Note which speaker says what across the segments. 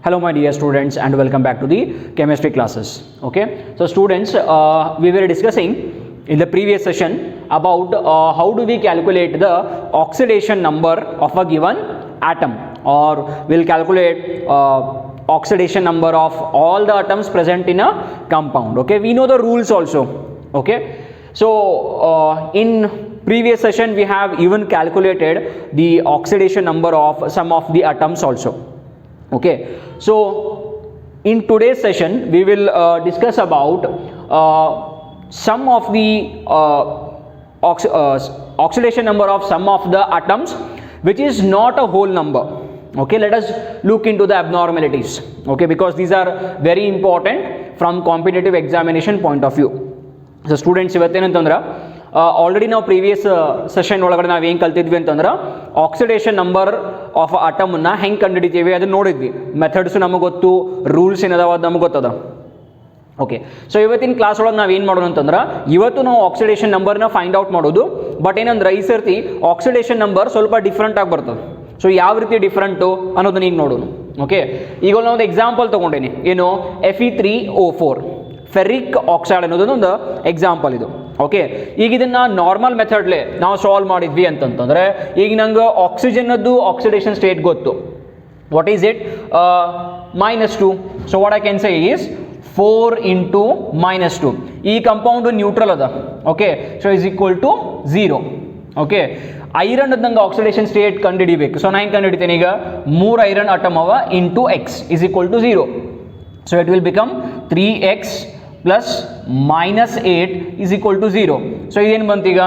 Speaker 1: Hello my dear students and welcome back to the chemistry classes. Okay, so students, we were discussing in the previous session about how do we calculate the oxidation number of a given atom, or we'll calculate oxidation number of all the atoms present in a compound. Okay, we know the rules also. Okay, so in previous session we have even calculated the oxidation number of some of the atoms also. Okay, so in today's session we will discuss about some of the oxidation number of some of the atoms which is not a whole number. Okay, let us look into the abnormalities. Okay, because these are very important from competitive examination point of view. So students, ivattenantandra already ನಾವು previous session ಒಳಗಡೆ ನಾವು ಏನು ಕಲ್ತಿದ್ವಿ ಅಂತಂದ್ರೆ oxidation number of ಅಟಮ್ನ ಹೆಂಗೆ ಕಂಡುಹಿಡಿತೀವಿ ಅದನ್ನ ನೋಡಿದ್ವಿ. Methods ನಮಗೆ ಗೊತ್ತು, ರೂಲ್ಸ್ ಏನದಾವ ಅದು ನಮಗೆ ಗೊತ್ತದ. ಓಕೆ, ಸೊ ಇವತ್ತಿನ ಕ್ಲಾಸ್ ಒಳಗೆ ನಾವು ಏನು ಮಾಡೋಣ ಅಂತಂದ್ರೆ ಇವತ್ತು ನಾವು ಆಕ್ಸಿಡೇಷನ್ ನಂಬರ್ನ ಫೈಂಡ್ ಔಟ್ ಮಾಡೋದು. ಬಟ್ ಏನಂದ್ರೆ ಈ ಸರ್ತಿ ಆಕ್ಸಿಡೇಷನ್ ನಂಬರ್ ಸ್ವಲ್ಪ ಡಿಫ್ರೆಂಟ್ ಆಗಿ ಬರ್ತದೆ. ಸೊ ಯಾವ ರೀತಿ ಡಿಫ್ರೆಂಟು ಅನ್ನೋದನ್ನ ಈಗ ನೋಡೋಣ. ಓಕೆ, ಈಗ ನಾವೊಂದು ಎಕ್ಸಾಂಪಲ್ ತೊಗೊಂಡೇನಿ, ಏನು Fe3O4 ಫೆರಿಕ್ ಆಕ್ಸೈಡ್ ಅನ್ನೋದೊಂದು ಎಕ್ಸಾಂಪಲ್ ಇದು. ಓಕೆ, ಈಗ ಇದನ್ನ ನಾರ್ಮಲ್ ಮೆಥಡ್ಲೆ ನಾವು ಸಾಲ್ವ್ ಮಾಡಿದ್ವಿ ಅಂತಂತಂದ್ರೆ ಈಗ ನಂಗೆ ಆಕ್ಸಿಜನ್ನದ್ದು ಆಕ್ಸಿಡೇಷನ್ ಸ್ಟೇಟ್ ಗೊತ್ತು. What is it? -2. So what I can say is 4 × -2. ಈ ಕಂಪೌಂಡ್ ನ್ಯೂಟ್ರಲ್ ಅದ. Okay, so is equal to 0. Okay, iron ನಂಗೆ ಆಕ್ಸಿಡೇಷನ್ ಸ್ಟೇಟ್ ಕಂಡುಹಿಡಿಬೇಕು. ಸೊ ನಾನು ಹೆಂಗೆ ಕಂಡುಹಿಡಿತೇನೆ, ಈಗ 3 ಐರನ್ ಅಟಮ್ ಅವ into x is equal to 0. So it will become 3x plus -8 is equal to 0. So ಏನು ಬಂತು ಈಗ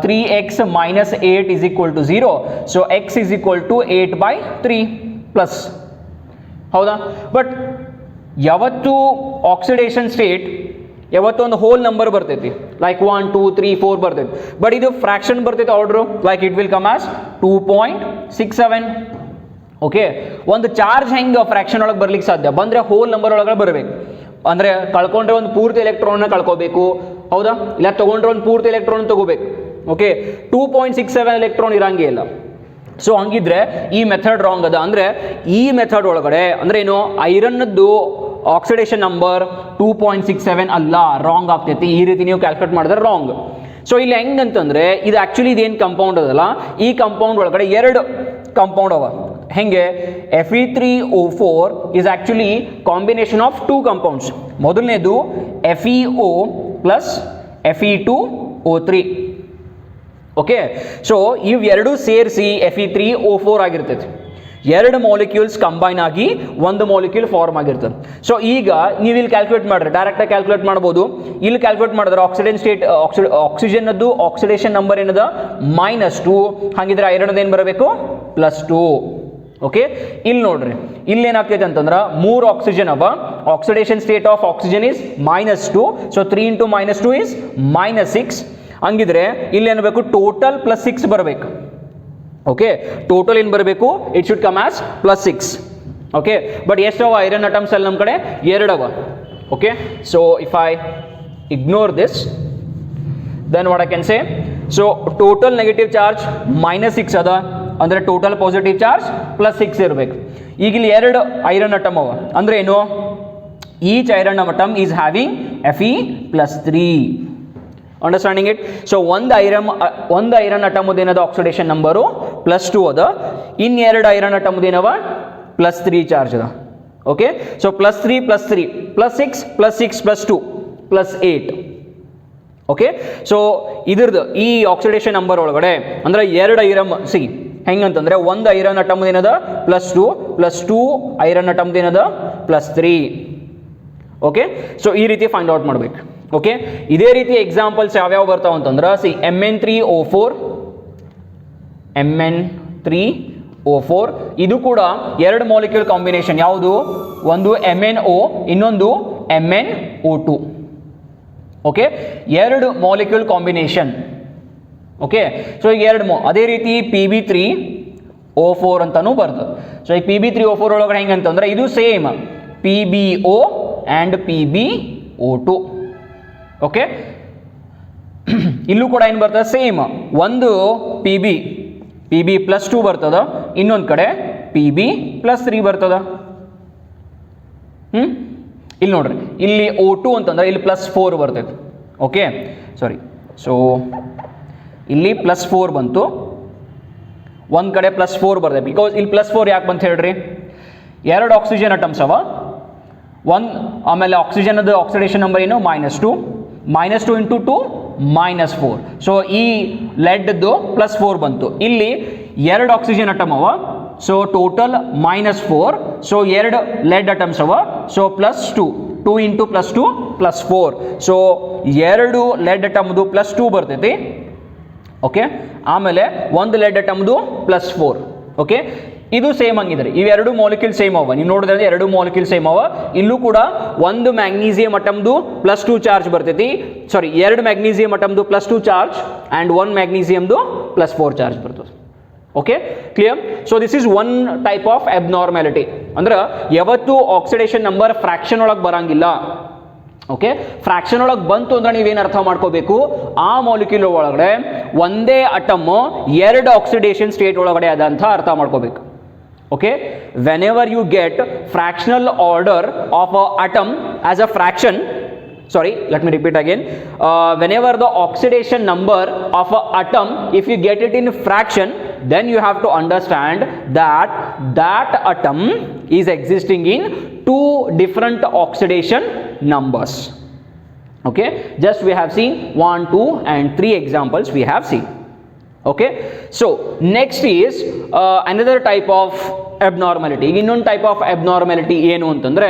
Speaker 1: 3x minus 8 is equal to 0. So x is equal to 8/3 plus. ಹೌದಾ? ಬಟ್ ಯಾವತ್ತು ಆಕ್ಸಿಡೇಷನ್ ಸ್ಟೇಟ್ ಯಾವತ್ತು ಒಂದು whole number ಬರ್ತೈತಿ, like 1 2 3 4 ಬರ್ತೈತಿ. But ಇದು ಫ್ರಾಕ್ಷನ್ ಬರ್ತೈತಿ order, like it will come as 2.67. Okay, ಒಂದು ಚಾರ್ಜ್ ಹೆಂಗೆ ಫ್ರಾಕ್ಷನ್ ಒಳಗೆ ಬರ್ಲಿಕ್ಕೆ ಸಾಧ್ಯ? ಬಂದರೆ ಹೋಲ್ ನಂಬರ್ ಒಳಗಡೆ ಬರಬೇಕು. ಅಂದರೆ ಕಳ್ಕೊಂಡ್ರೆ ಒಂದು ಪೂರ್ತಿ ಎಲೆಕ್ಟ್ರಾನ್ನ ಕಳ್ಕೋಬೇಕು, ಹೌದಾ? ಇಲ್ಲ ತೊಗೊಂಡ್ರೆ ಒಂದು ಪೂರ್ತಿ ಎಲೆಕ್ಟ್ರಾನ್ ತೊಗೋಬೇಕು. ಓಕೆ, 2.67 ಎಲೆಕ್ಟ್ರಾನ್ ಇರಂಗೇ ಇಲ್ಲ. ಸೊ ಹಂಗಿದ್ರೆ ಈ ಮೆಥಡ್ ರಾಂಗ್ ಅದ. ಅಂದರೆ ಈ ಮೆಥಡ್ ಒಳಗಡೆ ಅಂದರೆ ಏನು, ಐರನ್ನದ್ದು ಆಕ್ಸಿಡೇಷನ್ ನಂಬರ್ 2.67 ಅಲ್ಲ, ರಾಂಗ್ ಆಗ್ತೈತಿ. ಈ ರೀತಿ ನೀವು ಕ್ಯಾಲ್ಕುಲೇಟ್ ಮಾಡಿದ್ರೆ ರಾಂಗ್. ಸೊ ಇಲ್ಲಿ ಹೆಂಗಂತಂದ್ರೆ ಇದು ಆ್ಯಕ್ಚುಲಿ ಇದೇನು ಕಂಪೌಂಡ್ ಅದಲ್ಲ, ಈ ಕಂಪೌಂಡ್ ಒಳಗಡೆ 2 ಕಂಪೌಂಡ್ ಅವ. ಹೆಂಗೆ? Fe3O4 is actually combination of 2 compounds. ಮೊದಲನೇದು FeO plus Fe2O3. Okay, so ಇವೆರಡು ಸೇರಿಸಿ Fe3O4 ಆಗಿರ್ತೈತಿ. 2 ಮಾಲಿಕ್ಯೂಲ್ಸ್ ಕಂಬೈನ್ ಆಗಿ ಒಂದು ಮಾಲಿಕ್ಯೂಲ್ ಫಾರ್ಮ್ ಆಗಿರ್ತದೆ. ಸೊ ಈಗ ನೀವು ಇಲ್ಲಿ ಕ್ಯಾಲ್ಕುಲೇಟ್ ಮಾಡಿದ್ರೆ ಡೈರೆಕ್ಟಾಗಿ ಕ್ಯಾಲ್ಕುಲೇಟ್ ಮಾಡ್ಬೋದು. ಇಲ್ಲಿ ಕ್ಯಾಲ್ಕುಲೇಟ್ ಮಾಡಿದ್ರೆ ಆಕ್ಸಿಡೇಷನ್ ಸ್ಟೇಟ್ ಆಕ್ಸಿಜನ್ನದ್ದು ಆಕ್ಸಿಡೇಷನ್ ನಂಬರ್ ಏನದ -2. ಹಾಗಿದ್ರೆ ಐರನ್ ಏನು ಬರಬೇಕು? +2. ಓಕೆ, ಇಲ್ಲಿ ನೋಡ್ರಿ, ಇಲ್ಲಿ ಏನಾಗ್ತೈತೆ ಅಂತಂದ್ರೆ 3 ಆಕ್ಸಿಜನ್ ಅವ. Oxidation state of oxygen is -2. So 3 × -2 is -6. ಹಂಗಿದ್ರೆ ಇಲ್ಲಿ ಏನ್ಬೇಕು? ಟೋಟಲ್ +6 ಬರಬೇಕು. ಓಕೆ, ಟೋಟಲ್ ಏನು ಬರಬೇಕು? It should come as +6. Okay, but ಎಷ್ಟವ ಐರನ್ ಅಟಮ್ಸ್ ಅಲ್ಲಿ ನಮ್ಮ ಕಡೆ? 2 ಅವ. Okay, so if I ignore this then what I can say, so total negative charge -6 ಅದ, ಅಂದರೆ ಟೋಟಲ್ ಪಾಸಿಟಿವ್ ಚಾರ್ಜ್ +6 ಇರಬೇಕು. ಈಗ ಇಲ್ಲಿ 2 ಐರನ್ ಅಟಮ್ ಅವ. ಅಂದ್ರೆ ಏನು? Each iron atom is having Fe+3. Understanding it? So ಒಂದು ಐರನ್ ಅಟಮ್ ಏನದ ಆಕ್ಸಿಡೇಷನ್ ನಂಬರು +2 ಅದ. ಇನ್ನೆರಡು ಐರನ್ ಅಟಮ್ ಏನವ +3 ಚಾರ್ಜ್ ಅದ. Okay, so +3 +3 +6 +6 +2 +8. ಓಕೆ, ಸೊ ಇದ್ರದ್ದು ಈ ಆಕ್ಸಿಡೇಷನ್ ನಂಬರ್ ಒಳಗಡೆ ಅಂದ್ರೆ 2 ಐರನ್ ಹೆಂಗಂತಂದ್ರೆ ಒಂದು ಐರನ್ ಅಟಮ್ ಏನದ +2 +2 ಐರನ್ ಅಟಮ್ ಏನದ +3. ಓಕೆ, ಸೊ ಈ ರೀತಿ ಫೈಂಡ್ ಔಟ್ ಮಾಡ್ಬೇಕು. ಓಕೆ, ಇದೇ ರೀತಿ ಎಕ್ಸಾಂಪಲ್ಸ್ ಯಾವ್ಯಾವ ಬರ್ತಾವ ಅಂತಂದ್ರೆ Mn3O4 ಇದು ಕೂಡ 2 ಮಾಲಿಕ್ಯೂಲ್ ಕಾಂಬಿನೇಷನ್. ಯಾವುದು? ಒಂದು MnO, ಇನ್ನೊಂದು MnO2. Okay, 2 molecule combination. Okay, so ಈಗ 2 ಅದೇ ರೀತಿ Pb3O4 ಅಂತಾನೂ ಬರ್ತದೆ. ಸೊ ಈ Pb3O4 ಒಳಗಡೆ ಹೆಂಗಂತಂದ್ರೆ ಇದು same PbO and PbO2. Okay, ಇಲ್ಲೂ ಕೂಡ ಏನು ಬರ್ತದೆ? ಸೇಮ್ ಒಂದು PB +2 ಬರ್ತದ, ಇನ್ನೊಂದು ಕಡೆ PB +3 ಬರ್ತದ. ಇಲ್ಲಿ ನೋಡ್ರಿ, ಇಲ್ಲಿ O2 ಅಂತಂದ್ರೆ ಇಲ್ಲಿ +4 ಬರ್ತೈತೆ. ಓಕೆ, ಸಾರಿ, ಸೊ ಇಲ್ಲಿ +4 ಬಂತು, ಒಂದು ಕಡೆ +4 ಬರ್ತದೆ. ಬಿಕಾಸ್ ಇಲ್ಲಿ +4 ಯಾಕೆ ಬಂತ ಹೇಳ್ರಿ, 2 ಆಕ್ಸಿಜನ್ ಅಟಮ್ಸ್ ಅವ, ಆಮೇಲೆ ಆಕ್ಸಿಜನ್ ಆಕ್ಸಿಡೇಷನ್ ನಂಬರ್ ಏನು -2, -2 × 2 -4. ಸೊ ಈ ಲೆಡ್ದು +4 ಬಂತು. ಇಲ್ಲಿ 2 ಆಕ್ಸಿಜನ್ ಅಟಮ್ ಅವ, so total -4. So 2 lead atoms ಅವ, ಸೊ +2, 2 × +2 +4. ಸೊ 2 ಲೆಡ್ ಅಟಮ್ದು +2 ಬರ್ತೈತಿ. ಓಕೆ, ಆಮೇಲೆ ಒಂದು ಲೆಡ್ ಅಟಮ್ದು +4. ಓಕೆ, ಇದು ಸೇಮ್ ಹಂಗಿದ್ರೆ ಇವೆರಡು ಮಾಲಿಕ್ಯೂಲ್ ಸೇಮ್ ಅವ, ನೀವು ನೋಡಿದ್ರೆ 2 ಮಾಲಿಕ್ಯೂಲ್ ಸೇಮ್ ಅವ. ಇಲ್ಲೂ ಕೂಡ ಒಂದು ಮ್ಯಾಗ್ನೀಸಿಯಂ ಅಟಮ್ದು +2 ಚಾರ್ಜ್ ಬರ್ತೈತಿ, ಸಾರಿ 2 ಮ್ಯಾಗ್ನೀಸಿಯಂ ಅಟಮ್ದು +2 ಚಾರ್ಜ್ ಆ್ಯಂಡ್ 1 ಮ್ಯಾಗ್ನೀಸಿಯಮ್ದು +4 ಚಾರ್ಜ್ ಬರ್ತದೆ. Okay, clear? So this is one type of abnormality. ಅಂದ್ರೆ ಯಾವತ್ತು ಆಕ್ಸಿಡೇಷನ್ ನಂಬರ್ ಫ್ರಾಕ್ಷನ್ ಒಳಗೆ ಬರಂಗಿಲ್ಲ. ಓಕೆ, ಫ್ರಾಕ್ಷನ್ ಒಳಗೆ ಬಂತು ಅಂದ್ರೆ ನೀವೇನು ಅರ್ಥ ಮಾಡ್ಕೋಬೇಕು, ಆ ಮಾಲಿಕ್ಯೂಲ್ ಒಳಗಡೆ ಒಂದೇ ಅಟಮ್ 2 ಆಕ್ಸಿಡೇಷನ್ ಸ್ಟೇಟ್ ಒಳಗಡೆ ಅದ ಅಂತ ಅರ್ಥ ಮಾಡ್ಕೋಬೇಕು. Okay, whenever you get fractional order of a atom as a fraction, sorry, let me repeat again, whenever the oxidation number of a atom, if you get it in fraction, then you have to understand that that atom is existing in 2 different oxidation numbers. Okay, just we have seen 1, 2 and 3 examples we have seen. Okay, so next is another type of abnormality. ಇನ್ನೊಂದು type of abnormality ಏನು ಅಂತಂದ್ರೆ,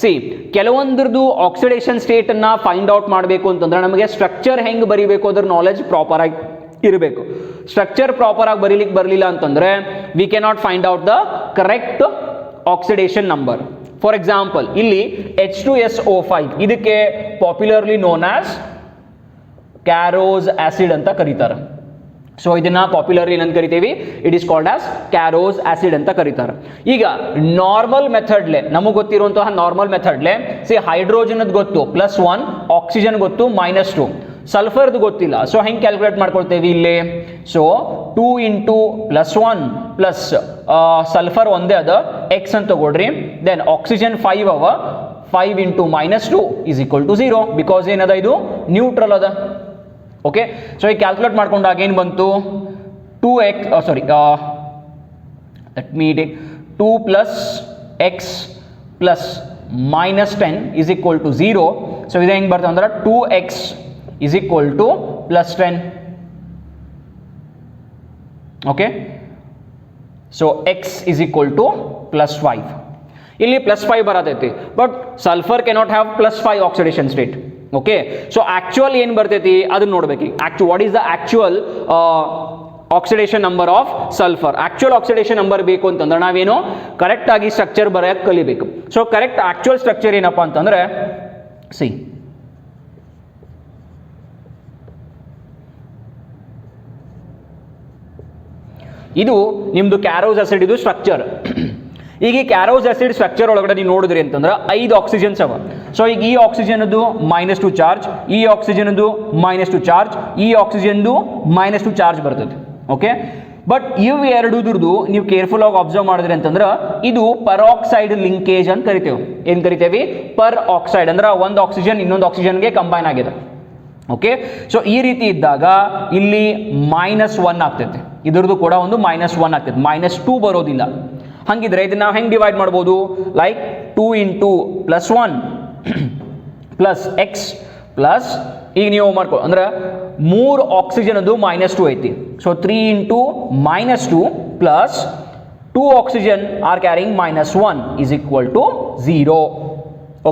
Speaker 1: C ಕೆಲವೊಂದ್ರದ್ದು oxidation state ಅನ್ನ find out ಮಾಡಬೇಕು ಅಂತಂದ್ರೆ ನಮಗೆ structure ಹೆಂಗೆ ಬರೀಬೇಕು ಅದ್ರ ನಾಲೆಜ್ ಪ್ರಾಪರ್ ಆಗಿ ಇರಬೇಕು. ಸ್ಟ್ರಕ್ಚರ್ ಪ್ರಾಪರ್ ಆಗಿ ಬರಲಿಲ್ಲ ಅಂತಂದ್ರೆ we cannot find out the correct oxidation number. For example ಇಲ್ಲಿ H2SO5 ಇದಕ್ಕೆ popularly known as Caro's acid ಅಂತ ಕರೀತಾರೆ. ಸೊ ಇದನ್ನ ಪಾಪ್ಯುಲರ್ಲಿ ಏನಂತ ಕರಿತೀವಿ, it is called as Caro's acid ಅಂತ ಕರೀತಾರೆ. ಈಗ ನಾರ್ಮಲ್ ಮೆಥಡ್ಲೆ ನಮಗೆ ಗೊತ್ತಿರುವಂತಹ ನಾರ್ಮಲ್ ಮೆಥಡ್ಲೆ ಹೈಡ್ರೋಜನ್ ಗೊತ್ತು +1, ಆಕ್ಸಿಜನ್ ಗೊತ್ತು -2, ಸಲ್ಫರ್ದು ಗೊತ್ತಿಲ್ಲ. ಸೊ ಹೆಂಗೆ ಕ್ಯಾಲ್ಕುಲೇಟ್ ಮಾಡ್ಕೊಳ್ತೇವೆ ಇಲ್ಲಿ, ಸೊ 2 × +1 ಪ್ಲಸ್ ಸಲ್ಫರ್ ಒಂದೇ ಅದ X ಅಂತ ತಗೊಳ್ರಿ, ದೆನ್ ಆಕ್ಸಿಜನ್ 5 ಅವ, 5 × -2 = 0, ಬಿಕಾಸ್ ಏನದ ಇದು ನ್ಯೂಟ್ರಲ್ ಅದ. ಓಕೆ, ಸೊ ಈ ಕ್ಯಾಲ್ಕುಲೇಟ್ ಮಾಡ್ಕೊಂಡಾಗ ಏನು ಬಂತು, 2x sorry let me take 2 + x + -10 = 0. So ಇದು ಹೆಂಗೆ ಬರ್ತದೆ ಅಂದ್ರೆ 2x = +10. Okay, so x = +5. ಇಲ್ಲಿ +5 ಬರತೈತಿ, but sulphur cannot have +5 oxidation state. Okay, so actual ಏನು ಬರ್ತೈತಿ ಅದನ್ನ ನೋಡ್ಬೇಕು. What is the actual oxidation number of sulphur? Actual oxidation number ಬೇಕು ಅಂತಂದ್ರೆ ನಾವೇನು ಕರೆಕ್ಟ್ ಆಗಿ ಸ್ಟ್ರಕ್ಚರ್ ಬರೆಯಕ್ಕೆ ಕಲಿಬೇಕು. ಸೊ ಕರೆಕ್ಟ್ ಆಕ್ಚುಯಲ್ ಸ್ಟ್ರಕ್ಚರ್ ಏನಪ್ಪಾ ಅಂತಂದ್ರೆ, ಸಿ ಇದು ನಿಮ್ದು ಕ್ಯಾರೋಸ್ ಆಸಿಡ್ ಇದು ಸ್ಟ್ರಕ್ಚರ್. ಈಗ ಈ ಕ್ಯಾರೋಸ್ ಆಸಿಡ್ ಸ್ಟ್ರಕ್ಚರ್ ಒಳಗಡೆ ನೀವು ನೋಡಿದ್ರಿ ಅಂತಂದ್ರೆ 5 ಆಕ್ಸಿಜನ್ಸ್ ಅವ. ಸೊ ಈಗ ಈ ಆಕ್ಸಿಜನ್ದು -2 ಚಾರ್ಜ್, ಈ ಆಕ್ಸಿಜನ್ದು -2 ಚಾರ್ಜ್, ಈ ಆಕ್ಸಿಜನ್ದು -2 ಚಾರ್ಜ್ ಬರ್ತದೆ. ಓಕೆ, ಬಟ್ ಇವು ಎರಡುದ್ರದ್ದು ನೀವು ಕೇರ್ಫುಲ್ ಆಗಿ ಅಬ್ಸರ್ವ್ ಮಾಡಿದ್ರಿ ಅಂತಂದ್ರೆ ಇದು ಪರಾಕ್ಸೈಡ್ ಲಿಂಕೇಜ್ ಅಂತ ಕರಿತೇವೆ. ಏನು ಕರಿತೇವೆ? Per oxide. ಅಂದ್ರೆ ಒಂದು ಆಕ್ಸಿಜನ್ ಇನ್ನೊಂದು ಆಕ್ಸಿಜನ್ಗೆ ಕಂಬೈನ್ ಆಗಿದೆ. ಓಕೆ, ಸೊ ಈ ರೀತಿ ಇದ್ದಾಗ ಇಲ್ಲಿ -1 ಆಗ್ತೈತೆ, ಇದ್ರದ್ದು ಕೂಡ ಒಂದು -1 ಆಗ್ತೈತೆ, -2 ಬರೋದಿಲ್ಲ. ಹಂಗಿದ್ರೆ ಇದನ್ನ ನಾವು ಹೆಂಗೆ ಡಿವೈಡ್ ಮಾಡ್ಬೋದು? ಲೈಕ್ 2 × +1 ಪ್ಲಸ್ x ಪ್ಲಸ್, ಈಗ ನೀವು ಮಾಡ್ಕೊ ಅಂದ್ರೆ 3 ಆಕ್ಸಿಜನ್ ಅದು -2 ಐತಿ. So 3 × -2 plus 2 oxygen are carrying -1 = 0.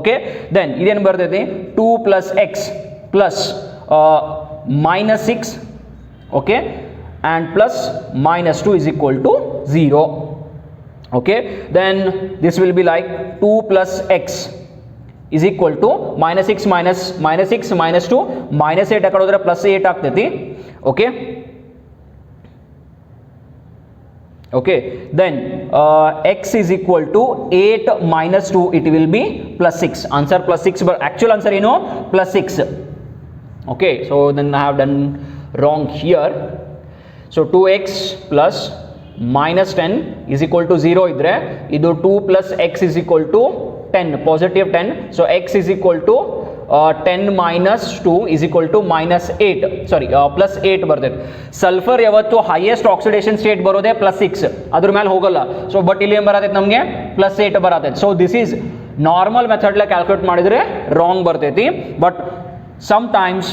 Speaker 1: Okay, then ಇದೇನು ಬರ್ತೈತಿ? 2 + x plus -6, okay, and plus -2 = 0. Okay, then this will be like 2 + x is equal to -6 minus -6 -2 -8 ಹಾಕೋದ್ರೆ +8 ಆಗ್ತೈತಿ. Okay, okay, then x is equal to 8 minus 2, it will be +6. Answer +6, but actual answer ಏನು +6. Okay, so then I have done wrong here. So 2x plus -10 is equal to 0 ಇದ್ರೆ ಇದು 2 + x is equal to 10, positive 10. So x is equal to 10 minus 2 is equal to minus 8, sorry plus 8 ಬರ್ತದೆ. Sulphur ಯಾವತ್ತು highest oxidation state ಬರೋದೇ plus 6, ಅದ್ರ ಮೇಲೆ ಹೋಗಲ್ಲ. So but ಇಲ್ಲಿ ಏನು ಬರತೈತೆ ನಮಗೆ ಪ್ಲಸ್ 8 ಬರತೈತೆ. ಸೊ ದಿಸ್ ಈಸ್ ನಾರ್ಮಲ್ ಮೆಥಡ್ಲೆ ಕ್ಯಾಲ್ಕುಲೇಟ್ ಮಾಡಿದರೆ ರಾಂಗ್ ಬರ್ತೈತಿ. But sometimes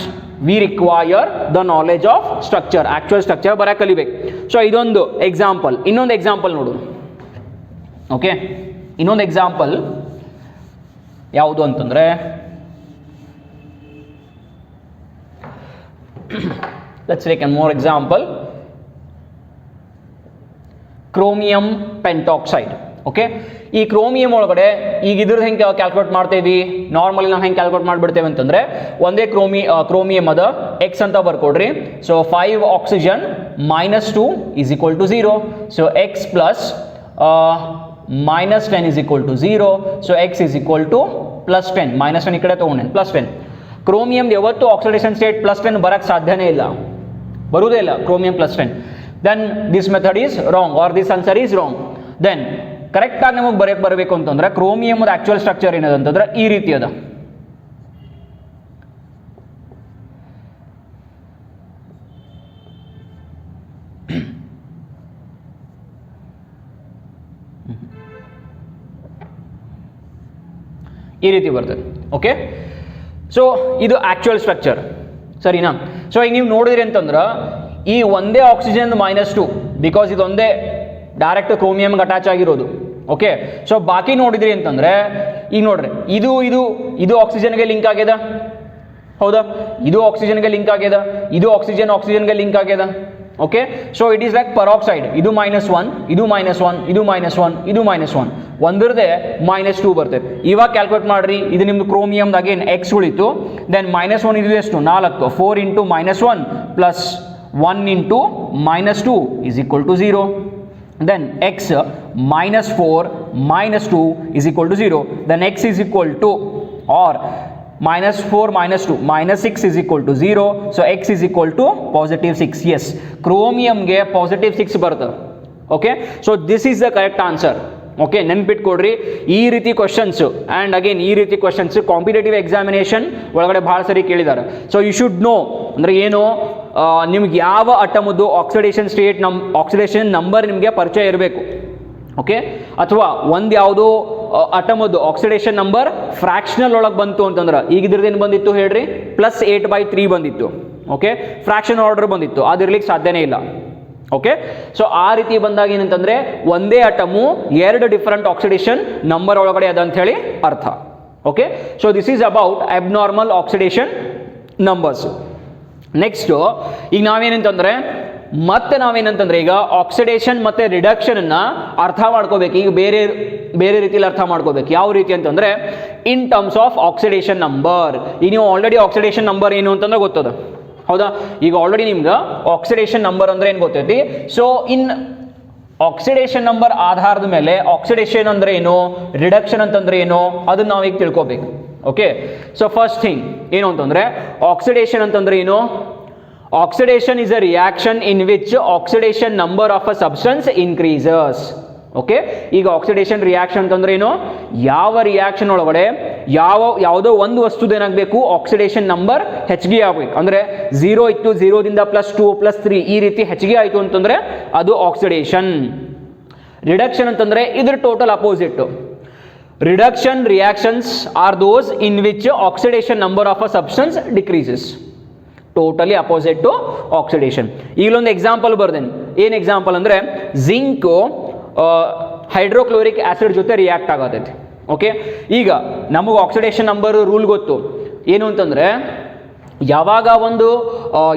Speaker 1: we require the knowledge of structure, actual structure ಬರ ಕಲಿಬೇಕು. ಸೊ ಇದೊಂದು ಎಕ್ಸಾಂಪಲ್. ಇನ್ನೊಂದು ಎಕ್ಸಾಂಪಲ್ ನೋಡು. ಓಕೆ, ಇನ್ನೊಂದು ಎಕ್ಸಾಂಪಲ್ ಯಾವುದು ಅಂತಂದರೆ, let's take one more example. Chromium pentoxide. Okay, ಈ ಕ್ರೋಮಿಯಂ ಒಳಗಡೆ ಈಗ ಇದ್ರದ್ದು ಹೆಂಗೆ ಕ್ಯಾಲ್ಕುಲೇಟ್ ಮಾಡ್ತೇವಿ? ನಾರ್ಮಲಿ ನಾವು ಹೆಂಗೆ ಕ್ಯಾಲ್ಕುಲೇಟ್ ಮಾಡಿಬಿಡ್ತೇವೆ ಅಂತಂದರೆ, ಒಂದೇ ಕ್ರೋಮಿಯಂ ಅದ ಎಕ್ಸ್ ಅಂತ ಬರ್ಕೊಡ್ರಿ. So 5 oxygen minus 2 is equal to 0. So x plus minus 10 is equal to 0. So x is equal to plus 10. minus 10 ಈ ಕಡೆ ತೊಗೊಂಡೇನೆ, ಪ್ಲಸ್ 10. ಕ್ರೋಮಿಯಂ ಯಾವತ್ತು ಆಕ್ಸಿಡೇಷನ್ ಸ್ಟೇಟ್ ಪ್ಲಸ್ 10 ಬರಕ್ಕೆ ಸಾಧ್ಯನೇ ಇಲ್ಲ, ಬರುವುದೇ ಇಲ್ಲ chromium plus 10. Then this method is wrong or this answer is wrong. Then ಕರೆಕ್ಟಾಗಿ ನಮಗೆ ಬರಬೇಕು ಅಂತಂದ್ರೆ ಕ್ರೋಮಿಯಮ್ ಆಕ್ಚುಯಲ್ ಸ್ಟ್ರಕ್ಚರ್ ಏನದಂತಂದ್ರೆ ಈ ರೀತಿ ಅದ. ಈ ರೀತಿ ಬರ್ತದೆ. ಓಕೆ, ಸೊ ಇದು ಆಕ್ಚುಯಲ್ ಸ್ಟ್ರಕ್ಚರ್, ಸರಿನಾ? ಸೊ ಈಗ ನೀವು ನೋಡಿದ್ರಿ ಅಂತಂದ್ರೆ ಈ ಒಂದೇ ಆಕ್ಸಿಜನ್ -2, ಬಿಕಾಸ್ ಇದೊಂದೇ ಡೈರೆಕ್ಟ್ ಕ್ರೋಮಿಯಮ್ಗೆ ಅಟ್ಯಾಚ್ ಆಗಿರೋದು. ಓಕೆ, ಸೊ ಬಾಕಿ ನೋಡಿದ್ರಿ ಅಂತಂದ್ರೆ ಈಗ ನೋಡ್ರಿ, ಇದು ಆಕ್ಸಿಜನ್ಗೆ ಲಿಂಕ್ ಆಗ್ಯದ, ಹೌದಾ? ಇದು ಆಕ್ಸಿಜನ್ಗೆ ಲಿಂಕ್ ಆಗ್ಯದ, ಇದು ಆಕ್ಸಿಜನ್ಗೆ ಲಿಂಕ್ ಆಗ್ಯದ. Okay, so it is like peroxide. ಇದು -1, ಇದು -1, ಇದು -1, ಇದು -1, ಒಂದ್ರದೇ -2 ಬರ್ತದೆ. ಇವಾಗ ಕ್ಯಾಲ್ಕುಲೇಟ್ ಮಾಡ್ರಿ, ಇದು ನಿಮ್ದು ಕ್ರೋಮಿಯಮ್ದು ಅಗೇನ್ ಎಕ್ಸ್ ಉಳಿತು. ದೆನ್ -1 ಇದು ಎಷ್ಟು? 4. 4 into -1 plus 1 into -2 is equal to 0. Then x -4 -2 is equal to 0. Then x is equal to, or -4 -2 -6 is equal to 0. So x is equal to +6. Yes, chromium ಗೆ +6 ಬರ್ತದೆ. Okay, so this is the correct answer. Okay, ನೆನ್ಪಿಟ್ಕೊಡ್ರಿ ಈ ರೀತಿ questions. And again ಈ ರೀತಿ questions competitive examination ಒಳಗಡೆ ಭಾಳ ಸರಿ ಕೇಳಿದ್ದಾರೆ. ಸೊ ಯು ಶುಡ್ ನೋ ಅಂದರೆ ಏನು, ನಿಮ್ಗೆ ಯಾವ ಅಟಮದ್ದು ಆಕ್ಸಿಡೇಷನ್ ನಂಬರ್ ನಿಮಗೆ ಪರಿಚಯ ಇರಬೇಕು. ಓಕೆ, ಅಥವಾ ಒಂದು ಯಾವುದೋ ಅಟಮದ್ದು ಆಕ್ಸಿಡೇಷನ್ ನಂಬರ್ ಫ್ರ್ಯಾಕ್ಷನಲ್ ಒಳಗೆ ಬಂತು ಅಂತಂದ್ರೆ, ಈಗ ಇದ್ರದ್ದು ಏನು ಬಂದಿತ್ತು ಹೇಳ್ರಿ? +8/3 ಬಂದಿತ್ತು. ಓಕೆ, ಫ್ರ್ಯಾಕ್ಷನ್ ಆರ್ಡರ್ ಬಂದಿತ್ತು, ಅದಿರ್ಲಿಕ್ಕೆ ಸಾಧ್ಯನೇ ಇಲ್ಲ. ಓಕೆ, ಸೊ ಆ ರೀತಿ ಬಂದಾಗ ಏನಂತಂದ್ರೆ ಒಂದೇ ಅಟಮು 2 ಡಿಫರೆಂಟ್ ಆಕ್ಸಿಡೇಷನ್ ನಂಬರ್ ಒಳಗಡೆ ಅದ ಅಂತ ಹೇಳಿ ಅರ್ಥ. Okay, so this is about abnormal oxidation numbers. Next ಈಗ ನಾವೇನಂತಂದ್ರೆ ಈಗ ಆಕ್ಸಿಡೇಷನ್ ಮತ್ತೆ ರಿಡಕ್ಷನ್ ಅನ್ನ ಅರ್ಥ ಮಾಡ್ಕೋಬೇಕು. ಈಗ ಬೇರೆ ರೀತಿಯಲ್ಲಿ ಅರ್ಥ ಮಾಡ್ಕೋಬೇಕು. ಯಾವ ರೀತಿ ಅಂತಂದ್ರೆ in terms of oxidation number. ಈಗ ನೀವು ಆಲ್ರೆಡಿ ಆಕ್ಸಿಡೇಷನ್ ನಂಬರ್ ಏನು ಅಂತಂದ್ರೆ ಗೊತ್ತದ, ಹೌದಾ? ಈಗ ಆಲ್ರೆಡಿ ನಿಮ್ಗೆ ಆಕ್ಸಿಡೇಷನ್ ನಂಬರ್ ಅಂದ್ರೆ ಏನು ಗೊತ್ತೈತಿ. ಸೊ ಇನ್ ಆಕ್ಸಿಡೇಷನ್ ನಂಬರ್ ಆಧಾರದ ಮೇಲೆ ಆಕ್ಸಿಡೇಷನ್ ಅಂದ್ರೆ ಏನು, ರಿಡಕ್ಷನ್ ಅಂತಂದ್ರೆ ಏನು, ಅದನ್ನ ನಾವೀಗ ತಿಳ್ಕೊಬೇಕು. ಓಕೆ, ಸೊ ಫಸ್ಟ್ ಥಿಂಗ್ ಏನು ಅಂತಂದ್ರೆ ಆಕ್ಸಿಡೇಷನ್ ಅಂತಂದ್ರೆ ಏನು? Oxidation is a reaction in which oxidation number of a substance increases. Okay, ಈಗ ಆಕ್ಸಿಡೇಷನ್ ರಿಯಾಕ್ಷನ್ ಅಂತಂದ್ರೆ ಏನು? ಯಾವ ರಿಯಾಕ್ಷನ್ ಒಳಗಡೆ ಯಾವುದೋ ಒಂದು ವಸ್ತುದ ಏನಾಗಬೇಕು, ಆಕ್ಸಿಡೇಷನ್ ನಂಬರ್ ಹೆಚ್ಚಿಗೆ ಆಗಬೇಕು. ಅಂದ್ರೆ 0 ಇತ್ತು, 0ದಿಂದ +2 +3 ಈ ರೀತಿ ಹೆಚ್ಚಿಗೆ ಆಯಿತು ಅಂತಂದ್ರೆ ಅದು ಆಕ್ಸಿಡೇಷನ್. ರಿಡಕ್ಷನ್ ಅಂತಂದ್ರೆ ಇದ್ರ total opposite. Reduction reactions are those in which oxidation number of a substance decreases. Totally opposite to oxidation. ಈಗಲೊಂದು ಎಕ್ಸಾಂಪಲ್ ಬರ್ದೇನೆ. ಏನು ಎಕ್ಸಾಂಪಲ್ ಅಂದ್ರೆ ಜಿಂಕ್ ಹೈಡ್ರೋಕ್ಲೋರಿಕ್ ಆಸಿಡ್ ಜೊತೆ ರಿಯಾಕ್ಟ್ ಆಗತೈತಿ. ಓಕೆ, ಈಗ ನಮಗೆ ಆಕ್ಸಿಡೇಷನ್ ನಂಬರ್ ರೂಲ್ ಗೊತ್ತು. ಏನು ಅಂತಂದ್ರೆ ಯಾವಾಗ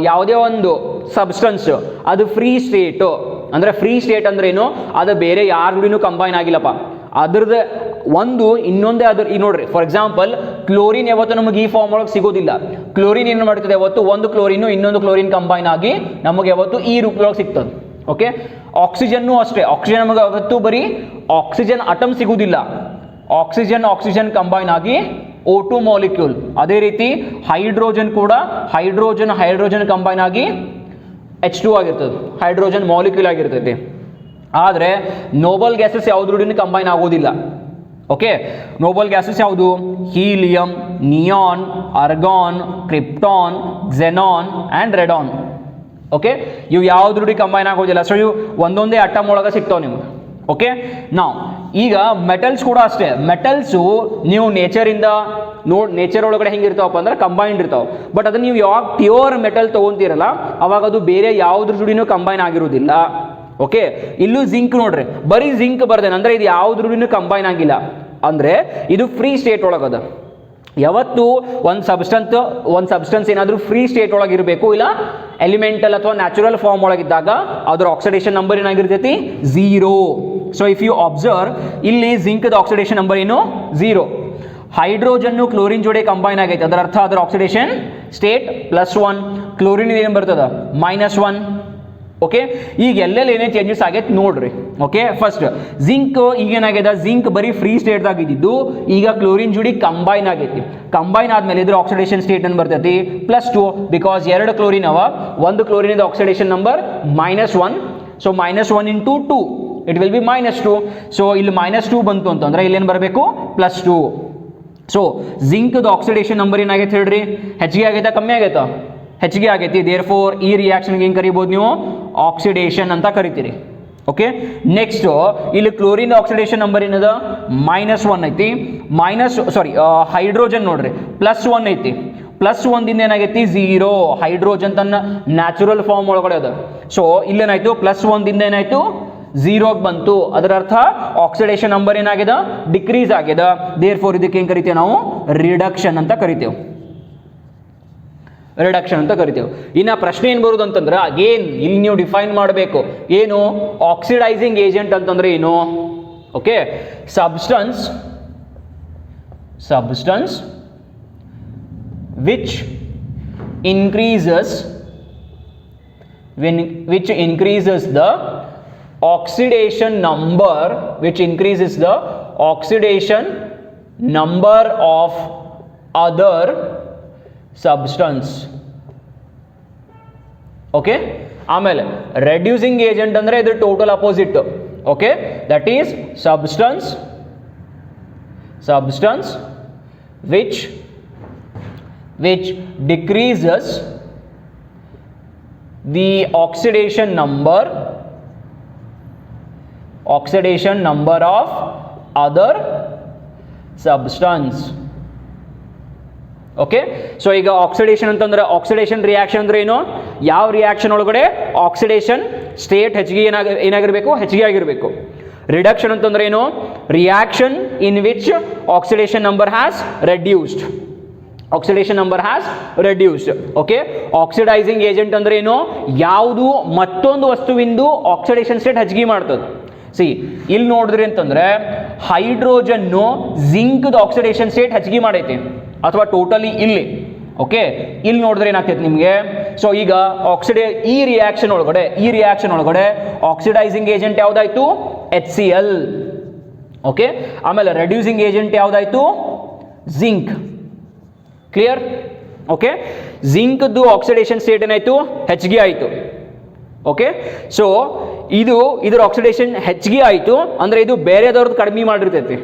Speaker 1: ಯಾವುದೇ ಒಂದು ಸಬ್ಸ್ಟೆನ್ಸ್ ಅದು ಫ್ರೀ ಸ್ಟೇಟ್ ಅಂದ್ರೆ ಏನು, ಅದು ಬೇರೆ ಯಾರ ಜೊತೆನೂ ಕಂಬೈನ್ ಆಗಿಲ್ಲಪ್ಪ, ಅದ್ರದ್ದು ಒಂದು ಇನ್ನೊಂದೇ ಅದ್ರ. ಈಗ ನೋಡ್ರಿ, ಫಾರ್ ಎಕ್ಸಾಂಪಲ್ ಕ್ಲೋರಿನ್ ಯಾವತ್ತು ನಮಗೆ ಈ ಫಾರ್ಮ್ ಒಳಗೆ ಸಿಗೋದಿಲ್ಲ. ಕ್ಲೋರಿನ್ ಏನು ಮಾಡ್ತದೆ, ಯಾವತ್ತು ಒಂದು ಕ್ಲೋರಿನ್ ಇನ್ನೊಂದು ಕ್ಲೋರಿನ್ ಕಂಬೈನ್ ಆಗಿ ನಮಗೆ ಯಾವತ್ತು ಈ ರೂಪದೊಳಗೆ ಸಿಗ್ತದೆ. ಓಕೆ, ಆಕ್ಸಿಜನ್ನು ಅಷ್ಟೇ. ಆಕ್ಸಿಜನ್ ನಮಗೆ ಯಾವತ್ತು ಬರೀ ಆಕ್ಸಿಜನ್ ಅಟಮ್ ಸಿಗುವುದಿಲ್ಲ, ಆಕ್ಸಿಜನ್ ಕಂಬೈನ್ ಆಗಿ O2 ಮಾಲಿಕ್ಯೂಲ್. ಅದೇ ರೀತಿ ಹೈಡ್ರೋಜನ್ ಕೂಡ ಹೈಡ್ರೋಜನ್ ಕಂಬೈನ್ ಆಗಿ H2 ಆಗಿರ್ತದೆ, ಹೈಡ್ರೋಜನ್ ಮಾಲಿಕ್ಯೂಲ್ ಆಗಿರ್ತೈತಿ. ಆದರೆ ನೋಬಲ್ ಗ್ಯಾಸಸ್ ಯಾವುದ್ರೂ ಕಂಬೈನ್ ಆಗೋದಿಲ್ಲ. ಓಕೆ, ನೋಬಲ್ ಗ್ಯಾಸಸ್ ಯಾವುದು? Helium, neon, argon, krypton, xenon and radon. Okay, ಇವು ಯಾವ್ದು ರೂಢಿ ಕಂಬೈನ್ ಆಗೋದಿಲ್ಲ. ಸೊ ಇವು ಒಂದೊಂದೇ ಅಟಮ್ ಒಳಗೆ ಸಿಗ್ತಾವೆ ನಿಮ್ಗೆ. ಓಕೆ, ನಾವು ಈಗ ಮೆಟಲ್ಸ್ ಕೂಡ ಅಷ್ಟೇ. ಮೆಟಲ್ಸು ನೀವು ನೇಚರಿಂದ ನೇಚರ್ ಒಳಗಡೆ ಹೆಂಗಿರ್ತಾವಪ್ಪ ಅಂದ್ರೆ ಕಂಬೈನ್ಡ್ ಇರ್ತಾವೆ. ಬಟ್ ಅದನ್ನ ನೀವು ಯಾವಾಗ ಪ್ಯೂರ್ ಮೆಟಲ್ ತೊಗೊಂತೀರಲ್ಲ ಅವಾಗ ಅದು ಬೇರೆ ಯಾವುದ್ರ ಜೋಡಿನೂ ಕಂಬೈನ್ ಆಗಿರೋದಿಲ್ಲ. ಓಕೆ, ಇಲ್ಲೂ ಜಿಂಕ್ ನೋಡ್ರಿ, ಬರೀ ಜಿಂಕ್ ಬರ್ದೇನೆ ಅಂದ್ರೆ ಇದು ಯಾವುದ್ರೂ ಕಂಬೈನ್ ಆಗಿಲ್ಲ, ಅಂದ್ರೆ ಇದು ಫ್ರೀ ಸ್ಟೇಟ್ ಒಳಗದ. ಯಾವತ್ತು ಒಂದು ಸಬ್ಸ್ಟೆನ್ಸ್ ಏನಾದರೂ ಫ್ರೀ ಸ್ಟೇಟ್ ಒಳಗೆ ಇರಬೇಕು, ಇಲ್ಲ ಎಲಿಮೆಂಟಲ್ ಅಥವಾ ನ್ಯಾಚುರಲ್ ಫಾರ್ಮ್ ಒಳಗಿದ್ದಾಗ ಅದರ ಆಕ್ಸಿಡೇಷನ್ ನಂಬರ್ ಏನಾಗಿರ್ತೈತಿ? 0. ಸೊ ಇಫ್ ಯು ಅಬ್ಸರ್ವ್, ಇಲ್ಲಿ ಜಿಂಕ್ದ ಆಕ್ಸಿಡೇಷನ್ ನಂಬರ್ ಏನು? 0. ಹೈಡ್ರೋಜನ್ನು ಕ್ಲೋರಿನ್ ಜೋಡಿ ಕಂಬೈನ್ ಆಗೈತೆ, ಅದರ ಅರ್ಥ ಅದರ ಆಕ್ಸಿಡೇಷನ್ ಸ್ಟೇಟ್ +1. ಕ್ಲೋರಿನ್ ಏನು ಬರ್ತದ? -1. ಓಕೆ, ಈಗ ಎಲ್ಲೆಲ್ಲಿ ಏನೇನು ಚೇಂಜಸ್ ಆಗೈತೆ ನೋಡ್ರಿ. ಓಕೆ, ಫಸ್ಟ್ ಜಿಂಕ್ ಈಗ ಏನಾಗಿದೆ? ಜಿಂಕ್ ಬರೀ ಫ್ರೀ ಸ್ಟೇಟ್ದಾಗ ಇದ್ದಿದ್ದು ಈಗ ಕ್ಲೋರಿನ್ ಜೋಡಿ ಕಂಬೈನ್ ಆಗೈತಿ. ಕಂಬೈನ್ ಆದ್ಮೇಲೆ ಇದ್ರ ಆಕ್ಸಿಡೇಷನ್ ಸ್ಟೇಟ್ ಏನು ಬರ್ತೈತಿ? +2. ಬಿಕಾಸ್ 2 ಕ್ಲೋರಿನ್ ಅವ, ಒಂದು chlorine oxidation number -1. So -1 × 2 it will be -2. So ಇಲ್ಲಿ -2 ಬಂತು ಅಂತಂದ್ರೆ ಇಲ್ಲೇನು ಬರಬೇಕು? +2. ಸೊ ಜಿಂಕ್ದು ಆಕ್ಸಿಡೇಷನ್ ನಂಬರ್ ಏನಾಗೈತೆ ಹೇಳ್ರಿ? ಹೆಚ್ಚಿಗೆ ಆಗೈತಾ ಕಮ್ಮಿ ಆಗೈತಾ? ಹೆಚ್ಚಿಗೆ ಆಗೈತಿ. ದೇರ್ ಫೋರ್ ಈ ರಿಯಾಕ್ಷನ್ಗೆ ಏನು ಕರಿಬೋದು ನೀವು? ಆಕ್ಸಿಡೇಷನ್ ಅಂತ ಕರಿತೀರಿ. ಓಕೆ, ನೆಕ್ಸ್ಟ್ ಇಲ್ಲಿ ಕ್ಲೋರಿನ್ ಆಕ್ಸಿಡೇಷನ್ ನಂಬರ್ ಏನದ? -1 ಐತಿ. ಹೈಡ್ರೋಜನ್ ನೋಡ್ರಿ +1 ಐತಿ. +1 ದಿಂದ ಏನಾಗೈತಿ? 0. ಹೈಡ್ರೋಜನ್ ತನ್ನ ನ್ಯಾಚುರಲ್ ಫಾರ್ಮ್ ಒಳಗಡೆ ಅದ. ಸೊ ಇಲ್ಲೇನಾಯ್ತು? +1 ದಿಂದ ಏನಾಯ್ತು? 0 ಬಂತು. ಅದರ ಅರ್ಥ ಆಕ್ಸಿಡೇಷನ್ ನಂಬರ್ ಏನಾಗಿದೆ? ಡಿಕ್ರೀಸ್ ಆಗಿದೆ. ದೇರ್ ಫೋರ್ ಇದಕ್ಕೆ ಏನು ಕರಿತೇವೆ ನಾವು? ರಿಡಕ್ಷನ್ ಅಂತ ಕರಿತೇವೆ. ಇನ್ನು ಪ್ರಶ್ನೆ ಏನು ಬರುವುದು ಅಂತಂದ್ರೆ, ಅಗೇನ್ ಇಲ್ಲಿ ನೀವು ಡಿಫೈನ್ ಮಾಡಬೇಕು ಏನು ಆಕ್ಸಿಡೈಸಿಂಗ್ ಏಜೆಂಟ್ ಅಂತಂದ್ರೆ ಏನು. Okay, substance which increases the oxidation number of other substance. Okay, ಆಮೇಲೆ ರೆಡ್ಯೂಸಿಂಗ್ ಏಜೆಂಟ್ ಅಂದ್ರೆ ಇದು total opposite. Okay, that is substance which decreases the oxidation number of other substance. Okay, so ಈಗ oxidation ಅಂತಂದ್ರೆ oxidation reaction ಅಂದ್ರೆ ಏನು? ಯಾವ reaction ಒಳಗಡೆ oxidation state ಏನಾಗಿರಬೇಕು? ಹೆಚ್ಚಿಗೆ ಆಗಿರಬೇಕು. ರಿಡಕ್ಷನ್ ಅಂತಂದ್ರೆ ಏನು? Reaction in which oxidation number has reduced. Okay, oxidising agent ಅಂದ್ರೆ ಏನು? ಯಾವುದು ಮತ್ತೊಂದು ವಸ್ತುವಿಂದು ಆಕ್ಸಿಡೇಷನ್ ಸ್ಟೇಟ್ ಹೆಚ್ಚಿಗೆ ಮಾಡ್ತದೆ. ಇಲ್ಲಿ ನೋಡಿದ್ರಿ ಅಂತಂದ್ರೆ ಹೈಡ್ರೋಜನ್ನು ಜಿಂಕ್ದ ಆಕ್ಸಿಡೇಷನ್ ಸ್ಟೇಟ್ ಹೆಚ್ಚಿಗೆ ಮಾಡೈತಿ ಅಥವಾ ಟೋಟಲಿ ಇಲ್ಲಿ. ಓಕೆ, ಇಲ್ಲಿ ನೋಡಿದ್ರೆ ಏನಾಗ್ತೈತೆ ನಿಮಗೆ? ಸೊ ಈಗ ಈ ರಿಯಾಕ್ಷನ್ ಒಳಗಡೆ ಆಕ್ಸಿಡೈಸಿಂಗ್ ಏಜೆಂಟ್ ಯಾವ್ದಾಯ್ತು? HCl. ಓಕೆ, ಆಮೇಲೆ ರೆಡ್ಯೂಸಿಂಗ್ ಏಜೆಂಟ್ ಯಾವ್ದಾಯ್ತು? ಜಿಂಕ್. ಕ್ಲಿಯರ್? ಓಕೆ, ಜಿಂಕ್ದು ಆಕ್ಸಿಡೇಷನ್ ಸ್ಟೇಟ್ ಏನಾಯ್ತು? ಹೆಚ್ಚಿಗೆ ಆಯಿತು. ಓಕೆ, ಸೊ ಇದ್ರ ಆಕ್ಸಿಡೇಷನ್ ಹೆಚ್ಚಿಗೆ ಆಯಿತು ಅಂದ್ರೆ ಇದು ಬೇರೆದವ್ರದ್ದು ಕಡಿಮೆ ಮಾಡಿರ್ತೈತಿ.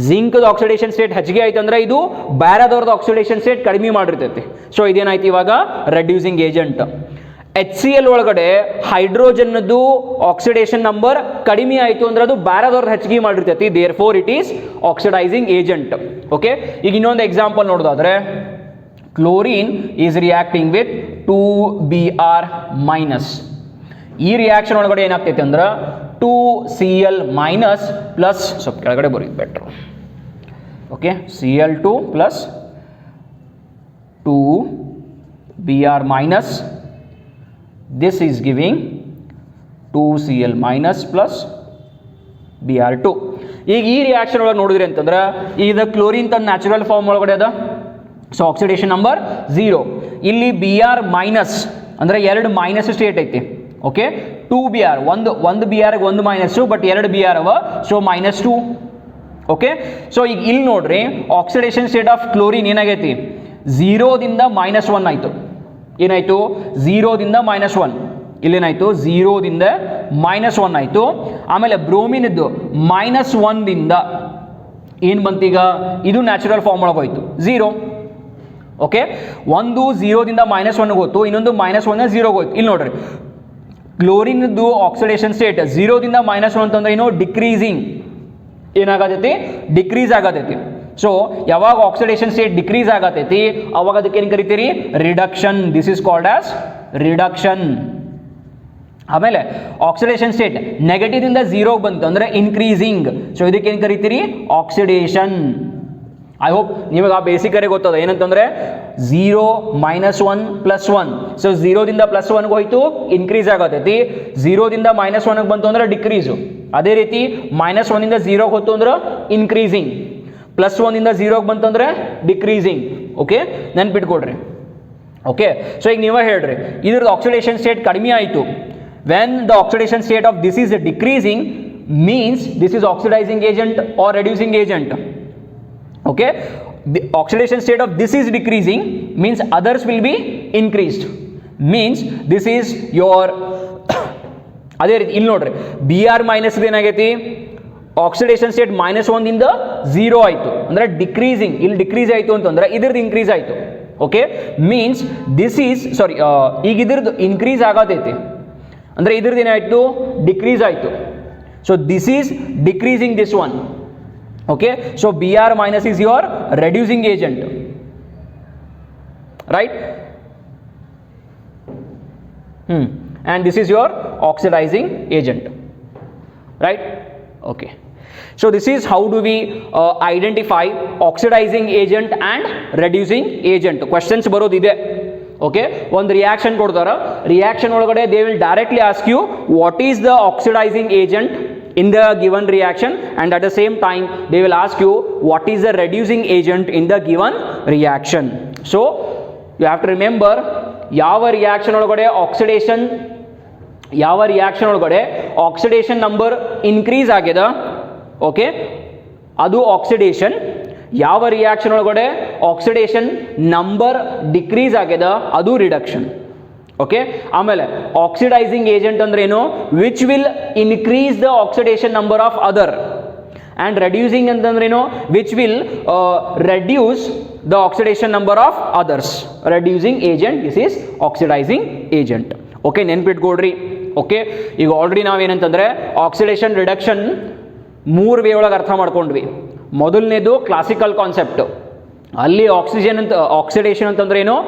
Speaker 1: ಜಿಂಕ್ದು ಆಕ್ಸಿಡೇಷನ್ ಸ್ಟೇಟ್ ಹೆಚ್ಚಿಗೆ ಆಯ್ತು ಅಂದ್ರೆ ಇದು ಬೇರೆದವ್ರದ್ದು ಆಕ್ಸಿಡೇಷನ್ ಸ್ಟೇಟ್ ಕಡಿಮೆ ಮಾಡಿರ್ತೈತಿ. ಸೊ ಇದೇನಾಯ್ತು ಇವಾಗ? Reducing agent. HCl ಒಳಗಡೆ ಹೈಡ್ರೋಜನ್ದು ಆಕ್ಸಿಡೇಷನ್ ನಂಬರ್ ಕಡಿಮೆ ಆಯಿತು ಅಂದ್ರೆ ಅದು ಬೇರೆದವ್ರದ್ದು ಹೆಚ್ಚಿಗೆ ಮಾಡಿರ್ತೈತಿ. Therefore it is oxidising agent. Okay, ಈಗ ಇನ್ನೊಂದು ಎಕ್ಸಾಂಪಲ್ ನೋಡೋದಾದ್ರೆ, chlorine is reacting with 2Br-. ಈ ರಿಯಾಕ್ಷನ್ ಒಳಗಡೆ ಏನಾಗ್ತೈತೆ ಅಂದ್ರೆ 2Cl- ಪ್ಲಸ್ ಸ್ವಲ್ಪ ಕೆಳಗಡೆ ಬರೀದು better. Okay, Cl2 plus 2Br-. this is giving 2Cl- plus Br2. ಈಗ ಈ ರಿಯಾಕ್ಷನ್ ಒಳಗೆ ನೋಡಿದ್ರಿ ಅಂತಂದ್ರೆ ಇದು ಕ್ಲೋರಿನ್ ತನ್ನ ನ್ಯಾಚುರಲ್ ಫಾರ್ಮ್ ಒಳಗಡೆ ಅದ. So oxidation number 0. ಇಲ್ಲಿ Br- ಅಂದ್ರೆ 2 ಮೈನಸ್ ಸ್ಟೇಟ್ ಐತಿ. ಓಕೆ, 2Br, ಒಂದು Br ಒಂದು ಮೈನಸ್, ಬಟ್ 2 Br ಅವ. ಸೊ -2. ಓಕೆ, ಸೊ ಈಗ ಇಲ್ಲಿ ನೋಡ್ರಿ ಆಕ್ಸಿಡೇಷನ್ ಸ್ಟೇಟ್ ಆಫ್ ಕ್ಲೋರಿನ್ ಏನಾಗೈತಿ? 0 ದಿಂದ -1 ಆಯ್ತು. ಏನಾಯ್ತು? 0 ದಿಂದ -1. ಇಲ್ಲೇನಾಯ್ತು? 0 ದಿಂದ -1 ಆಯ್ತು. ಆಮೇಲೆ ಬ್ರೋಮಿನ್ ಇದ್ದು -1 ದಿಂದ ಏನು ಬಂತೀಗ ಇದು ನ್ಯಾಚುರಲ್ ಫಾರ್ಮ್ ಒಳಗೆ ಹೋಯ್ತು 0. ಓಕೆ, ಒಂದು 0ದಿಂದ -1 ಹೋಯ್ತು, ಇನ್ನೊಂದು -1 0 ಹೋಯ್ತು. ಇಲ್ಲಿ ನೋಡ್ರಿ ಕ್ಲೋರಿನ್ದು ಆಕ್ಸಿಡೇಷನ್ ಸ್ಟೇಟ್ 0ದಿಂದ -1 ಅಂತಂದ್ರೆ ಏನು ಡಿಕ್ರೀಸಿಂಗ್, ಏನಾಗತೈತಿ ಡಿಕ್ರೀಸ್ ಆಗತೈತಿ. ಸೊ ಯಾವಾಗ ಆಕ್ಸಿಡೇಷನ್ ಸ್ಟೇಟ್ ಡಿಕ್ರೀಸ್ ಆಗತೈತಿ ಅವಾಗ ಅದಕ್ಕೆ ಏನು ಕರಿತೀರಿ reduction. This is called as reduction. ಆಮೇಲೆ ಆಕ್ಸಿಡೇಷನ್ ಸ್ಟೇಟ್ ನೆಗೆಟಿವ್ದಿಂದ 0 ಬಂತು ಅಂದರೆ ಇನ್ಕ್ರೀಸಿಂಗ್. ಸೊ ಇದಕ್ಕೆ ಏನು ಕರಿತೀರಿ ಆಕ್ಸಿಡೇಷನ್. ಐ ಹೋಪ್ ನಿಮಗೆ ಆ ಬೇಸಿಕರೇ ಗೊತ್ತದ ಏನಂತಂದ್ರೆ 0 -1 +1. ಸೊ 0ದಿಂದ +1 ಹೋಯ್ತು ಇನ್ಕ್ರೀಸ್ ಆಗತೈತಿ, 0ದಿಂದ -1 ಬಂತು ಅಂದ್ರೆ ಡಿಕ್ರೀಸು. ಅದೇ ರೀತಿ -1ಇಂದ 0 ಹೋಯ್ತು ಅಂದ್ರೆ ಇನ್ಕ್ರೀಸಿಂಗ್, +1ಇಂದ 0 ಬಂತು ಅಂದ್ರೆ ಡಿಕ್ರೀಸಿಂಗ್. ಓಕೆ, ನೆನ್ಪಿಟ್ಕೊಡ್ರಿ. ಓಕೆ, ಸೊ ಈಗ ನೀವೇ ಹೇಳ್ರಿ ಇದ್ರದ್ದು ಆಕ್ಸಿಡೇಷನ್ ಸ್ಟೇಟ್ ಕಡಿಮೆ ಆಯಿತು. When the oxidation state of this is decreasing means this is oxidising agent or reducing agent. Okay, the oxidation state of this is decreasing means others will be increased, means this is your ಅದೇ ರೀತಿ ಇಲ್ಲಿ ನೋಡ್ರಿ Br minus ಏನಾಗೈತಿ oxidation state -1 ಇಂದ 0 ಆಯಿತು ಅಂದರೆ decreasing. ಇಲ್ಲಿ decrease ಆಯಿತು ಅಂತಂದ್ರೆ ಇದ್ರದ್ದು ಇನ್ಕ್ರೀಸ್ ಆಯಿತು. Okay, means this is sorry ಈಗ ಇದ್ರದ್ದು ಇನ್ಕ್ರೀಸ್ ಆಗತೈತಿ ಅಂದರೆ ಇದ್ರದ್ದು ಏನಾಯಿತು ಡಿಕ್ರೀಸ್ ಆಯಿತು. So this is decreasing this one. Okay, so Br minus is your reducing agent, right? And this is your oxidizing agent, right? Okay, so this is how do we identify oxidizing agent and reducing agent. Questions ಬರೋದಿದೆ. Okay, ಒಂದು reaction ಕೊಡ್ತಾರ, reaction ಒಳಗಡೆ they will directly ask you what is the oxidizing agent in the given reaction, and at the same time they will ask you what is the reducing agent in the given reaction. So you have to remember ಯಾವ reaction ಒಳಗಡೆ oxidation number increase ಆಗ್ಯದ, okay ಅದು oxidation. ಯಾವ reaction ಒಳಗಡೆ oxidation number decrease ಆಗ್ಯದ ಅದು reduction. Okay, ಆಮೇಲೆ oxidising agent ಅಂದ್ರೆ ಏನು which will increase the oxidation number of other, and reducing ಅಂತಂದ್ರೆ ಏನು which will reduce the oxidation number of others. Reducing agent this is oxidising agent. Okay, ನೆನ್ಪಿಟ್ಕೊಡ್ರಿ. Okay, ಈಗ already ನಾವೇನಂತಂದ್ರೆ oxidation reduction 3 way ಒಳಗೆ ಅರ್ಥ ಮಾಡ್ಕೊಂಡ್ವಿ. ಮೊದಲನೇದು ಕ್ಲಾಸಿಕಲ್ ಕಾನ್ಸೆಪ್ಟ್, ಅಲ್ಲಿ ಆಕ್ಸಿಡೇಷನ್ ಅಂತಂದ್ರೆ ಏನು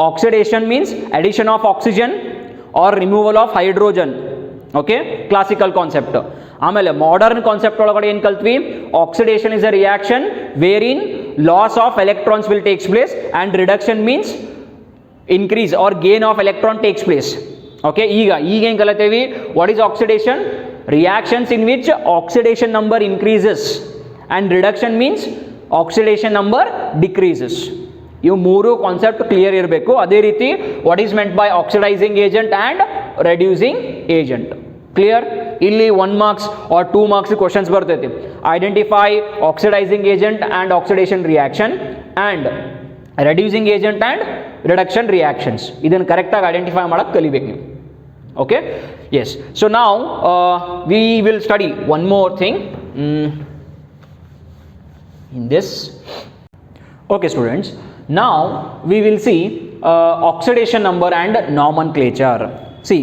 Speaker 1: oxidation means addition of oxygen or removal of hydrogen. Okay, classical concept. ಆಮೇಲೆ ಮಾಡರ್ನ್ ಕಾನ್ಸೆಪ್ಟ್ ಒಳಗಡೆ ಏನು ಕಲ್ತ್ವಿ oxidation is a reaction wherein loss of electrons will takes place and reduction means increase or gain of electron takes place. Okay, ಈಗ ಏನು ಕಲಿತೇವಿ what is oxidation reactions in which oxidation number increases and reduction means oxidation number decreases. ಇವು 3 concept clear ಇರಬೇಕು. ಅದೇ ರೀತಿ what is meant by oxidising agent and reducing agent. Clear? ಇಲ್ಲಿ 1 marks R 2 marks questions ಬರ್ತೈತಿ. Identify oxidising agent and oxidation reaction and reducing agent and reduction reactions. ಇದನ್ನು ಕರೆಕ್ಟಾಗಿ identify ಮಾಡೋಕ್ಕೆ ಕಲಿಬೇಕು ನೀವು. Okay, yes. ಸೊ ನಾವು we will study one more thing in this. Okay students, now we will see oxidation number and nomenclature. See,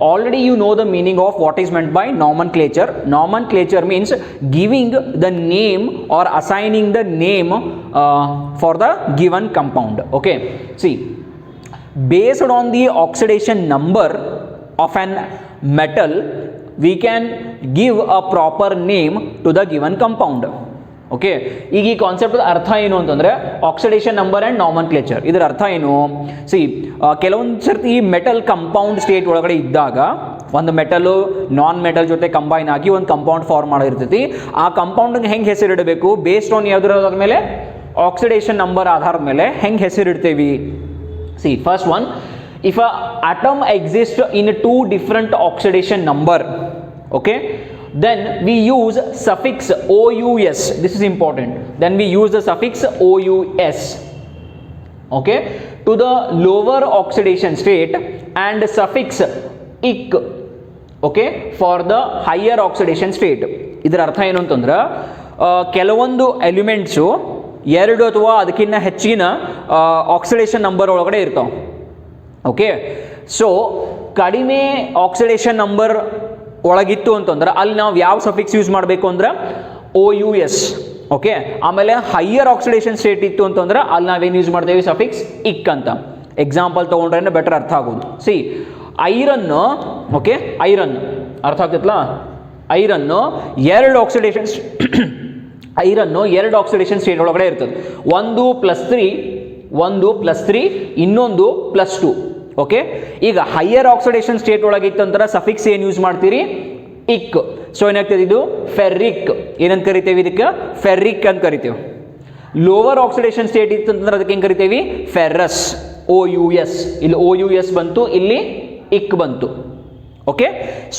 Speaker 1: already you know the meaning of what is meant by nomenclature. Nomenclature means giving the name or assigning the name for the given compound. Okay, see, based on the oxidation number of an metal we can give a proper name to the given compound. Okay, ಈಗ ಈ concept ಅರ್ಥ ಏನು ಅಂತಂದರೆ oxidation number and ನಾಮನ್ಕ್ಲೇಚರ್. ಇದರ ಅರ್ಥ ಏನು? C, ಕೆಲವೊಂದು ಸರ್ತಿ ಈ ಮೆಟಲ್ ಕಂಪೌಂಡ್ ಸ್ಟೇಟ್ ಒಳಗಡೆ ಇದ್ದಾಗ ಒಂದು ಮೆಟಲು ನಾನ್ ಮೆಟಲ್ ಜೊತೆ ಕಂಬೈನ್ ಆಗಿ ಒಂದು ಕಂಪೌಂಡ್ ಫಾರ್ಮ್ ಮಾಡಿರ್ತೈತಿ. ಆ ಕಂಪೌಂಡ್ಗೆ ಹೆಂಗೆ ಹೆಸರಿಡಬೇಕು ಬೇಸ್ಡ್ ಆನ್ ಯಾವುದ್ರ ಮೇಲೆ ಆಕ್ಸಿಡೇಷನ್ ನಂಬರ್ ಆಧಾರದ ಮೇಲೆ ಹೆಂಗೆ ಹೆಸರಿಡ್ತೇವಿ? C, first one, if a atom exists in 2 different oxidation number, okay, then we use suffix OUS. This is important. Then we use the suffix OUS, okay, to the lower oxidation state, and suffix IC, okay, for the higher oxidation state. ಇದರ ಅರ್ಥ ಏನು ಅಂತಂದ್ರೆ ಕೆಲವೊಂದು elements 2 ಅಥವಾ ಅದಕ್ಕಿಂತ ಹೆಚ್ಚಿನ oxidation number ಒಳಗಡೆ ಇರ್ತಾವೆ. ಓಕೆ, ಸೊ ಕಡಿಮೆ ಆಕ್ಸಿಡೇಷನ್ ನಂಬರ್ ಒಳಗಿತ್ತು ಅಂತಂದ್ರೆ ಅಲ್ಲಿ ನಾವು ಯಾವ ಸಫಿಕ್ಸ್ ಯೂಸ್ ಮಾಡಬೇಕು ಅಂದ್ರೆ OUS. ಓಕೆ, ಆಮೇಲೆ ಹೈಯರ್ ಆಕ್ಸಿಡೇಷನ್ ಸ್ಟೇಟ್ ಇತ್ತು ಅಂತಂದ್ರೆ ಅಲ್ಲಿ ನಾವೇನು ಯೂಸ್ ಮಾಡ್ತೇವೆ ಸಫಿಕ್ಸ್ ಇಕ್ ಅಂತ. ಎಕ್ಸಾಂಪಲ್ ತೊಗೊಂಡ್ರೆ ಬೆಟರ್ ಅರ್ಥ ಆಗೋದು. ಸಿ ಐರನ್, ಓಕೆ, ಐರನ್ ಅರ್ಥ ಆಗ್ತೈತಲ್ಲ, iron 2 oxidation iron 2 oxidation state ಒಳಗಡೆ ಇರ್ತದೆ. ಒಂದು +3 ಇನ್ನೊಂದು +2. ಓಕೆ, ಈಗ ಹೈಯರ್ ಆಕ್ಸಿಡೇಷನ್ ಸ್ಟೇಟ್ ಒಳಗಿತ್ತಂದ್ರೆ ಸಫಿಕ್ಸ್ ಏನು ಯೂಸ್ ಮಾಡ್ತೀರಿ ಇಕ್. ಸೊ ಏನಾಗ್ತದೆ ಇದು ಫೆರ್ರಿಕ್, ಏನಂತ ಕರಿತೇವೆ ಇದಕ್ಕೆ ಫೆರ್ರಿಕ್ ಅಂತ ಕರಿತೇವೆ. ಲೋವರ್ ಆಕ್ಸಿಡೇಷನ್ ಸ್ಟೇಟ್ ಇತ್ತಂತಂದ್ರೆ ಅದಕ್ಕೆ ಏನು ಕರಿತೇವೆ ಫೆರ್ರಸ್, OUS. ಇಲ್ಲಿ OUS ಬಂತು, ಇಲ್ಲಿ ಇಕ್ ಬಂತು. Okay,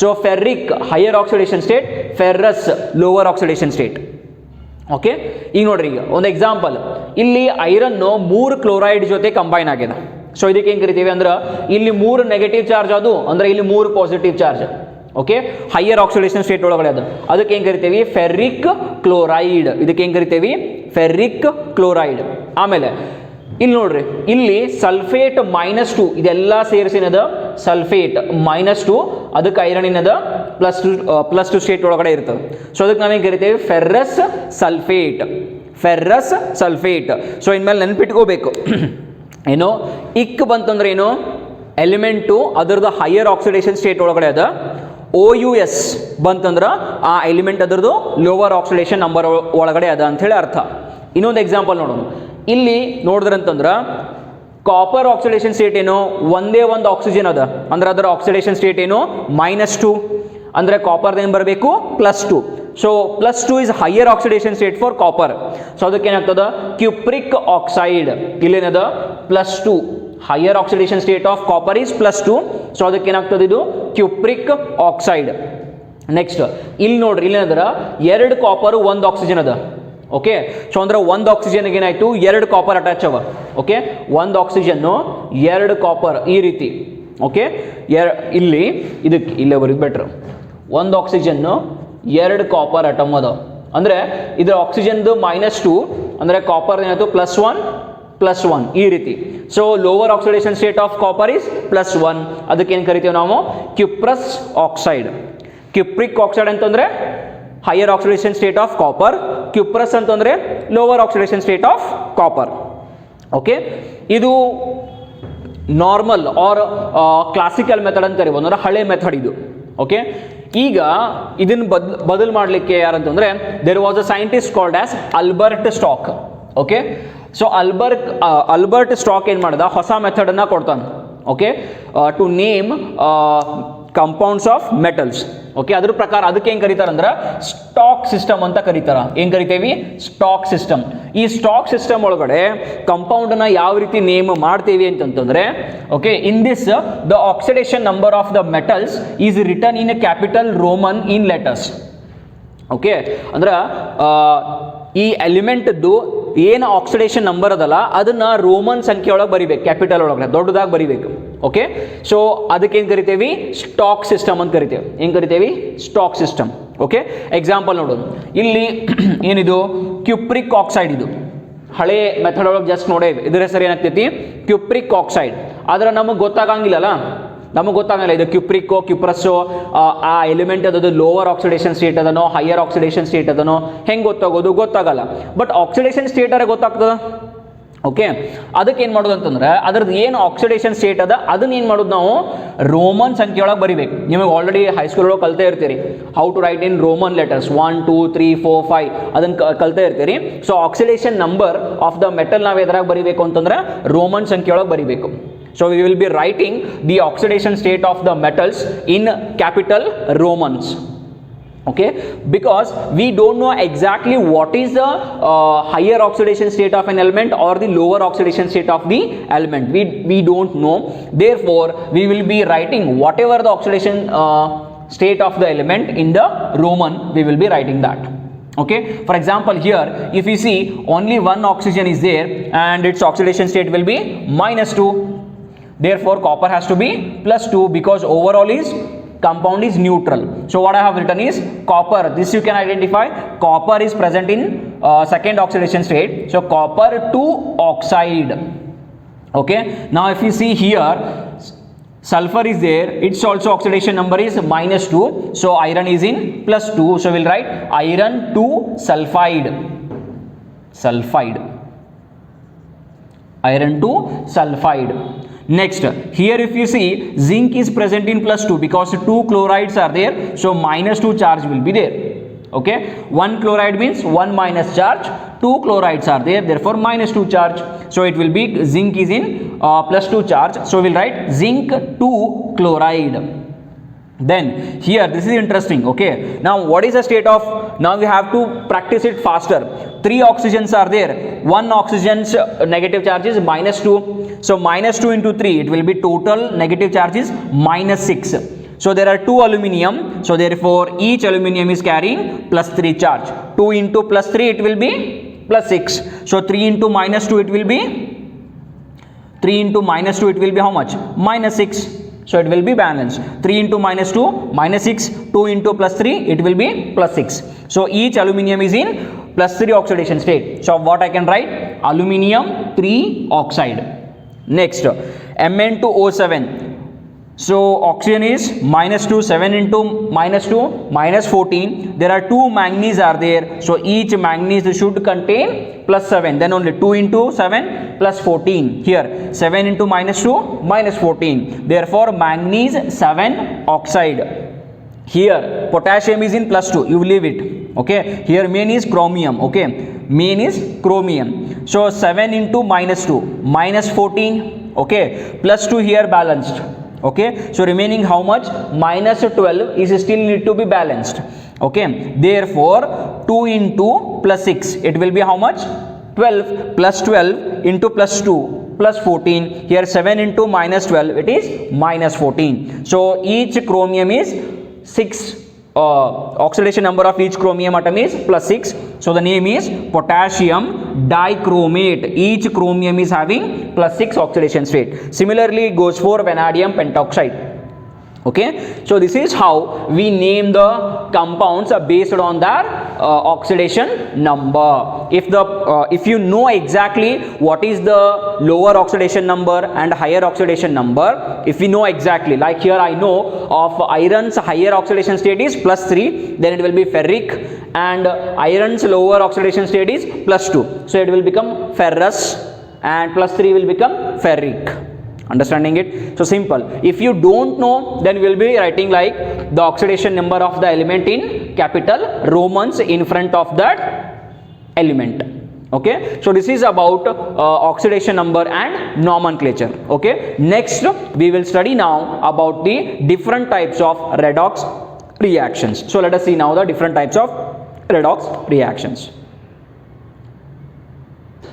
Speaker 1: so ferric higher oxidation state, ferrous lower oxidation state. Okay, ಈಗ ನೋಡ್ರಿ, ಈಗ ಒಂದು ಎಕ್ಸಾಂಪಲ್, ಇಲ್ಲಿ ಐರನ್ನು 3 ಕ್ಲೋರೈಡ್ ಜೊತೆ ಕಂಬೈನ್ ಆಗಿದೆ. ಸೊ ಇದಕ್ಕೆ ಏನು ಕರಿತೀವಿ ಅಂದ್ರೆ ಇಲ್ಲಿ 3 ನೆಗೆಟಿವ್ ಚಾರ್ಜ್ ಅದು, ಅಂದ್ರೆ ಇಲ್ಲಿ 3 positive charge. Okay, higher oxidation state ಒಳಗಡೆ ಅದು, ಅದಕ್ಕೆ ಏನು ಕರಿತೀವಿ ಫೆರ್ರಿಕ್ ಕ್ಲೋರೈಡ್. ಇದಕ್ಕೆ ಏನು ಕರಿತೀವಿ ಫೆರ್ರಿಕ್ ಕ್ಲೋರೈಡ್. ಆಮೇಲೆ ಇಲ್ಲಿ ನೋಡ್ರಿ, ಇಲ್ಲಿ ಸಲ್ಫೇಟ್ -2, ಇದೆಲ್ಲ ಸೇರಿಸಿನದ ಸಲ್ಫೇಟ್ -2, ಅದಕ್ಕೆ ಐರನ್ ಏನದ +2 ಸ್ಟೇಟ್ ಒಳಗಡೆ ಇರ್ತದೆ. ಸೊ ಅದಕ್ಕೆ ನಾವೇನು ಕರಿತೇವೆ ಫೆರ್ರಸ್ ಸಲ್ಫೇಟ್, ಫೆರ್ರಸ್ ಸಲ್ಫೇಟ್. ಸೊ ಇನ್ಮೇಲೆ ನೆನ್ಪಿಟ್ಕೋಬೇಕು, ಏನು ಇಕ್ ಬಂತಂದ್ರೆ ಏನು ಎಲಿಮೆಂಟು ಅದರದ್ದು ಹೈಯರ್ ಆಕ್ಸಿಡೇಷನ್ ಸ್ಟೇಟ್ ಒಳಗಡೆ ಅದ. OUS ಬಂತಂದ್ರೆ ಆ ಎಲಿಮೆಂಟ್ ಅದರದ್ದು ಲೋವರ್ ಆಕ್ಸಿಡೇಷನ್ ನಂಬರ್ ಒಳಗಡೆ ಅದ ಅಂತ ಹೇಳಿ ಅರ್ಥ. ಇನ್ನೊಂದು ಎಕ್ಸಾಂಪಲ್ ನೋಡೋಣ. ಇಲ್ಲಿ ನೋಡಿದ್ರಂತಂದ್ರೆ ಕಾಪರ್ ಆಕ್ಸಿಡೇಷನ್ ಸ್ಟೇಟ್ ಏನು ಒಂದೇ ಒಂದು ಆಕ್ಸಿಜನ್ ಅದ, ಅಂದ್ರೆ ಅದರ ಆಕ್ಸಿಡೇಷನ್ ಸ್ಟೇಟ್ ಏನು -2, ಅಂದ್ರೆ ಕಾಪರ್ ಏನು ಬರಬೇಕು +2. So +2 is higher oxidation state for copper. So ಅದಕ್ಕೆ ಏನಾಗ್ತದ ಕ್ಯುಪ್ರಿಕ್ ಆಕ್ಸೈಡ್, ಇಲ್ಲೇನದ +2, higher oxidation state of copper is +2. So ಅದಕ್ಕೆ ಏನಾಗ್ತದೆ ಇದು ಕ್ಯುಪ್ರಿಕ್ ಆಕ್ಸೈಡ್. ನೆಕ್ಸ್ಟ್ ಇಲ್ಲಿ ನೋಡ್ರಿ, ಇಲ್ಲೇನದ್ರ 2 ಕಾಪರ್ 1 ಆಕ್ಸಿಜನ್ ಅದ. ಓಕೆ, ಸೊ ಅಂದ್ರೆ 1 ಆಕ್ಸಿಜನ್ಗೆ ಏನಾಯ್ತು 2 ಕಾಪರ್ ಅಟ್ಯಾಚ್ ಅವ. ಓಕೆ, 1 ಆಕ್ಸಿಜನ್ನು 2 ಕಾಪರ್ ಈ ರೀತಿ. ಓಕೆ, ಇಲ್ಲಿ ಇದಕ್ಕೆ ಇಲ್ಲೇ ಬರೀದು ಬೆಟ್ರ್, 1 ಆಕ್ಸಿಜನ್ನು 2 ಕಾಪರ್ ಅಟಮ್ ಅದ, ಅಂದ್ರೆ ಇದ್ರ ಆಕ್ಸಿಜನ್ದು -2, ಅಂದ್ರೆ ಕಾಪರ್ ಏನಾಯ್ತು +1 ಈ ರೀತಿ. So lower oxidation state of copper is +1, ಅದಕ್ಕೆ ಏನು ಕರಿತೀವಿ ನಾವು ಕ್ಯುಪ್ರಸ್ ಆಕ್ಸೈಡ್. ಕ್ಯುಪ್ರಿಕ್ ಆಕ್ಸೈಡ್ ಅಂತಂದ್ರೆ higher oxidation state of copper, cuprous ಅಂತಂದ್ರೆ lower oxidation state of copper. Okay, ಇದು ನಾರ್ಮಲ್ ಆರ್ ಕ್ಲಾಸಿಕಲ್ ಮೆಥಡ್ ಅಂತ ಕರಿಬೋದು, ಅಂದ್ರೆ ಹಳೆ ಮೆಥಡ್ ಇದು. ಓಕೆ, ಈಗ ಇದನ್ನು ಬದಲು ಮಾಡಲಿಕ್ಕೆ ಯಾರಂತಂದ್ರೆ there was a scientist called as Albert Stock. Okay, so Albert Stock ಏನು ಮಾಡ್ದ, ಹೊಸ ಮೆಥಡನ್ನು ಕೊಡ್ತಾನೆ. Okay, to name compounds of metals. Okay, ಅದ್ರ ಪ್ರಕಾರ ಅದಕ್ಕೆ ಏನು ಕರೀತಾರೆ ಅಂದ್ರೆ ಸ್ಟಾಕ್ ಸಿಸ್ಟಮ್ ಅಂತ ಕರೀತಾರ. ಏನು ಕರಿತೇವಿ ಸ್ಟಾಕ್ ಸಿಸ್ಟಮ್. ಈ ಸ್ಟಾಕ್ ಸಿಸ್ಟಮ್ ಒಳಗಡೆ ಕಂಪೌಂಡನ್ನ ಯಾವ ರೀತಿ ನೇಮ್ ಮಾಡ್ತೇವಿ ಅಂತಂತಂದ್ರೆ, okay, in this the oxidation number of the metals is return in a capital Roman in letters. Okay, ಅಂದ್ರೆ ಈ ಎಲಿಮೆಂಟ್ದು ಏನು ಆಕ್ಸಿಡೇಷನ್ ನಂಬರ್ ಅದಲ್ಲ ಅದನ್ನ ರೋಮನ್ ಸಂಖ್ಯೆ ಒಳಗೆ ಬರಿಬೇಕು, ಕ್ಯಾಪಿಟಲ್ ಒಳಗಡೆ ದೊಡ್ಡದಾಗಿ ಬರಿಬೇಕು. ಓಕೆ, ಸೊ ಅದಕ್ಕೆ ಏನು ಕರಿತೇವಿ ಸ್ಟಾಕ್ ಸಿಸ್ಟಮ್ ಅಂತ ಕರಿತೇವೆ. ಏನು ಕರಿತೇವಿ ಸ್ಟಾಕ್ ಸಿಸ್ಟಮ್. ಓಕೆ, ಎಕ್ಸಾಂಪಲ್ ನೋಡೋದು, ಇಲ್ಲಿ ಏನಿದು ಕ್ಯುಪ್ರಿಕ್ ಆಕ್ಸೈಡ್, ಇದು ಹಳೆ ಮೆಥಡ್ ಒಳಗೆ ಜಸ್ಟ್ ನೋಡೇವಿ, ಇದ್ರ ಹೆಸರು ಏನಾಗ್ತೈತಿ ಕ್ಯುಪ್ರಿಕ್ ಆಕ್ಸೈಡ್. ಆದ್ರೆ ನಮಗೆ ಗೊತ್ತಾಗಂಗಿಲ್ಲಲ್ಲ, ಇದು ಕ್ಯುಪ್ರಿಕ್ಕೋ ಕ್ಯುಪ್ರಸ್ಸೋ ಆ ಎಲಿಮೆಂಟ್ ಅದದು ಲೋವರ್ ಆಕ್ಸಿಡೇಷನ್ ಸ್ಟೇಟ್ ಅದನೋ ಹೈಯರ್ ಆಕ್ಸಿಡೇಷನ್ ಸ್ಟೇಟ್ ಅದನೋ ಹೆಂಗೆ ಗೊತ್ತಾಗಲ್ಲ. ಬಟ್ ಆಕ್ಸಿಡೇಷನ್ ಸ್ಟೇಟ್ ಅರೆ ಗೊತ್ತಾಗ್ತದ. ಓಕೆ, ಅದಕ್ಕೆ ಏನು ಮಾಡೋದು ಅಂತಂದ್ರೆ ಅದ್ರದ್ದು ಏನು ಆಕ್ಸಿಡೇಷನ್ ಸ್ಟೇಟ್ ಅದ ಅದನ್ನ ಏನು ಮಾಡೋದು ನಾವು ರೋಮನ್ ಸಂಖ್ಯೆ ಒಳಗೆ ಬರಿಬೇಕು. ನಿಮಗೆ ಆಲ್ರೆಡಿ ಹೈಸ್ಕೂಲ್ ಒಳಗೆ ಕಲ್ತೇ ಇರ್ತೀರಿ how to write in Roman letters 1 2 3 4 5 ಅದನ್ನು ಕಲ್ತೇ ಇರ್ತೀರಿ. So oxidation number of the metal ನಾವು ಎದ್ರಾಗ ಬರಿಬೇಕು ಅಂತಂದ್ರೆ ರೋಮನ್ ಸಂಖ್ಯೆ ಒಳಗೆ ಬರಿಬೇಕು. So we will be writing the oxidation state of the metals in capital Romans. Okay, because we don't know exactly what is the higher oxidation state of an element or the lower oxidation state of the element. We don't know. Therefore, we will be writing whatever the oxidation state of the element in the Roman. We will be writing that. Okay, for example, here if you see only one oxygen is there and its oxidation state will be -2. Therefore, copper has to be +2 because overall is compound is neutral. So what I have written is copper. This you can identify. Copper is present in second oxidation state. So copper to oxide. Okay. Now if you see here, sulfur is there. Its also oxidation number is -2. So iron is in +2. So we'll write iron to sulfide. Sulfide. Iron to sulfide. Next, here if you see, zinc is present in +2 because 2 chlorides are there, so -2 charge will be there. Okay, 1 chloride means 1 minus charge, 2 chlorides are there, therefore -2 charge. So it will be zinc is in +2 charge, so we'll write zinc 2 chloride. Then here this is interesting. Okay, now what is the state of, now we have to practice it faster. 3 oxygens are there, 1 oxygen's negative charge is -2, so -2 into 3, it will be total negative charge is -6. So there are 2 aluminium, so therefore each aluminium is carrying +3 charge. 2 into +3 it will be +6. So 3 into -2 it will be, 3 into -2 it will be how much? -6. So it will be balanced. 3 into -2 -6, 2 into +3 it will be +6. So each aluminium is in +3 oxidation state. So what I can write? Aluminium 3 oxide. Next, Mn2O7. So oxygen is -2, 7 into -2 -14. There are 2 manganese are there. So each manganese should contain +7. Then only 2 into 7 +14. Here 7 into -2 -14. Therefore manganese 7 oxide. Here potassium is in +2. You will leave it. Okay. Here main is chromium. Okay. Main is chromium. So 7 into -2 -14. Okay. +2 here balanced. Okay, so remaining how much? -12 is still need to be balanced. Okay, therefore 2 into +6 it will be how much? 12, +12 into +2 +14. Here 7 into -12 it is -14. So each chromium is 6. Oxidation number of each chromium atom is +6. So the name is potassium dichromate. Each chromium is having +6 oxidation state. Similarly it goes for vanadium pentoxide. Okay, so this is how we name the compounds based on their oxidation number. If you know exactly what is the lower oxidation number and higher oxidation number, if we know exactly, like here I know of iron's higher oxidation state is +3, then it will be ferric, and iron's lower oxidation state is +2, so it will become ferrous, and +3 will become ferric. Understanding it? So simple. If you don't know, then we will be writing like the oxidation number of the element in capital Romans in front of that element. Okay, so this is about oxidation number and nomenclature. Okay, next we will study now about the different types of redox reactions. So let us see now the different types of redox reactions.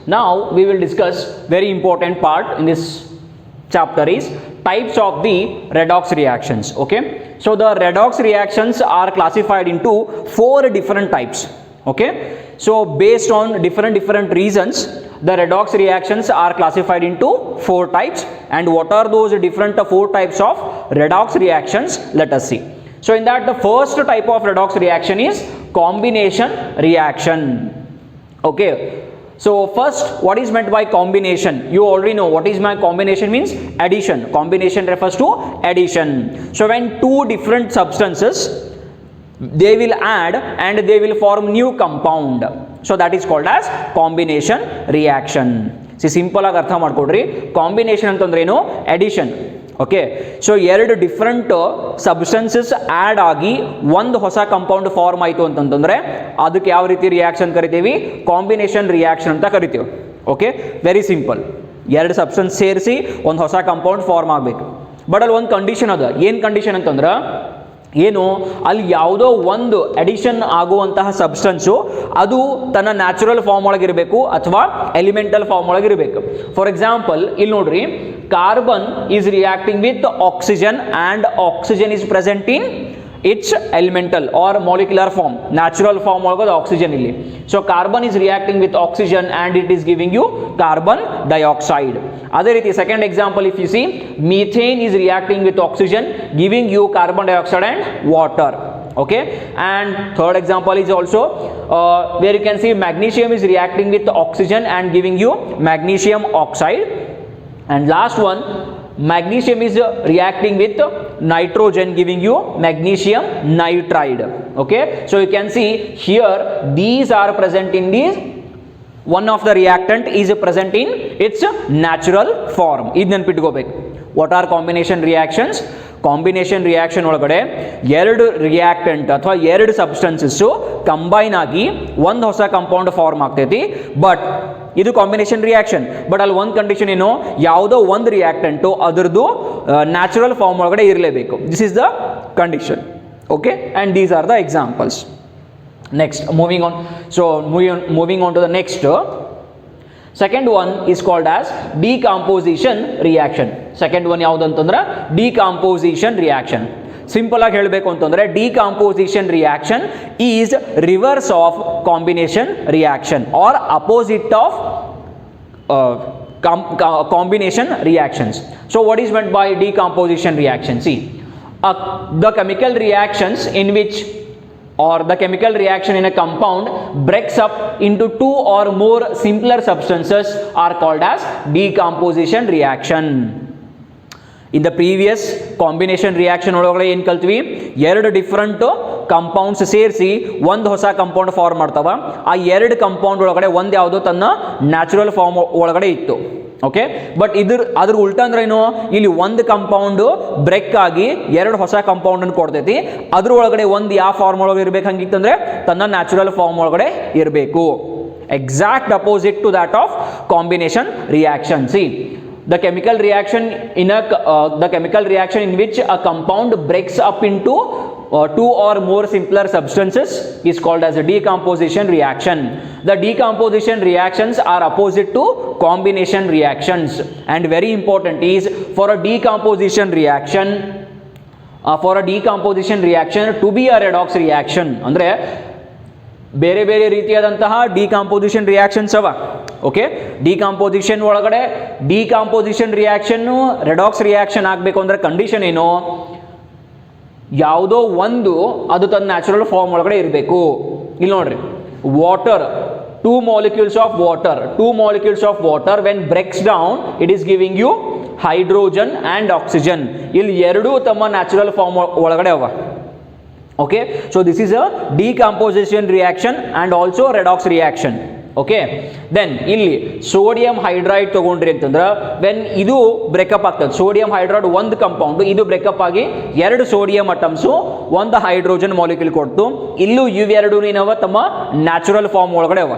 Speaker 1: Now we will discuss very important part in this chapter is types of the redox reactions. Okay, so the redox reactions are classified into 4 different types. Okay, so based on different reasons, the redox reactions are classified into 4 types. And what are those different 4 types of redox reactions? Let us see. So in that, the first type of redox reaction is combination reaction. Okay, so first, what is meant by combination? You already know what is my combination means. Addition. Combination refers to addition. So when 2 different substances, they will add and they will form new compound. So that is called as combination reaction. See, simple ಆಗಿ ಅರ್ಥ ಮಾಡ್ಕೊಡ್ರಿ. Combination ಅಂತಂದ್ರೇನು? addition. Okay, so 2 different substances add ಆಗಿ ಒಂದು ಹೊಸ compound form ಆಯಿತು ಅಂತಂತಂದರೆ ಅದಕ್ಕೆ ಯಾವ ರೀತಿ ರಿಯಾಕ್ಷನ್ ಕರಿತೀವಿ? ಕಾಂಬಿನೇಷನ್ ರಿಯಾಕ್ಷನ್ ಅಂತ ಕರಿತೀವಿ. Okay, very simple. 2 ಸಬ್ಸ್ಟೆನ್ಸ್ ಸೇರಿಸಿ ಒಂದು ಹೊಸ ಕಂಪೌಂಡ್ ಫಾರ್ಮ್ ಆಗಬೇಕು. ಬಟ್ ಅಲ್ಲಿ ಒಂದು ಕಂಡೀಷನ್ ಅದ. ಏನು ಕಂಡೀಷನ್ ಅಂತಂದ್ರೆ ಏನು, ಅಲ್ಲಿ ಯಾವುದೋ ಒಂದು ಅಡಿಷನ್ ಆಗುವಂತಹ ಸಬ್ಸ್ಟೆನ್ಸು ಅದು ತನ್ನ ನ್ಯಾಚುರಲ್ ಫಾರ್ಮ್ ಒಳಗಿರಬೇಕು ಅಥವಾ ಎಲಿಮೆಂಟಲ್ ಫಾರ್ಮ್ ಒಳಗಿರಬೇಕು. ಫಾರ್ ಎಕ್ಸಾಂಪಲ್ ಇಲ್ಲಿ ನೋಡ್ರಿ, carbon is reacting with oxygen and oxygen is present in its elemental or molecular form, natural form ಒಳಗಡೆ oxygen ಇಲ್ಲಿ. So carbon is reacting with oxygen and it is giving you carbon dioxide. ಅದೇ ರೀತಿ second example, if you see, methane is reacting with oxygen giving you carbon dioxide and water. Okay, and third example is also where you can see magnesium is reacting with oxygen and giving you magnesium oxide. And last one, magnesium is reacting with nitrogen giving you magnesium nitride. Okay, so you can see here these are present in these, one of the reactant is present in its natural form. ಇದು ನೆನಪಿಟ್ಕೋಬೇಕು. What are combination reactions? Combination reaction ಒಳಗಡೆ ಎರಡು reactant ಅಥವಾ ಎರಡು ಸಬ್ಸ್ಟೆನ್ಸಸ್ಸು combine ಆಗಿ ಒಂದು ಹೊಸ compound form ಆಗ್ತೈತಿ. But ಇದು ಕಾಂಬಿನೇಷನ್ ರಿಯಾಕ್ಷನ್. ಬಟ್ ಅಲ್ಲಿ ಒಂದು ಕಂಡೀಷನ್ ಏನು, ಯಾವುದೋ ಒಂದು ರಿಯಾಕ್ಟೆಂಟು ಅದರದ್ದು ನ್ಯಾಚುರಲ್ ಫಾರ್ಮ್ ಒಳಗಡೆ ಇರಲೇಬೇಕು. This is the condition. Okay, and these are the examples. Next moving on. So moving on to the next. Second one is called as decomposition reaction. Second one ಯಾವುದು ಅಂತಂದ್ರೆ decomposition reaction. Simple ಆಗಿ ಹೇಳಬೇಕು ಅಂತಂದ್ರೆ decomposition reaction is reverse of combination reaction or opposite of combination reactions. So what is meant by decomposition reaction? See, the chemical reactions in which or the chemical reaction in a compound breaks up into two or more simpler substances are called as decomposition reaction. In the previous combination reaction ಒಳಗಡೆ ಏನು ಕಲ್ತ್ವಿ, ಎರಡು different compounds ಸೇರಿಸಿ ಒಂದು ಹೊಸ compound form ಮಾಡ್ತಾವ. ಆ ಎರಡು compound ಒಳಗಡೆ ಒಂದು ಯಾವುದೋ ತನ್ನ ನ್ಯಾಚುರಲ್ ಫಾರ್ಮ್ ಒಳಗಡೆ ಇತ್ತು. ಓಕೆ, ಬಟ್ ಅದ್ರ ಉಲ್ಟಾ ಅಂದ್ರೆ ಏನು, ಇಲ್ಲಿ ಒಂದು ಕಂಪೌಂಡು ಬ್ರೇಕ್ ಆಗಿ ಎರಡು ಹೊಸ ಕಂಪೌಂಡ್ ಅನ್ನು ಕೊಡ್ತೈತಿ. ಅದ್ರ ಒಳಗಡೆ ಒಂದು ಯಾವ ಫಾರ್ಮ್ ಒಳಗೆ ಇರ್ಬೇಕು ಹಂಗಿತ್ತಂದ್ರೆ ತನ್ನ ನ್ಯಾಚುರಲ್ ಫಾರ್ಮ್ ಒಳಗಡೆ ಇರಬೇಕು. Exact opposite to that of combination reaction. See, the chemical reaction in which a compound breaks up into two or more simpler substances is called as a decomposition reaction. The decomposition reactions are opposite to combination reactions, and very important is for a decomposition reaction to be a redox reaction ಅಂದ್ರೆ ಬೇರೆ ಬೇರೆ ರೀತಿಯಾದಂತಹ decomposition reactions ಅವ. Okay, decomposition ಒಳಗಡೆ decomposition reaction redox reaction ಆಗಬೇಕು ಅಂದ್ರೆ condition ಏನು, ಯಾವುದೋ ಒಂದು ಅದು ತನ್ನ ನ್ಯಾಚುರಲ್ ಫಾರ್ಮ್ ಒಳಗಡೆ ಇರಬೇಕು. ಇಲ್ಲಿ ನೋಡ್ರಿ, water, two molecules of water when breaks down it is giving you hydrogen and oxygen. ಇಲ್ಲಿ ಎರಡೂ ತಮ್ಮ ನ್ಯಾಚುರಲ್ ಫಾರ್ಮ್ ಒಳಗಡೆ ಅವ. Okay, so this is a decomposition reaction and also redox reaction. Okay, then ಇಲ್ಲಿ ಸೋಡಿಯಂ ಹೈಡ್ರೈಡ್ ತಗೊಂಡ್ರಿ ಅಂತಂದ್ರೆ when ಇದು breakup ಆಗ್ತದೆ, ಸೋಡಿಯಂ ಹೈಡ್ರೈಡ್ ಒಂದು ಕಂಪೌಂಡ್, ಇದು ಬ್ರೇಕಪ್ ಆಗಿ ಎರಡು ಸೋಡಿಯಂ ಅಟಮ್ಸು ಒಂದು ಹೈಡ್ರೋಜನ್ ಮಾಲಿಕ್ಯೂಲ್ ಕೊಡ್ತು. ಇಲ್ಲೂ ಇವೆರಡು ಏನವ ತಮ್ಮ ನ್ಯಾಚುರಲ್ ಫಾರ್ಮ್ ಒಳಗಡೆ ಅವ.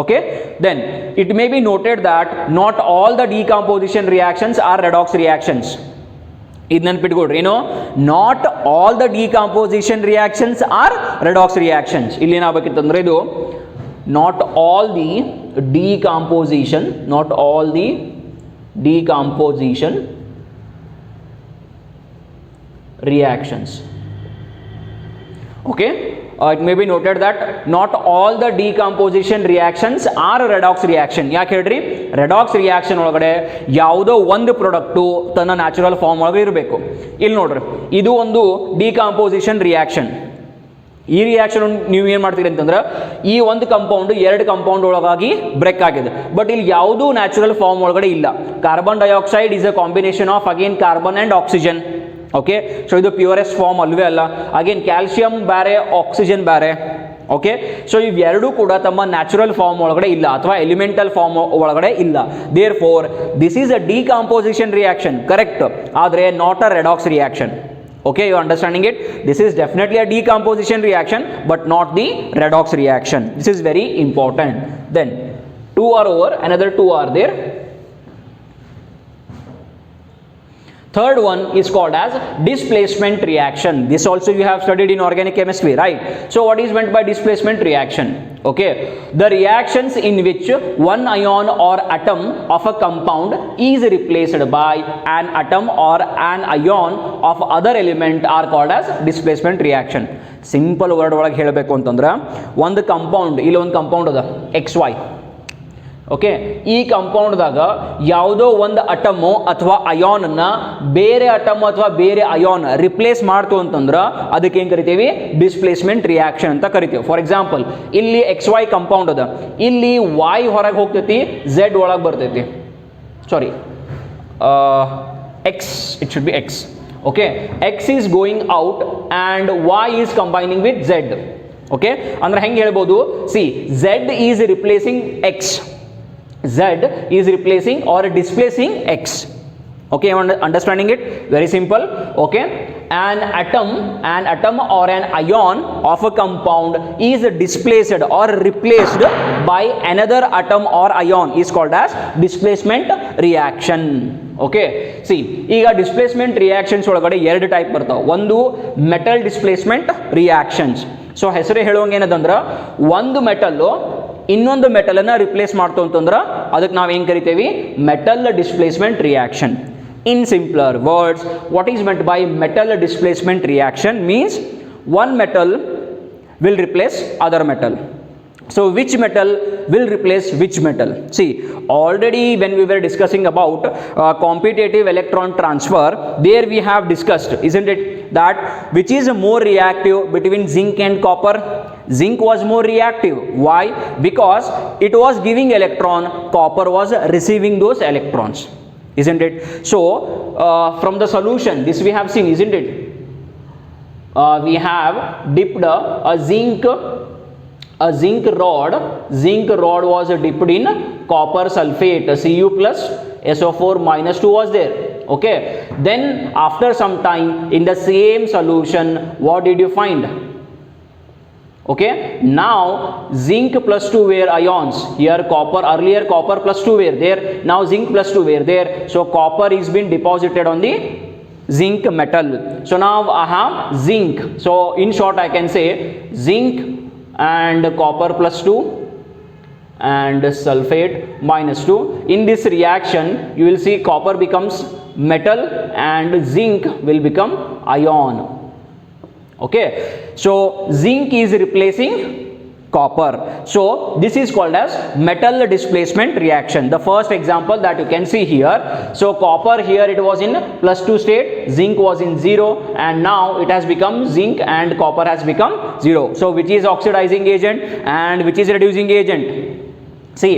Speaker 1: Okay, then it may be noted that not all the decomposition reactions are redox reactions. ಇದು ನೆನ್ಪಿಟ್ಕೊಡ್ರಿ, ಏನು, not all the decomposition reactions are redox reactions. ಇಲ್ಲಿ ಏನಾಗಬೇಕಿತ್ತಂದ್ರೆ ಇದು not all the decomposition reactions. Okay, it may be noted that not all the decomposition reactions are redox reaction. ಯಾಕೆ ಹೇಳ್ರಿ, redox reaction ಒಳಗಡೆ ಯಾವುದೋ ಒಂದು ಪ್ರಾಡಕ್ಟು ತನ್ನ ನ್ಯಾಚುರಲ್ ಫಾರ್ಮ್ ಒಳಗೆ ಇರಬೇಕು. ಇಲ್ಲಿ ನೋಡ್ರಿ, ಇದು ಒಂದು ಡಿಕಾಂಪೋಸಿಷನ್ ರಿಯಾಕ್ಷನ್. ಈ ರಿಯಾಕ್ಷನ್ ನೀವು ಏನು ಮಾಡ್ತೀರಿ ಅಂತಂದ್ರೆ ಈ ಒಂದು ಕಂಪೌಂಡ್ ಎರಡು ಕಂಪೌಂಡ್ ಒಳಗಾಗಿ ಬ್ರೇಕ್ ಆಗಿದೆ, ಬಟ್ ಇಲ್ಲಿ ಯಾವುದೂ ನ್ಯಾಚುರಲ್ ಫಾರ್ಮ್ ಒಳಗಡೆ ಇಲ್ಲ. Carbon dioxide is a combination of again carbon and oxygen. Okay, so ಇದು ಪ್ಯೂರೆಸ್ಟ್ ಫಾರ್ಮ್ ಅಲ್ವೇ ಅಲ್ಲ. ಅಗೇನ್ ಕ್ಯಾಲ್ಸಿಯಂ ಬೇರೆ, ಆಕ್ಸಿಜನ್ ಬೇರೆ. ಓಕೆ, ಸೊ ಇವೆರಡೂ ಕೂಡ ತಮ್ಮ ನ್ಯಾಚುರಲ್ ಫಾರ್ಮ್ ಒಳಗಡೆ ಇಲ್ಲ ಅಥವಾ ಎಲಿಮೆಂಟಲ್ ಫಾರ್ಮ್ ಒಳಗಡೆ ಇಲ್ಲ. Therefore this is a decomposition reaction, correct, ಆದರೆ not a redox reaction. Okay, you are understanding it? This is definitely a decomposition reaction but not the redox reaction. This is very important. Then two are over, another two are there. Third one is called as displacement reaction. This also you have studied in organic chemistry, right? So what is meant by displacement reaction? Okay, the reactions in which one ion or atom of a compound is replaced by an atom or an ion of other element are called as displacement reaction. Simple word ಒಳಗೆ ಹೇಳಬೇಕು ಅಂತಂದ್ರೆ ಒಂದು compound, ಇಲ್ಲಿ ಒಂದು compound ಅದ XY. Okay, ಈ ಕಂಪೌಂಡ್ದಾಗ ಯಾವುದೋ ಒಂದು ಅಟಮು ಅಥವಾ ಅಯಾನ್ನ ಬೇರೆ ಅಟಮ್ ಅಥವಾ ಬೇರೆ ಅಯಾನ್ ರಿಪ್ಲೇಸ್ ಮಾಡ್ತು ಅಂತಂದ್ರೆ ಅದಕ್ಕೆ ಏನು ಕರಿತೀವಿ? ಡಿಸ್ಪ್ಲೇಸ್ಮೆಂಟ್ ರಿಯಾಕ್ಷನ್ ಅಂತ ಕರಿತೀವಿ. ಫಾರ್ ಎಕ್ಸಾಂಪಲ್, ಇಲ್ಲಿ XY ಕಂಪೌಂಡ್ ಅದ, ಇಲ್ಲಿ Y ಹೊರಗೆ ಹೋಗ್ತೈತಿ, Z ಒಳಗೆ ಬರ್ತೈತಿ. ಸಾರಿ, X, it should be X. Okay, X is going out and Y is combining with Z. Okay, ಅಂದ್ರೆ ಹೆಂಗೆ ಹೇಳ್ಬೋದು? C, Z is replacing X. Z is replacing or displacing X. Okay, you are understanding it? Very simple. Okay, an atom or an ion of a compound is displaced or replaced by another atom or ion is called as displacement reaction. Okay, see, ಈಗ displacement reactions ಒಳಗಡೆ ಎರಡು type ಬರ್ತಾವೆ. ಒಂದು metal displacement reactions. So ಹೆಸರೇ ಹೇಳುವಂಗೆ ಏನದಂದ್ರೆ ಒಂದು metal ಇನ್ನೊಂದು ಮೆಟಲನ್ನು replace ಮಾಡ್ತು ಅಂತಂದ್ರೆ ಅದಕ್ಕೆ ನಾವು ಏನು ಕರಿತೀವಿ? Metal displacement reaction. In simpler words, what is meant by metal displacement reaction means one metal will replace other metal. So which metal will replace which metal? See, already when we were discussing about competitive electron transfer, there we have discussed, isn't it, that which is more reactive between zinc and copper? Zinc was more reactive. Why? Because it was giving electron, copper was receiving those electrons, isn't it? So from the solution, this we have seen, isn't it? We have dipped a zinc rod. Zinc rod was dipped in copper sulfate, Cu plus SO4 minus 2 was there. Okay, then after some time in the same solution, what did you find? Okay, now zinc plus 2 were ions. Here copper, earlier copper plus 2 were there, now zinc plus 2 were there. So copper is been deposited on the zinc metal. So now I have zinc. So in short I can say zinc and copper plus 2 and sulfate minus 2. In this reaction you will see copper becomes metal and zinc will become ion. Okay, so zinc is replacing copper. So this is called as metal displacement reaction. The first example that you can see here, so copper here it was in plus 2 state, zinc was in 0, and now it has become zinc and copper has become 0. So which is oxidizing agent and which is reducing agent? See,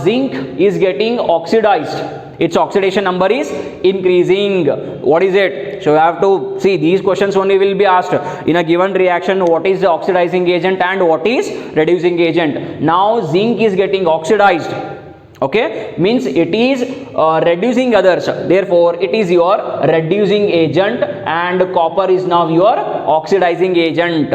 Speaker 1: zinc is getting oxidized, its oxidation number is increasing. What is it? So you have to see, these questions only will be asked in a given reaction. What is the oxidizing agent and what is reducing agent? Now zinc is getting oxidized. Okay, means it is reducing others, therefore it is your reducing agent, and copper is now your oxidizing agent.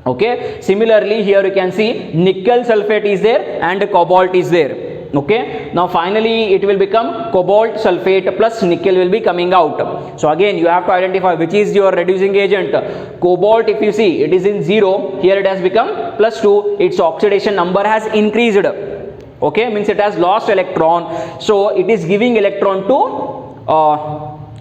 Speaker 1: Okay, similarly here you can see nickel sulfate is there and cobalt is there. Okay, now finally it will become cobalt sulfate plus nickel will be coming out. So again you have to identify which is your reducing agent. Cobalt, if you see, it is in 0, here it has become plus 2, its oxidation number has increased. Okay, means it has lost electron, so it is giving electron to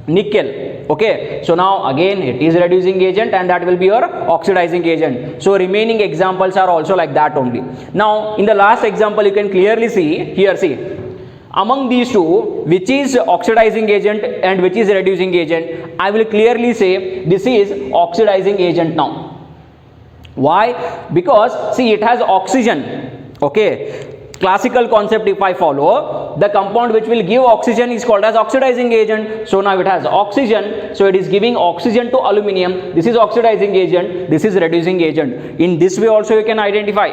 Speaker 1: nickel. Okay, so now again it is reducing agent and that will be your oxidizing agent. So remaining examples are also like that only. Now in the last example you can clearly see here, see, among these two which is oxidizing agent and which is reducing agent, I will clearly say this is oxidizing agent now. Why? Because see, it has oxygen. Okay, classical concept if I follow, the compound which will give oxygen is called as oxidizing agent. So now it has oxygen, so it is giving oxygen to aluminum. This is oxidizing agent, this is reducing agent. In this way also you can identify.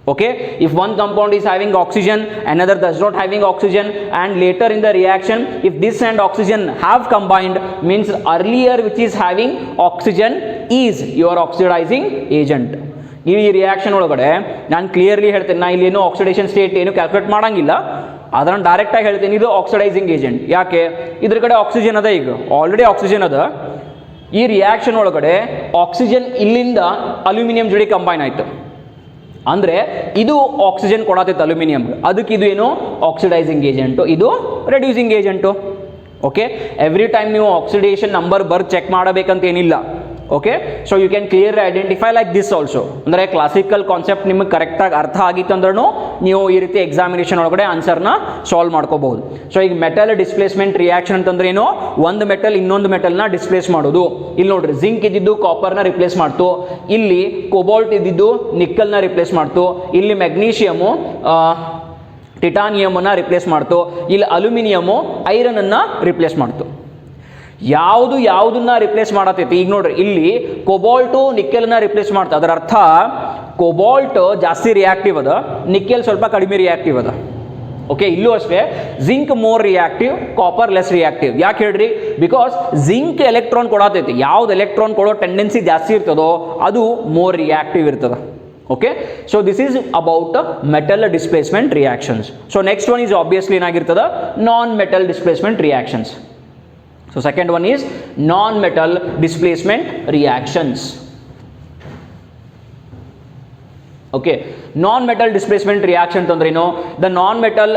Speaker 1: Okay, if one compound is having oxygen, another does not having oxygen, and later in the reaction if this and oxygen have combined, means earlier which is having oxygen is your oxidizing agent. ಈ reaction ಒಳಗಡೆ ನಾನು clearly ಹೇಳ್ತೇನೆ, ನಾ ಇಲ್ಲೇನು oxidation state ಏನು calculate ಮಾಡೋಂಗಿಲ್ಲ, ಅದನ್ನು ಡೈರೆಕ್ಟಾಗಿ ಹೇಳ್ತೀನಿ, ಇದು ಆಕ್ಸಿಡೈಸಿಂಗ್ ಏಜೆಂಟ್. ಯಾಕೆ? ಇದ್ರ ಕಡೆ ಆಕ್ಸಿಜನ್ ಅದ, ಈಗ ಆಲ್ರೆಡಿ ಆಕ್ಸಿಜನ್ ಅದ. ಈ ರಿಯಾಕ್ಷನ್ ಒಳಗಡೆ ಆಕ್ಸಿಜನ್ ಇಲ್ಲಿಂದ ಅಲ್ಯೂಮಿನಿಯಂ ಜೋಡಿ ಕಂಬೈನ್ ಆಯಿತು ಅಂದರೆ ಇದು ಆಕ್ಸಿಜನ್ ಕೊಡತೈತೆ ಅಲ್ಯೂಮಿನಿಯಂ, ಅದಕ್ಕೆ ಇದು ಏನು ಆಕ್ಸಿಡೈಸಿಂಗ್ ಏಜೆಂಟು, ಇದು reducing agent. Okay, every time ನೀವು ಆಕ್ಸಿಡೇಷನ್ ನಂಬರ್ ಚೆಕ್ ಮಾಡಬೇಕಂತ ಏನಿಲ್ಲ. Okay, so you can clearly identify like this also. ಅಂದರೆ ಕ್ಲಾಸಿಕಲ್ ಕಾನ್ಸೆಪ್ಟ್ ನಿಮಗೆ ಕರೆಕ್ಟಾಗಿ ಅರ್ಥ ಆಗಿತ್ತು ಅಂದ್ರೂ ನೀವು ಈ ರೀತಿ ಎಕ್ಸಾಮಿನೇಷನ್ ಒಳಗಡೆ ಆನ್ಸರ್ನ ಸಾಲ್ವ್ ಮಾಡ್ಕೋಬಹುದು. ಸೊ ಈಗ ಮೆಟಲ್ ಡಿಸ್ಪ್ಲೇಸ್ಮೆಂಟ್ ರಿಯಾಕ್ಷನ್ ಅಂತಂದ್ರೆ ಏನು? ಒಂದು ಮೆಟಲ್ ಇನ್ನೊಂದು ಮೆಟಲ್ನ ಡಿಸ್ಪ್ಲೇಸ್ ಮಾಡೋದು. ಇಲ್ಲಿ ನೋಡ್ರಿ, ಜಿಂಕ್ ಇದ್ದಿದ್ದು ಕಾಪರ್ನ ರಿಪ್ಲೇಸ್ ಮಾಡ್ತು, ಇಲ್ಲಿ ಕೋಬಾಲ್ಟ್ ಇದ್ದಿದ್ದು ನಿಕ್ಕಲ್ನ ರಿಪ್ಲೇಸ್ ಮಾಡ್ತು, ಇಲ್ಲಿ ಮೆಗ್ನೀಷಿಯಮು ಟಿಟಾನಿಯಮನ್ನು ರಿಪ್ಲೇಸ್ ಮಾಡ್ತು, ಇಲ್ಲಿ ಅಲ್ಯೂಮಿನಿಯಮು ಐರನನ್ನು ರಿಪ್ಲೇಸ್ ಮಾಡ್ತು. ಯಾವುದನ್ನ ರಿಪ್ಲೇಸ್ ಮಾಡತೈತಿ? ಈಗ ನೋಡ್ರಿ, ಇಲ್ಲಿ ಕೋಬಾಲ್ಟು ನಿಕ್ಕೆಲ್ನ ರಿಪ್ಲೇಸ್ ಮಾಡ್ತಾ, ಅದರ ಅರ್ಥ ಕೋಬಾಲ್ಟ್ ಜಾಸ್ತಿ ರಿಯಾಕ್ಟಿವ್ ಅದ, ನಿಕ್ಕೆಲ್ ಸ್ವಲ್ಪ ಕಡಿಮೆ ರಿಯಾಕ್ಟಿವ್ ಅದ. ಓಕೆ, ಇಲ್ಲೂ ಅಷ್ಟೇ, zinc more reactive, copper less reactive. ಯಾಕೆ ಹೇಳ್ರಿ? ಬಿಕಾಸ್ ಜಿಂಕ್ ಎಲೆಕ್ಟ್ರಾನ್ ಕೊಡತೈತಿ, ಯಾವ್ದು ಎಲೆಕ್ಟ್ರಾನ್ ಕೊಡೋ ಟೆಂಡೆನ್ಸಿ ಜಾಸ್ತಿ ಇರ್ತದೋ ಅದು ಮೋರ್ ರಿಯಾಕ್ಟಿವ್ ಇರ್ತದೆ. Okay, so this is about metal displacement reactions. So next one is obviously ಏನಾಗಿರ್ತದ? non-metal displacement reactions. So second one is non-metal displacement reactions. Okay, non-metal displacement reaction ಅಂತಂದ್ರೇನು? The non-metal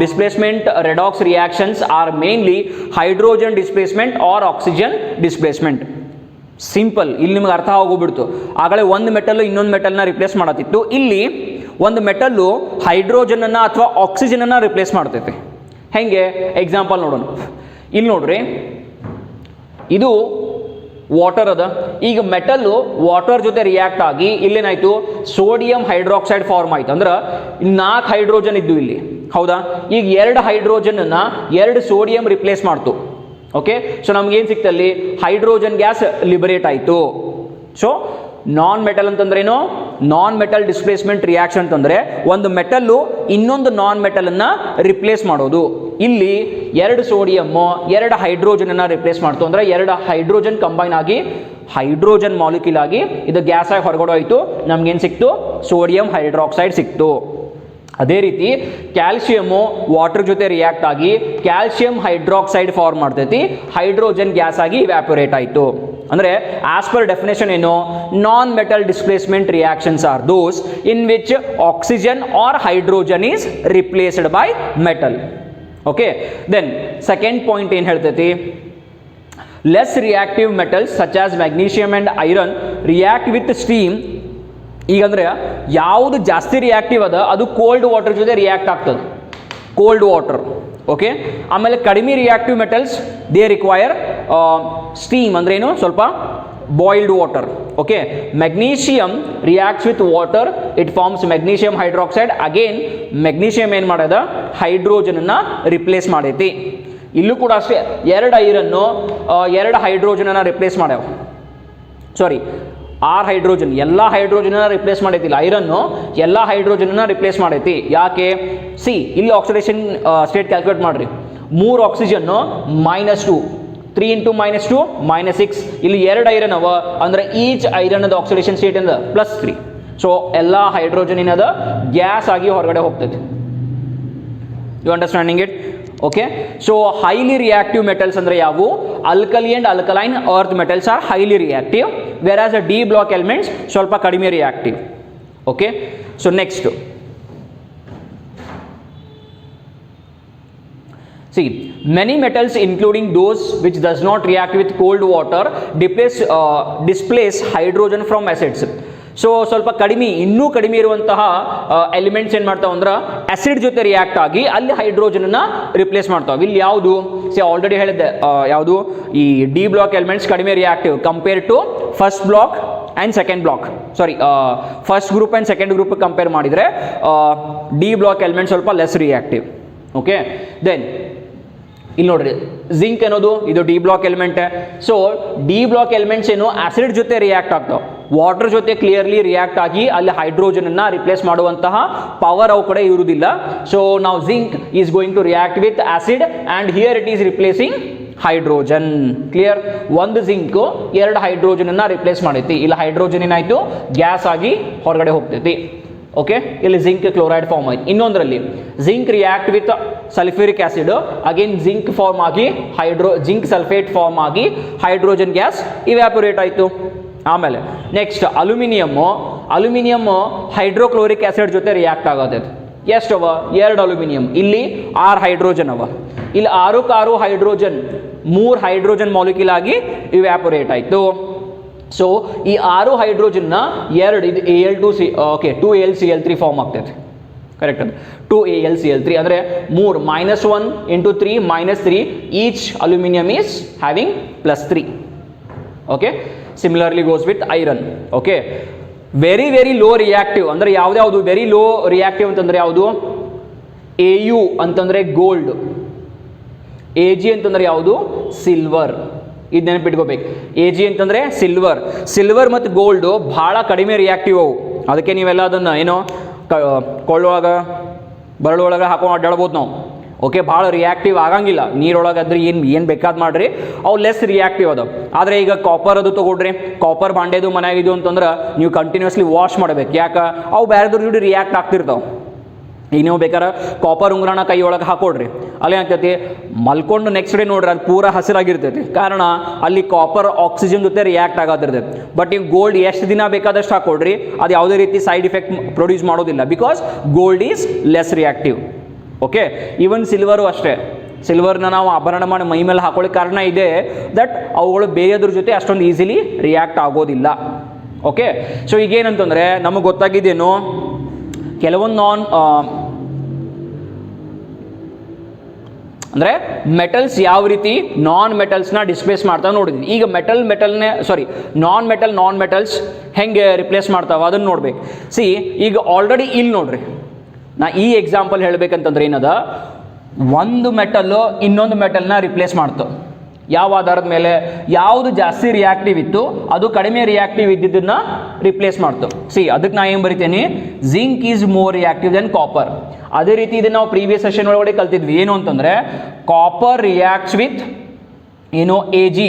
Speaker 1: displacement redox reactions are mainly hydrogen displacement or oxygen displacement. Simple, ಇಲ್ಲಿ ನಿಮ್ಗೆ ಅರ್ಥ ಆಗೋಗ್ಬಿಡ್ತು. ಆಗಲೇ ಒಂದು metal ಇನ್ನೊಂದು ಮೆಟಲ್ನ replace ಮಾಡತ್ತಿತ್ತು, ಇಲ್ಲಿ ಒಂದು ಮೆಟಲ್ಲು ಹೈಡ್ರೋಜನನ್ನು ಅಥವಾ ಆಕ್ಸಿಜನನ್ನು ರಿಪ್ಲೇಸ್ ಮಾಡ್ತೈತೆ. ಹೆಂಗೆ? ಎಕ್ಸಾಂಪಲ್ ನೋಡೋಣ. ಇಲ್ಲಿ ನೋಡ್ರಿ, ಇದು ವಾಟರ್ ಅದ, ಈಗ ಮೆಟಲ್ಲು ವಾಟರ್ ಜೊತೆ ರಿಯಾಕ್ಟ್ ಆಗಿ ಇಲ್ಲೇನಾಯ್ತು? ಸೋಡಿಯಂ ಹೈಡ್ರಾಕ್ಸೈಡ್ ಫಾರ್ಮ್ ಆಯ್ತು. ಅಂದ್ರೆ 4 ಹೈಡ್ರೋಜನ್ ಇದ್ದು ಇಲ್ಲಿ, ಹೌದಾ? ಈಗ 2 ಹೈಡ್ರೋಜನನ್ನು 2 ಸೋಡಿಯಂ ರಿಪ್ಲೇಸ್ ಮಾಡ್ತು. ಓಕೆ, ಸೊ ನಮ್ಗೇನು ಸಿಕ್ತಲ್ಲಿ? ಹೈಡ್ರೋಜನ್ ಗ್ಯಾಸ್ ಲಿಬರೇಟ್ ಆಯಿತು. ಸೊ ನಾನ್ ಮೆಟಲ್ ಅಂತಂದ್ರೇನು? ನಾನ್ ಮೆಟಲ್ ಡಿಸ್ಪ್ಲೇಸ್ಮೆಂಟ್ ರಿಯಾಕ್ಷನ್ ಅಂತಂದರೆ ಒಂದು ಮೆಟಲ್ಲು ಇನ್ನೊಂದು ನಾನ್ ಮೆಟಲನ್ನು ರಿಪ್ಲೇಸ್ ಮಾಡೋದು. ಇಲ್ಲಿ 2 ಸೋಡಿಯಮ್ಮು 2 ಹೈಡ್ರೋಜನನ್ನು ರಿಪ್ಲೇಸ್ ಮಾಡ್ತು, ಅಂದರೆ 2 ಹೈಡ್ರೋಜನ್ ಕಂಬೈನ್ ಆಗಿ ಹೈಡ್ರೋಜನ್ ಮಾಲಿಕ್ಯೂಲ್ ಆಗಿ ಇದು ಗ್ಯಾಸ್ ಆಗಿ ಹೊರಗಡೆ ಹೋಯಿತು. ನಮ್ಗೇನು ಸಿಕ್ತು? ಸೋಡಿಯಂ ಹೈಡ್ರಾಕ್ಸೈಡ್ ಸಿಕ್ತು. ಅದೇ ರೀತಿ ಕ್ಯಾಲ್ಸಿಯಮ್ಮು ವಾಟರ್ ಜೊತೆ ರಿಯಾಕ್ಟ್ ಆಗಿ ಕ್ಯಾಲ್ಸಿಯಂ ಹೈಡ್ರಾಕ್ಸೈಡ್ ಫಾರ್ಮ್ ಮಾಡ್ತೈತಿ, ಹೈಡ್ರೋಜನ್ ಗ್ಯಾಸ್ ಆಗಿ ಇವ್ಯಾಪೊರೇಟ್ ಆಯಿತು. ಅಂದರೆ ಆಸ್ ಪರ್ ಡೆಫಿನೇಷನ್ ಏನು? Non metal displacement reactions are those in which oxygen or hydrogen is replaced by metal. Okay, then second point ಏನು ಹೇಳ್ತೈತಿ? Less reactive metals such as magnesium and iron react with steam. ಈಗಂದ್ರೆ ಯಾವುದು ಜಾಸ್ತಿ reactive ಅದ ಅದು cold water ಜೊತೆ react ಆಗ್ತದೆ, cold water. Okay, ಆಮೇಲೆ ಕಡಿಮೆ reactive metals they require steam, ಅಂದ್ರೆ ಏನು? ಸ್ವಲ್ಪ boiled water. Okay, magnesium reacts with water, it forms magnesium hydroxide. Again magnesium ಏನು ಮಾಡ್ಯದ? ಹೈಡ್ರೋಜನನ್ನು ರಿಪ್ಲೇಸ್ ಮಾಡೈತಿ. ಇಲ್ಲೂ ಕೂಡ ಅಷ್ಟೇ, 2 ಐರನ್ನು 2 ಹೈಡ್ರೋಜನನ್ನು ರಿಪ್ಲೇಸ್ ಮಾಡ್ಯಾವ. ಸಾರಿ, 6 ಹೈಡ್ರೋಜನ್, ಎಲ್ಲ ಹೈಡ್ರೋಜನನ್ನು ರಿಪ್ಲೇಸ್ ಮಾಡೈತಿಲ್ಲ. ಐರನ್ನು ಎಲ್ಲ ಹೈಡ್ರೋಜನನ್ನು ರಿಪ್ಲೇಸ್ ಮಾಡೈತಿ. ಯಾಕೆ? ಸಿ, ಇಲ್ಲಿ ಆಕ್ಸಿಡೇಷನ್ ಸ್ಟೇಟ್ ಕ್ಯಾಲ್ಕುಲೇಟ್ ಮಾಡಿರಿ. 3 ಆಕ್ಸಿಜನ್ನು -2, 3 × -2 -6. ಇಲ್ಲಿ 2 ಐರನ್ ಅವ, ಅಂದರೆ ಈಚ್ ಐರನ್ ಆಕ್ಸಿಡೇಷನ್ ಸ್ಟೇಟ್ ಇಂದ +3. ಸೊ ಎಲ್ಲ ಹೈಡ್ರೋಜನ್ ಏನದ? ಗ್ಯಾಸ್ ಆಗಿ ಹೊರಗಡೆ ಹೋಗ್ತೈತಿ. You understanding it? Okay, so highly reactive metals ಅಂದರೆ ಯಾವುವು? Alkali and alkaline earth metals are highly reactive, whereas d block elements ಸ್ವಲ್ಪ ಕಡಿಮೆ reactive. Okay, so next see, many metals including those which does not react with cold water displace hydrogen from acids. So ಸ್ವಲ್ಪ ಕಡಿಮೆ, ಇನ್ನೂ ಕಡಿಮೆ ಇರುವಂತಹ elements ಏನು ಮಾಡ್ತಾವೆ ಅಂದ್ರೆ ಆಸಿಡ್ ಜೊತೆ ರಿಯಾಕ್ಟ್ ಆಗಿ ಅಲ್ಲಿ ಹೈಡ್ರೋಜನನ್ನು ರಿಪ್ಲೇಸ್ ಮಾಡ್ತಾವೆ. ಇಲ್ಲಿ ಯಾವುದು? ಆಲ್ರೆಡಿ ಹೇಳಿದ್ದೆ, ಯಾವುದು? ಈ ಡಿ ಬ್ಲಾಕ್ ಎಲಿಮೆಂಟ್ಸ್ ಕಡಿಮೆ reactive compare to first block and second block. Sorry, first group and second group compare ಮಾಡಿದರೆ ಡಿ ಬ್ಲಾಕ್ ಎಲಿಮೆಂಟ್ ಸ್ವಲ್ಪ ಲೆಸ್ ರಿಯಾಕ್ಟಿವ್. ಓಕೆ, ದೆನ್ ಇಲ್ಲಿ ನೋಡ್ರಿ, ಜಿಂಕ್ ಅನ್ನೋದು ಇದು D block element. So D block elements ಏನು? Acid ಜೊತೆ react ಆಗ್ತಾವೆ, water ಜೊತೆ ಕ್ಲಿಯರ್ಲಿ ರಿಯಾಕ್ಟ್ ಆಗಿ ಅಲ್ಲಿ ಹೈಡ್ರೋಜನನ್ನು ರಿಪ್ಲೇಸ್ ಮಾಡುವಂತಹ ಪವರ್ ಅವು ಕಡೆ ಇರುವುದಿಲ್ಲ. ಸೊ ನಾವು zinc is going to react with acid and here it is replacing hydrogen. Clear? ಒಂದು ಜಿಂಕು 2 ಹೈಡ್ರೋಜನನ್ನು ರಿಪ್ಲೇಸ್ ಮಾಡೈತಿ, ಇಲ್ಲಿ ಹೈಡ್ರೋಜನ್ ಏನಾಯಿತು? ಗ್ಯಾಸ್ ಆಗಿ ಹೊರಗಡೆ ಹೋಗ್ತೈತಿ. ಓಕೆ, ಇಲ್ಲಿ ಜಿಂಕ್ ಕ್ಲೋರೈಡ್ ಫಾರ್ಮ್ ಆಯ್ತು. ಇನ್ನೊಂದರಲ್ಲಿ zinc react with sulphuric acid, again zinc form ಆಗಿ ಜಿಂಕ್ ಸಲ್ಫೇಟ್ ಫಾರ್ಮ್ ಆಗಿ ಹೈಡ್ರೋಜನ್ ಗ್ಯಾಸ್ ಇವ್ಯಾಪೊರೇಟ್ ಆಯಿತು. ಆಮೇಲೆ ನೆಕ್ಸ್ಟ್ ಅಲ್ಯೂಮಿನಿಯಮ್ ಹೈಡ್ರೋಕ್ಲೋರಿಕ್ ಆಸಿಡ್ ಜೊತೆ ರಿಯಾಕ್ಟ್ ಆಗೋದು. ಎಷ್ಟವ? 2 ಅಲ್ಯೂಮಿನಿಯಂ, ಇಲ್ಲಿ 6 ಹೈಡ್ರೋಜನ್ ಅವ, ಇಲ್ಲಿ 6 ಹೈಡ್ರೋಜನ್, 3 ಹೈಡ್ರೋಜನ್ ಮಾಲಿಕ್ಯೂಲ್ ಆಗಿ ಇವ್ಯಾಪೊರೇಟ್ ಆಯಿತು. ಸೊ ಈ 6 ಹೈಡ್ರೋಜನ್ನ 2 ಇದು Al2C, ಓಕೆ 2AlCl3 ಫಾರ್ಮ್ ಆಗ್ತೈತೆ. ಕರೆಕ್ಟ್, ಅದು 2AlCl3 ಅಂದರೆ 3 -1 × 3 -3, each aluminium is having +3. Okay, similarly goes with iron. Okay, very low reactive ಅಂದರೆ ಯಾವ್ದು ವೆರಿ ಲೋ ರಿಯಾಕ್ಟಿವ್ ಅಂತಂದರೆ ಯಾವುದು? Au ಅಂತಂದರೆ ಗೋಲ್ಡ್, Ag ಅಂತಂದರೆ ಯಾವುದು? ಸಿಲ್ವರ್. ಇದು ನೆನಪಿಟ್ಕೋಬೇಕು. Ag ಅಂತಂದರೆ ಸಿಲ್ವರ್ ಮತ್ತು ಗೋಲ್ಡು ಭಾಳ ಕಡಿಮೆ ರಿಯಾಕ್ಟಿವ್ ಅವು. ಅದಕ್ಕೆ ನೀವೆಲ್ಲ ಅದನ್ನು ಏನೋ ಕೊಳ್ಳೊಳಗೆ ಬರಳೊಳಗೆ ಹಾಕೊಂಡು ಅಡ್ಡಾಡ್ಬೋದು ನಾವು. ಓಕೆ, ಭಾಳ ರಿಯಾಕ್ಟಿವ್ ಆಗಂಗಿಲ್ಲ. ನೀರೊಳಗಾದ್ರೆ ಏನು ಬೇಕಾದ್ ಮಾಡಿರಿ, ಅವು ಲೆಸ್ ರಿಯಾಕ್ಟಿವ್ ಅದಾವ. ಆದರೆ ಈಗ ಕಾಪರ್ ಅದು ತೊಗೊಳ್ರಿ, ಕಾಪರ್ ಬಾಂಡೆದು ಮನೆಯಾಗಿದ್ದು ಅಂತಂದ್ರೆ ನೀವು ಕಂಟಿನ್ಯೂಸ್ಲಿ ವಾಶ್ ಮಾಡಬೇಕು. ಯಾಕೆ? ಅವು ಬೇರೆದ್ರ ಜೋಡಿ ರಿಯಾಕ್ಟ್ ಆಗ್ತಿರ್ತಾವೆ. ಈಗ ನೀವು ಬೇಕಾದ್ರೆ ಕಾಪರ್ ಉಂಗ್ರನ ಕೈ ಒಳಗೆ ಹಾಕೊಡ್ರಿ, ಅಲ್ಲಿ ಆಗ್ತೈತಿ ಮಲ್ಕೊಂಡು ನೆಕ್ಸ್ಟ್ ಡೇ ನೋಡ್ರಿ ಅದು ಪೂರ ಹಸಿರಾಗಿರ್ತೈತಿ. ಕಾರಣ ಅಲ್ಲಿ ಕಾಪರ್ ಆಕ್ಸಿಜನ್ ಜೊತೆ ರಿಯಾಕ್ಟ್ ಆಗೋದಿರ್ತೈತಿ. ಬಟ್ ನೀವು ಗೋಲ್ಡ್ ಎಷ್ಟು ದಿನ ಬೇಕಾದಷ್ಟು ಹಾಕೊಡ್ರಿ, ಅದು ಯಾವುದೇ ರೀತಿ ಸೈಡ್ ಇಫೆಕ್ಟ್ ಪ್ರೊಡ್ಯೂಸ್ ಮಾಡೋದಿಲ್ಲ. Because gold is less reactive. Okay, even silver ಅಷ್ಟೇ. ಸಿಲ್ವರ್ನ ನಾವು ಆಭರಣ ಮಾಡಿ ಮೈ ಮೇಲೆ ಹಾಕೊಳ್ಳಿ ಕಾರಣ ಇದೆ ದಟ್ ಅವುಗಳು ಬೇರೆಯದ್ರ ಜೊತೆ ಅಷ್ಟೊಂದು ಈಸಿಲಿ ರಿಯಾಕ್ಟ್ ಆಗೋದಿಲ್ಲ. ಓಕೆ, ಸೊ ಈಗೇನಂತಂದರೆ ನಮಗೆ ಗೊತ್ತಾಗಿದ್ದೇನು, ಕೆಲವೊಂದು ಅಂದರೆ ಮೆಟಲ್ಸ್ ಯಾವ ರೀತಿ ನಾನ್ ಮೆಟಲ್ಸ್ನ ಡಿಸ್ಪ್ಲೇಸ್ ಮಾಡ್ತಾವೆ ನೋಡಿದ್ವಿ. ಈಗ ನಾನ್ ಮೆಟಲ್ಸ್ ಹೆಂಗೆ ರಿಪ್ಲೇಸ್ ಮಾಡ್ತಾವೆ ಅದನ್ನು ನೋಡ್ಬೇಕು. ಈಗ ಆಲ್ರೆಡಿ ಇಲ್ಲಿ ನೋಡ್ರಿ, ನಾ ಈ ಎಕ್ಸಾಂಪಲ್ ಹೇಳ್ಬೇಕಂತಂದ್ರೆ ಏನದ, ಒಂದು ಮೆಟಲ್ಲು ಇನ್ನೊಂದು ಮೆಟಲ್ನ ರಿಪ್ಲೇಸ್ ಮಾಡ್ತು. ಯಾವ ಆಧಾರದ ಮೇಲೆ? ಯಾವುದು ಜಾಸ್ತಿ ರಿಯಾಕ್ಟಿವ್ ಇತ್ತು ಅದು ಕಡಿಮೆ ರಿಯಾಕ್ಟಿವ್ ಇದ್ದಿದ್ದನ್ನ ರಿಪ್ಲೇಸ್ ಮಾಡ್ತು. ಅದಕ್ಕೆ ನಾ ಏನು ಬರಿತೇನೆ, zinc is more reactive than copper. ಅದೇ ರೀತಿ ಇದನ್ನು ನಾವು ಪ್ರೀವಿಯಸ್ ಸೆಷನ್ ಒಳಗಡೆ ಕಲ್ತಿದ್ವಿ. ಏನು ಅಂತಂದರೆ ಕಾಪರ್ ರಿಯಾಕ್ಟ್ಸ್ ವಿತ್ ಏನು Ag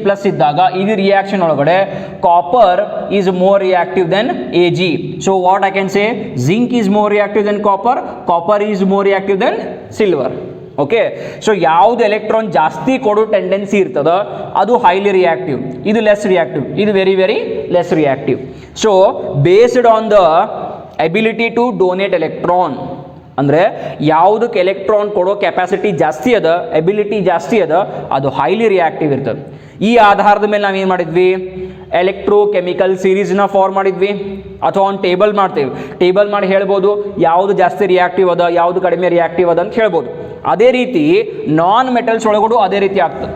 Speaker 1: ಪ್ಲಸ್ ಇದ್ದಾಗ ಇದು ರಿಯಾಕ್ಷನ್ ಒಳಗಡೆ copper is more reactive than Ag. So what I can say, zinc is more reactive than copper is more reactive than silver. Okay, so ಯಾವುದು electron ಜಾಸ್ತಿ ಕೊಡೋ tendency ಇರ್ತದ ಅದು highly reactive, ಇದು less reactive, ಇದು very less reactive. So based on the ability to donate electron, ಅಂದರೆ ಯಾವುದಕ್ಕೆ electron ಕೊಡೋ ಕೆಪಾಸಿಟಿ ಜಾಸ್ತಿ ಅದ, ಎಬಿಲಿಟಿ ಜಾಸ್ತಿ ಅದ, ಅದು ಹೈಲಿ ರಿಯಾಕ್ಟಿವ್ ಇರ್ತದೆ. ಈ ಆಧಾರದ ಮೇಲೆ ನಾವೇನು ಮಾಡಿದ್ವಿ, ಎಲೆಕ್ಟ್ರೋಕೆಮಿಕಲ್ ಸೀರೀಸ್ನ ಫಾರ್ಮ್ ಮಾಡಿದ್ವಿ, ಅಥವಾ ಒಂದು ಟೇಬಲ್ ಮಾಡ್ತೇವೆ. ಟೇಬಲ್ ಮಾಡಿ ಹೇಳ್ಬೋದು ಯಾವುದು ಜಾಸ್ತಿ ರಿಯಾಕ್ಟಿವ್ ಅದ, ಯಾವುದು ಕಡಿಮೆ ರಿಯಾಕ್ಟಿವ್ ಅದ ಅಂತ ಹೇಳ್ಬೋದು. ಅದೇ ರೀತಿ ನಾನ್ ಮೆಟಲ್ಸ್ ಒಳಗಡೆ ಅದೇ ರೀತಿ ಆಗ್ತದೆ.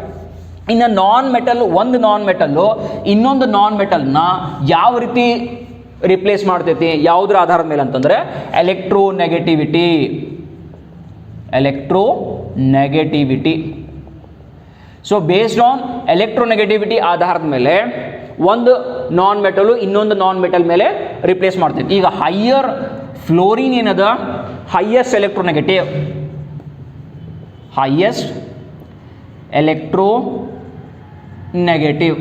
Speaker 1: ಇನ್ನು ಒಂದು ನಾನ್ ಮೆಟಲ್ಲು ಇನ್ನೊಂದು ನಾನ್ ಮೆಟಲ್ನ ಯಾವ ರೀತಿ ರಿಪ್ಲೇಸ್ ಮಾಡ್ತೈತಿ, ಯಾವುದ್ರ ಆಧಾರದ ಮೇಲೆ ಅಂತಂದರೆ electronegativity. So based on electronegativity ಆಧಾರದ ಮೇಲೆ ಒಂದು ನಾನ್ ಮೆಟಲು ಇನ್ನೊಂದು ನಾನ್ ಮೆಟಲ್ ಮೇಲೆ ರಿಪ್ಲೇಸ್ ಮಾಡ್ತೈತಿ. ಈಗ ಹೈಯರ್ ಫ್ಲೋರಿನ್ ಏನದ, ಹೈಯೆಸ್ಟ್ ಎಲೆಕ್ಟ್ರೋನೆಗೆಟಿವ್.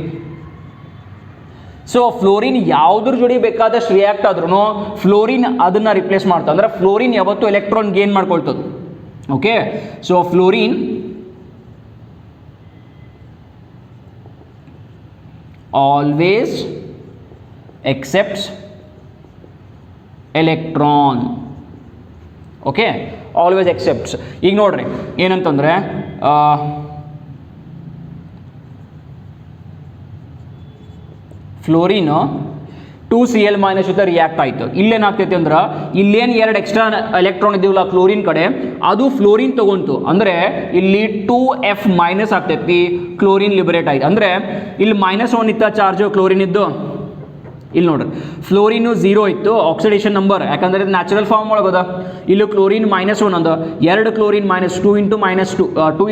Speaker 1: ಸೊ ಫ್ಲೋರಿನ್ ಯಾವುದ್ರ ಜೋಡಿ ಬೇಕಾದಷ್ಟು ರಿಯಾಕ್ಟ್ ಆದ್ರೂ ಫ್ಲೋರಿನ್ ಅದನ್ನು ರಿಪ್ಲೇಸ್ ಮಾಡ್ತಾ, ಅಂದರೆ ಫ್ಲೋರಿನ್ ಯಾವತ್ತು ಎಲೆಕ್ಟ್ರಾನ್ ಗೇನ್ ಮಾಡ್ಕೊಳ್ತದೆ. Okay, so fluorine always accepts electron. Okay, always accepts. ಈಗ ನೋಡ್ರಿ ಏನಂತಂದ್ರೆ ಫ್ಲೋರಿನ್ 2Cl- ಜೊತೆ ರಿಯಾಕ್ಟ್ ಆಯಿತು. ಇಲ್ಲೇನಾಗ್ತೈತಿ ಅಂದ್ರೆ ಇಲ್ಲೇನು 2 ಎಕ್ಸ್ಟ್ರಾ ಎಲೆಕ್ಟ್ರಾನ್ ಇದ್ದೀವಲ್ಲ ಫ್ಲೋರಿನ್ ಕಡೆ, ಅದು ಫ್ಲೋರಿನ್ ತಗೊಂತು ಅಂದರೆ ಇಲ್ಲಿ 2F- ಆಗ್ತೈತಿ, ಕ್ಲೋರಿನ್ ಲಿಬರೇಟ್ ಆಯ್ತು. ಅಂದರೆ ಇಲ್ಲಿ -1 ಇತ್ತ ಚಾರ್ಜ್ ಕ್ಲೋರಿನ್ ಇದ್ದು, ಇಲ್ಲಿ ನೋಡ್ರಿ ಫ್ಲೋರಿನ್ 0 ಇತ್ತು ಆಕ್ಸಿಡೇಷನ್ ನಂಬರ್, ಯಾಕಂದ್ರೆ ಇದು ನ್ಯಾಚುರಲ್ ಫಾರ್ಮ್ ಒಳಗದ. ಇಲ್ಲಿ ಕ್ಲೋರಿನ್ -1 ಅಂದ, 2 ಕ್ಲೋರಿನ್ -2 × -2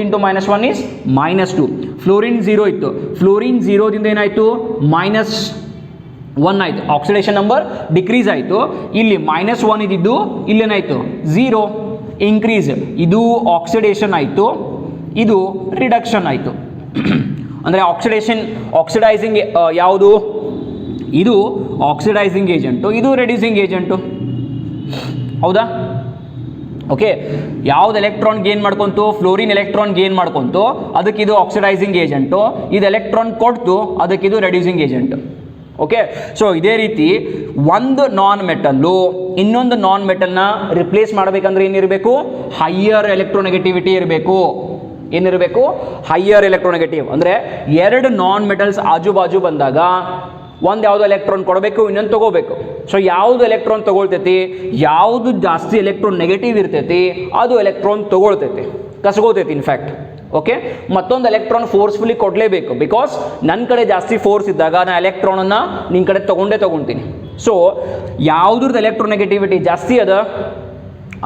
Speaker 1: × -1 ಈಸ್ -2. ಫ್ಲೋರಿನ್ 0 ಇತ್ತು, ಫ್ಲೋರಿನ್ 0 ದಿಂದ ಏನಾಯಿತು -1 ಆಯಿತು, ಆಕ್ಸಿಡೇಷನ್ ನಂಬರ್ ಡಿಕ್ರೀಸ್ ಆಯಿತು. ಇಲ್ಲಿ -1 ಇದ್ದಿದ್ದು ಇಲ್ಲೇನಾಯಿತು 0 ಇನ್ಕ್ರೀಸ್, ಇದು ಆಕ್ಸಿಡೇಷನ್ ಆಯಿತು, ಇದು ರಿಡಕ್ಷನ್ ಆಯಿತು. ಅಂದರೆ ಆಕ್ಸಿಡೈಸಿಂಗ್ ಯಾವುದು, ಇದು ಆಕ್ಸಿಡೈಸಿಂಗ್ ಏಜೆಂಟು, ಇದು ರೆಡ್ಯೂಸಿಂಗ್ ಏಜೆಂಟು. ಹೌದಾ? ಓಕೆ, ಯಾವ್ದು ಎಲೆಕ್ಟ್ರಾನ್ ಗೇನ್ ಮಾಡ್ಕೊಂತು? ಫ್ಲೋರಿನ್ ಎಲೆಕ್ಟ್ರಾನ್ ಗೇನ್ ಮಾಡ್ಕೊಂತು, ಅದಕ್ಕೆ ಇದು ಆಕ್ಸಿಡೈಸಿಂಗ್ ಏಜೆಂಟು. ಇದು ಎಲೆಕ್ಟ್ರಾನ್ ಕೊಡ್ತು, ಅದಕ್ಕೆ ಇದು ರೆಡ್ಯೂಸಿಂಗ್ ಏಜೆಂಟ್. ಓಕೆ, ಸೊ ಇದೇ ರೀತಿ ಒಂದು ನಾನ್ ಮೆಟಲ್ಲು ಇನ್ನೊಂದು ನಾನ್ ಮೆಟಲ್ನ ರಿಪ್ಲೇಸ್ ಮಾಡಬೇಕಂದ್ರೆ ಏನಿರಬೇಕು? ಹೈಯರ್ ಎಲೆಕ್ಟ್ರೋನೆಗೆಟಿವಿಟಿ ಇರಬೇಕು. ಏನಿರಬೇಕು? Higher electronegative. ಅಂದರೆ ಎರಡು ನಾನ್ ಮೆಟಲ್ಸ್ ಆಜು ಬಾಜು ಬಂದಾಗ ಒಂದು ಯಾವುದು ಎಲೆಕ್ಟ್ರಾನ್ ಕೊಡಬೇಕು, ಇನ್ನೊಂದು ತಗೋಬೇಕು. ಸೊ ಯಾವುದು ಎಲೆಕ್ಟ್ರಾನ್ ತಗೊಳ್ತೈತಿ, ಯಾವುದು ಜಾಸ್ತಿ ಎಲೆಕ್ಟ್ರಾನ್ ನೆಗೆಟಿವ್ ಇರ್ತೈತಿ ಅದು ಎಲೆಕ್ಟ್ರಾನ್ ತಗೊಳ್ತೈತಿ, ಕಸ್ಕೋತೈತಿ ಇನ್ಫ್ಯಾಕ್ಟ್. ಓಕೆ, ಮತ್ತೊಂದು ಎಲೆಕ್ಟ್ರಾನ್ ಫೋರ್ಸ್ಫುಲಿ ಕೊಡಲೇಬೇಕು. ಬಿಕಾಸ್ ನನ್ನ ಕಡೆ ಜಾಸ್ತಿ ಫೋರ್ಸ್ ಇದ್ದಾಗ ನಾನು ಎಲೆಕ್ಟ್ರಾನನ್ನು ನಿನ್ನ ಕಡೆ ತಗೊಳ್ತೀನಿ. ಸೊ ಯಾವುದ್ರದ್ದು ಎಲೆಕ್ಟ್ರೋನೆಗೆಟಿವಿಟಿ ಜಾಸ್ತಿ ಅದ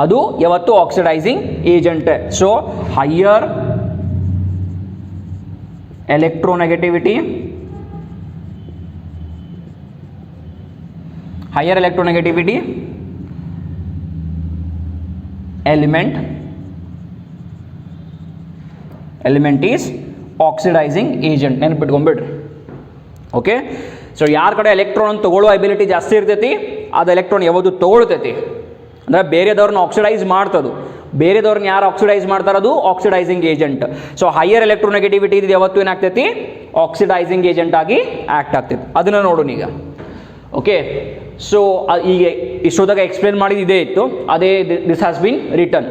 Speaker 1: ಅದು ಯಾವತ್ತು oxidizing agent. So higher electronegativity element is oxidising agent. ನೆನಪಿಟ್ಕೊಂಡ್ಬಿಡ್ರಿ. ಓಕೆ, ಸೊ ಯಾರ ಕಡೆ ಎಲೆಕ್ಟ್ರಾನ್ ತಗೊಳ್ಳೋ ಎಬಿಲಿಟಿ ಜಾಸ್ತಿ ಇರ್ತೈತಿ ಅದು ಎಲೆಕ್ಟ್ರಾನ್ ಯಾವುದು ತಗೊಳ್ತೈತಿ. ಅಂದರೆ ಬೇರೆದವ್ರನ್ನ ಆಕ್ಸಿಡೈಸ್ ಮಾಡ್ತದು. ಬೇರೆದವ್ರನ್ನ ಯಾರು ಆಕ್ಸಿಡೈಸ್ ಮಾಡ್ತಾರದು oxidizing agent. So higher electronegativity ಇದು ಯಾವತ್ತು ಏನಾಗ್ತೈತಿ? ಆಕ್ಸಿಡೈಸಿಂಗ್ ಏಜೆಂಟ್ ಆಗಿ ಆ್ಯಕ್ಟ್ ಆಗ್ತೈತಿ. ಅದನ್ನು ನೋಡೋಣ ಈಗ. ಓಕೆ, ಸೊ ಈಗ ಇಷ್ಟೊತ್ತಾಗ ಎಕ್ಸ್ಪ್ಲೇನ್ ಮಾಡಿದ ಇದೇ ಇತ್ತು, ಅದೇ this has been return.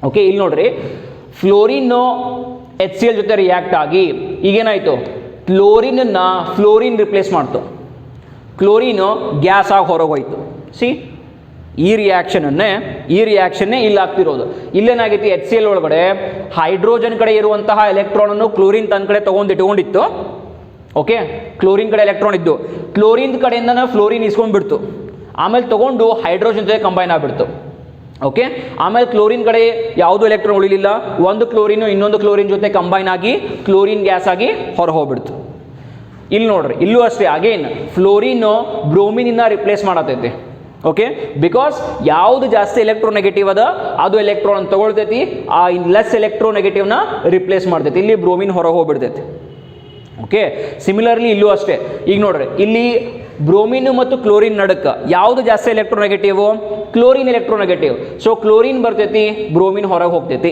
Speaker 1: Okay, ಇಲ್ಲಿ ನೋಡ್ರಿ, ಫ್ಲೋರಿನ್ನು HCl ಜೊತೆ ರಿಯಾಕ್ಟ್ ಆಗಿ ಈಗೇನಾಯಿತು? ಕ್ಲೋರಿನನ್ನು ಫ್ಲೋರಿನ್ ರಿಪ್ಲೇಸ್ ಮಾಡ್ತು. ಕ್ಲೋರಿನು ಗ್ಯಾಸ್ ಆಗಿ ಹೊರಗೆ ಹೋಯ್ತು. ಸಿ, ಈ ರಿಯಾಕ್ಷನ್ನೇ ಇಲ್ಲಿ ಆಗ್ತಿರೋದು. ಇಲ್ಲೇನಾಗೈತಿ? HCl ಒಳಗಡೆ ಹೈಡ್ರೋಜನ್ ಕಡೆ ಇರುವಂತಹ ಎಲೆಕ್ಟ್ರಾನನ್ನು ಕ್ಲೋರಿನ್ ತನ್ನ ಕಡೆ ಇಟ್ಕೊಂಡಿತ್ತು. ಓಕೆ, ಕ್ಲೋರಿನ್ ಕಡೆ ಎಲೆಕ್ಟ್ರಾನ್ ಇದ್ದು ಕ್ಲೋರಿನ್ ಕಡೆಯಿಂದ ಫ್ಲೋರಿನ್ ಇಸ್ಕೊಂಡ್ಬಿಡ್ತು. ಆಮೇಲೆ ತೊಗೊಂಡು ಹೈಡ್ರೋಜನ್ ಜೊತೆ ಕಂಬೈನ್ ಆಗಿಬಿಡ್ತು. ಓಕೆ, ಆಮೇಲೆ ಕ್ಲೋರಿನ್ ಕಡೆ ಯಾವುದು ಎಲೆಕ್ಟ್ರಾನ್ ಉಳಿಲಿಲ್ಲ. ಒಂದು ಕ್ಲೋರಿನು ಇನ್ನೊಂದು ಕ್ಲೋರಿನ್ ಜೊತೆ ಕಂಬೈನ್ ಆಗಿ ಕ್ಲೋರಿನ್ ಗ್ಯಾಸ್ ಆಗಿ ಹೊರ ಹೋಗ್ಬಿಡ್ತು. ಇಲ್ಲಿ ನೋಡ್ರಿ, ಇಲ್ಲೂ ಅಷ್ಟೇ ಅಗೇನ್ ಫ್ಲೋರಿನು ಬ್ರೋಮಿನಿಂದ ರಿಪ್ಲೇಸ್ ಮಾಡತೈತಿ. ಓಕೆ, ಬಿಕಾಸ್ ಯಾವುದು ಜಾಸ್ತಿ ಎಲೆಕ್ಟ್ರೋನೆಗೆಟಿವ್ ಅದ ಅದು ಎಲೆಕ್ಟ್ರಾನ್ ತಗೊಳ್ತೈತಿ, ಆ ಲೆಸ್ ಎಲೆಕ್ಟ್ರೋನೆಗೆಟಿವ್ನ ರಿಪ್ಲೇಸ್ ಮಾಡ್ತೈತಿ. ಇಲ್ಲಿ ಬ್ರೋಮಿನ್ ಹೊರ ಹೋಗ್ಬಿಡ್ತೈತಿ. ಓಕೆ, ಸಿಮಿಲರ್ಲಿ ಇಲ್ಲೂ ಅಷ್ಟೇ. ಈಗ ನೋಡ್ರಿ, ಇಲ್ಲಿ ಬ್ರೋಮಿನ್ ಮತ್ತು ಕ್ಲೋರಿನ್ ನಡಕ್ಕೆ ಯಾವುದು ಜಾಸ್ತಿ electronegative? Chlorine electronegative. So chlorine ಬರ್ತೈತಿ, ಬ್ರೋಮಿನ್ ಹೊರಗೆ ಹೋಗ್ತೈತಿ.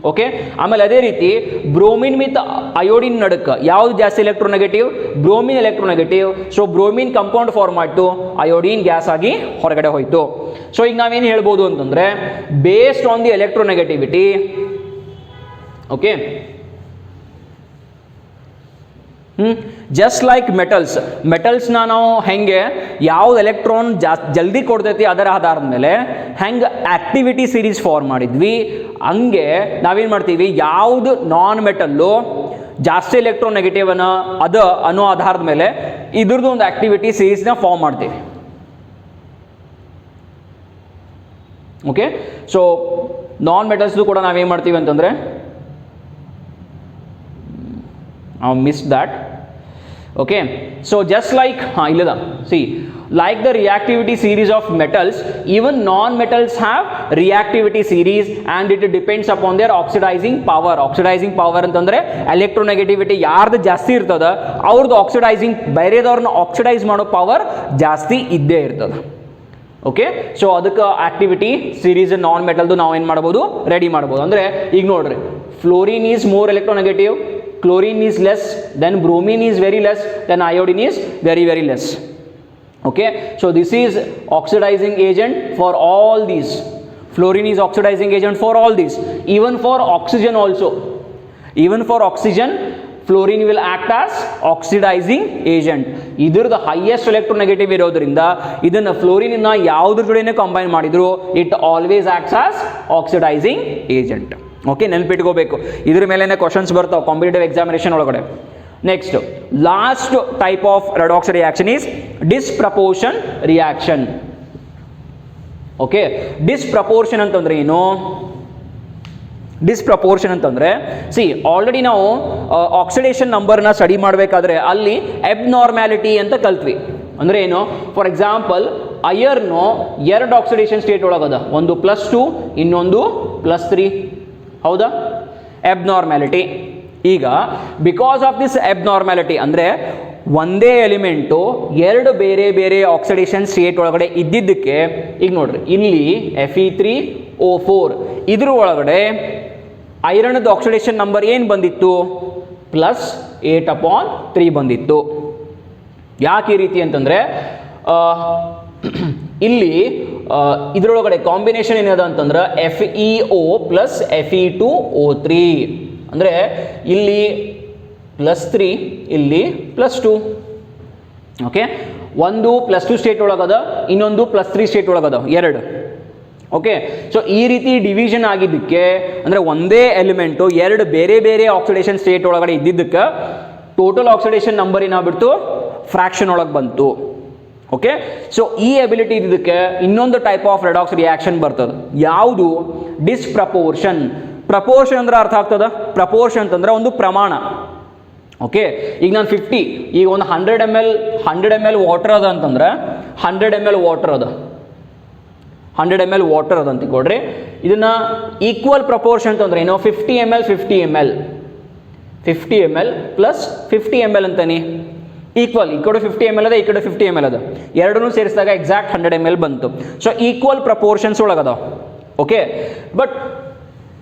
Speaker 1: ಓಕೆ, ಆಮೇಲೆ ಅದೇ ರೀತಿ ಬ್ರೋಮಿನ್ ವಿತ್ ಅಯೋಡಿನ್ ನಡಕ್ಕೆ ಯಾವುದು ಜಾಸ್ತಿ electronegative? Bromine electronegative. So bromine compound form ಮಾಡ್ತು, ಅಯೋಡಿನ್ ಗ್ಯಾಸ್ ಆಗಿ ಹೊರಗಡೆ ಹೋಯ್ತು. ಸೊ ಈಗ ನಾವೇನು ಹೇಳ್ಬೋದು ಅಂತಂದ್ರೆ, based on the electronegativity, okay, just like ಮೆಟಲ್ಸ್ನ ನಾವು ಹೆಂಗೆ ಯಾವ್ದು ಎಲೆಕ್ಟ್ರಾನ್ ಜಲ್ದಿ ಕೊಡ್ತೈತಿ ಅದರ ಆಧಾರದ ಮೇಲೆ ಹೆಂಗೆ ಆಕ್ಟಿವಿಟಿ ಸೀರೀಸ್ ಫಾರ್ಮ್ ಮಾಡಿದ್ವಿ, ಹಂಗೆ ನಾವೇನು ಮಾಡ್ತೀವಿ, ಯಾವುದು ನಾನ್ ಮೆಟಲ್ಲು ಜಾಸ್ತಿ ಎಲೆಕ್ಟ್ರೋನೆಗೆಟಿವ್ ಅನ್ನೋ ಆಧಾರದ ಮೇಲೆ ಇದ್ರದ್ದು ಒಂದು ಆಕ್ಟಿವಿಟಿ ಸೀರೀಸ್ನ ಫಾರ್ಮ್ ಮಾಡ್ತೀವಿ. ಓಕೆ, ಸೊ ನಾನ್ ಮೆಟಲ್ಸ್ದು ಕೂಡ ನಾವೇನು ಮಾಡ್ತೀವಿ ಅಂತಂದರೆ, missed that. Okay, so just like illada, see, like the reactivity series of metals, even non-metals have reactivity series and it depends upon their oxidizing power. Oxidizing power ಅಂತಂದ್ರೆ electronegativity ಯಾರ್ದು ಜಾಸ್ತಿ ಇರ್ತದ ಅವ್ರದ್ದು oxidising ಬೇರೆದವ್ರನ್ನ oxidise ಮಾಡೋ power ಜಾಸ್ತಿ ಇದ್ದೇ ಇರ್ತದೆ. Okay, so ಅದಕ್ಕೆ ಆಕ್ಟಿವಿಟಿ ಸೀರೀಸ್ ನಾನ್ ಮೆಟಲ್ದು ನಾವು ಏನು ಮಾಡ್ಬೋದು, ರೆಡಿ ಮಾಡ್ಬೋದು. ಅಂದರೆ ಈಗ ನೋಡ್ರಿ, fluorine is more electronegative, chlorine is less, then bromine is very less, then iodine is very very less. Okay, so this is oxidizing agent for all these. Fluorine is oxidizing agent for all these, even for oxygen also. Even for oxygen, fluorine will act as oxidizing agent. ಇದ್ರದ್ದು highest electronegative ಇರೋದ್ರಿಂದ ಇದನ್ನು ಫ್ಲೋರಿನ್ನ ಯಾವುದ್ರ ಜೊತೆನೇ combine ಮಾಡಿದ್ರು it always acts as oxidizing agent. Okay, ನೆನಪಿಟ್ಕೋಬೇಕು. ಇದ್ರ ಮೇಲೇನೆ ಕ್ವಶನ್ಸ್ ಬರ್ತಾವೆ ಕಾಂಪಿಟೇಟಿವ್ ಎಕ್ಸಾಮಿನೇಷನ್ ಒಳಗಡೆ. Next last type of redox reaction is disproportion reaction. Okay, disproportion ಅಂತಂದ್ರೆ ಏನು? ಡಿಸ್ಪ್ರಪೋರ್ಷನ್ ಅಂತಂದ್ರೆ, ಸಿ ಆಲ್ರೆಡಿ ನಾವು ಆಕ್ಸಿಡೇಷನ್ ನಂಬರ್ನ ಸ್ಟಡಿ ಮಾಡಬೇಕಾದ್ರೆ ಅಲ್ಲಿ ಎಬ್ನಾರ್ಮ್ಯಾಲಿಟಿ ಅಂತ ಕಲ್ತ್ವಿ. ಅಂದರೆ ಏನು? ಫಾರ್ ಎಕ್ಸಾಂಪಲ್ ಅಯರ್ನು ಎರಡು ಆಕ್ಸಿಡೇಷನ್ ಸ್ಟೇಟ್ ಒಳಗದ, ಒಂದು +2 ಇನ್ನೊಂದು +3. ಹೌದಾ? ಎಬ್ನಾರ್ಮ್ಯಾಲಿಟಿ. ಈಗ ಬಿಕಾಸ್ ಆಫ್ ದಿಸ್ ಎಬ್ನಾರ್ಮ್ಯಾಲಿಟಿ ಅಂದರೆ ಒಂದೇ ಎಲಿಮೆಂಟು ಎರಡು ಬೇರೆ ಬೇರೆ ಆಕ್ಸಿಡೇಷನ್ ಸ್ಟೇಟ್ ಒಳಗಡೆ ಇದ್ದಿದ್ದಕ್ಕೆ ಈಗ ನೋಡ್ರಿ ಇಲ್ಲಿ Fe3O4 ಇದ್ರ ಒಳಗಡೆ ಐರನ್ದು ಆಕ್ಸಿಡೇಷನ್ ನಂಬರ್ ಏನು ಬಂದಿತ್ತು +8/3 ಬಂದಿತ್ತು. ಯಾಕೆ ಈ ರೀತಿ ಅಂತಂದರೆ ಇಲ್ಲಿ ಇದರೊಳಗಡೆ ಕಾಂಬಿನೇಷನ್ ಏನದ ಅಂತಂದ್ರೆ FeO + Fe2O3 ಅಂದರೆ ಇಲ್ಲಿ +3 ಇಲ್ಲಿ +2. ಓಕೆ, ಒಂದು +2 ಸ್ಟೇಟ್ ಒಳಗದ, ಇನ್ನೊಂದು +3 ಸ್ಟೇಟ್ ಒಳಗದ, ಎರಡು. ಓಕೆ, ಸೊ ಈ ರೀತಿ ಡಿವಿಷನ್ ಆಗಿದ್ದಕ್ಕೆ ಅಂದರೆ ಒಂದೇ ಎಲಿಮೆಂಟು ಎರಡು ಬೇರೆ ಬೇರೆ ಆಕ್ಸಿಡೇಷನ್ ಸ್ಟೇಟ್ ಒಳಗಡೆ ಇದ್ದಿದ್ದಕ್ಕೆ ಟೋಟಲ್ ಆಕ್ಸಿಡೇಷನ್ ನಂಬರ್ ಏನಾಗ್ಬಿಡ್ತು ಫ್ರಾಕ್ಷನ್ ಒಳಗೆ ಬಂತು. ಓಕೆ, ಸೊ ಈ ಎಬಿಲಿಟಿ ಇದ್ದಕ್ಕೆ ಇನ್ನೊಂದು ಟೈಪ್ ಆಫ್ ರೆಡಾಕ್ಸ್ ರಿಯಾಕ್ಷನ್ ಬರ್ತದೆ. ಯಾವುದು? ಡಿಸ್ಪ್ರಪೋರ್ಷನ್. ಪ್ರಪೋರ್ಷನ್ ಅಂದ್ರೆ ಅರ್ಥ ಆಗ್ತದ? ಪ್ರಪೋರ್ಷನ್ ಅಂತಂದ್ರೆ ಒಂದು ಪ್ರಮಾಣ. ಓಕೆ, ಈಗ ನಾನು 50 ಈಗ ಒಂದು 100 ml ವಾಟರ್ ಅದ ಅಂತಂದ್ರೆ 100 ml ವಾಟರ್ ಅದ, 100 ml ವಾಟರ್ ಅದ ಅಂತ ಕೊಡ್ರಿ. ಇದನ್ನ ಈಕ್ವಲ್ ಪ್ರಪೋರ್ಷನ್ ಅಂತಂದ್ರೆ ಏನೋ 50 ml 50 ml 50 ml plus 50 ml ಅಂತಾನೆ ಈಕ್ವಲ್. ಈ ಕಡೆ 50 ml ಅದ, ಈ ಕಡೆ 50 ml ಅದ, ಎರಡನ್ನೂ ಸೇರಿಸಿದಾಗ ಎಕ್ಸಾಕ್ಟ್ 100 ml ಬಂತು. ಸೊ ಈಕ್ವಲ್ ಪ್ರಪೋರ್ಷನ್ಸ್ ಒಳಗದ. ಓಕೆ, ಬಟ್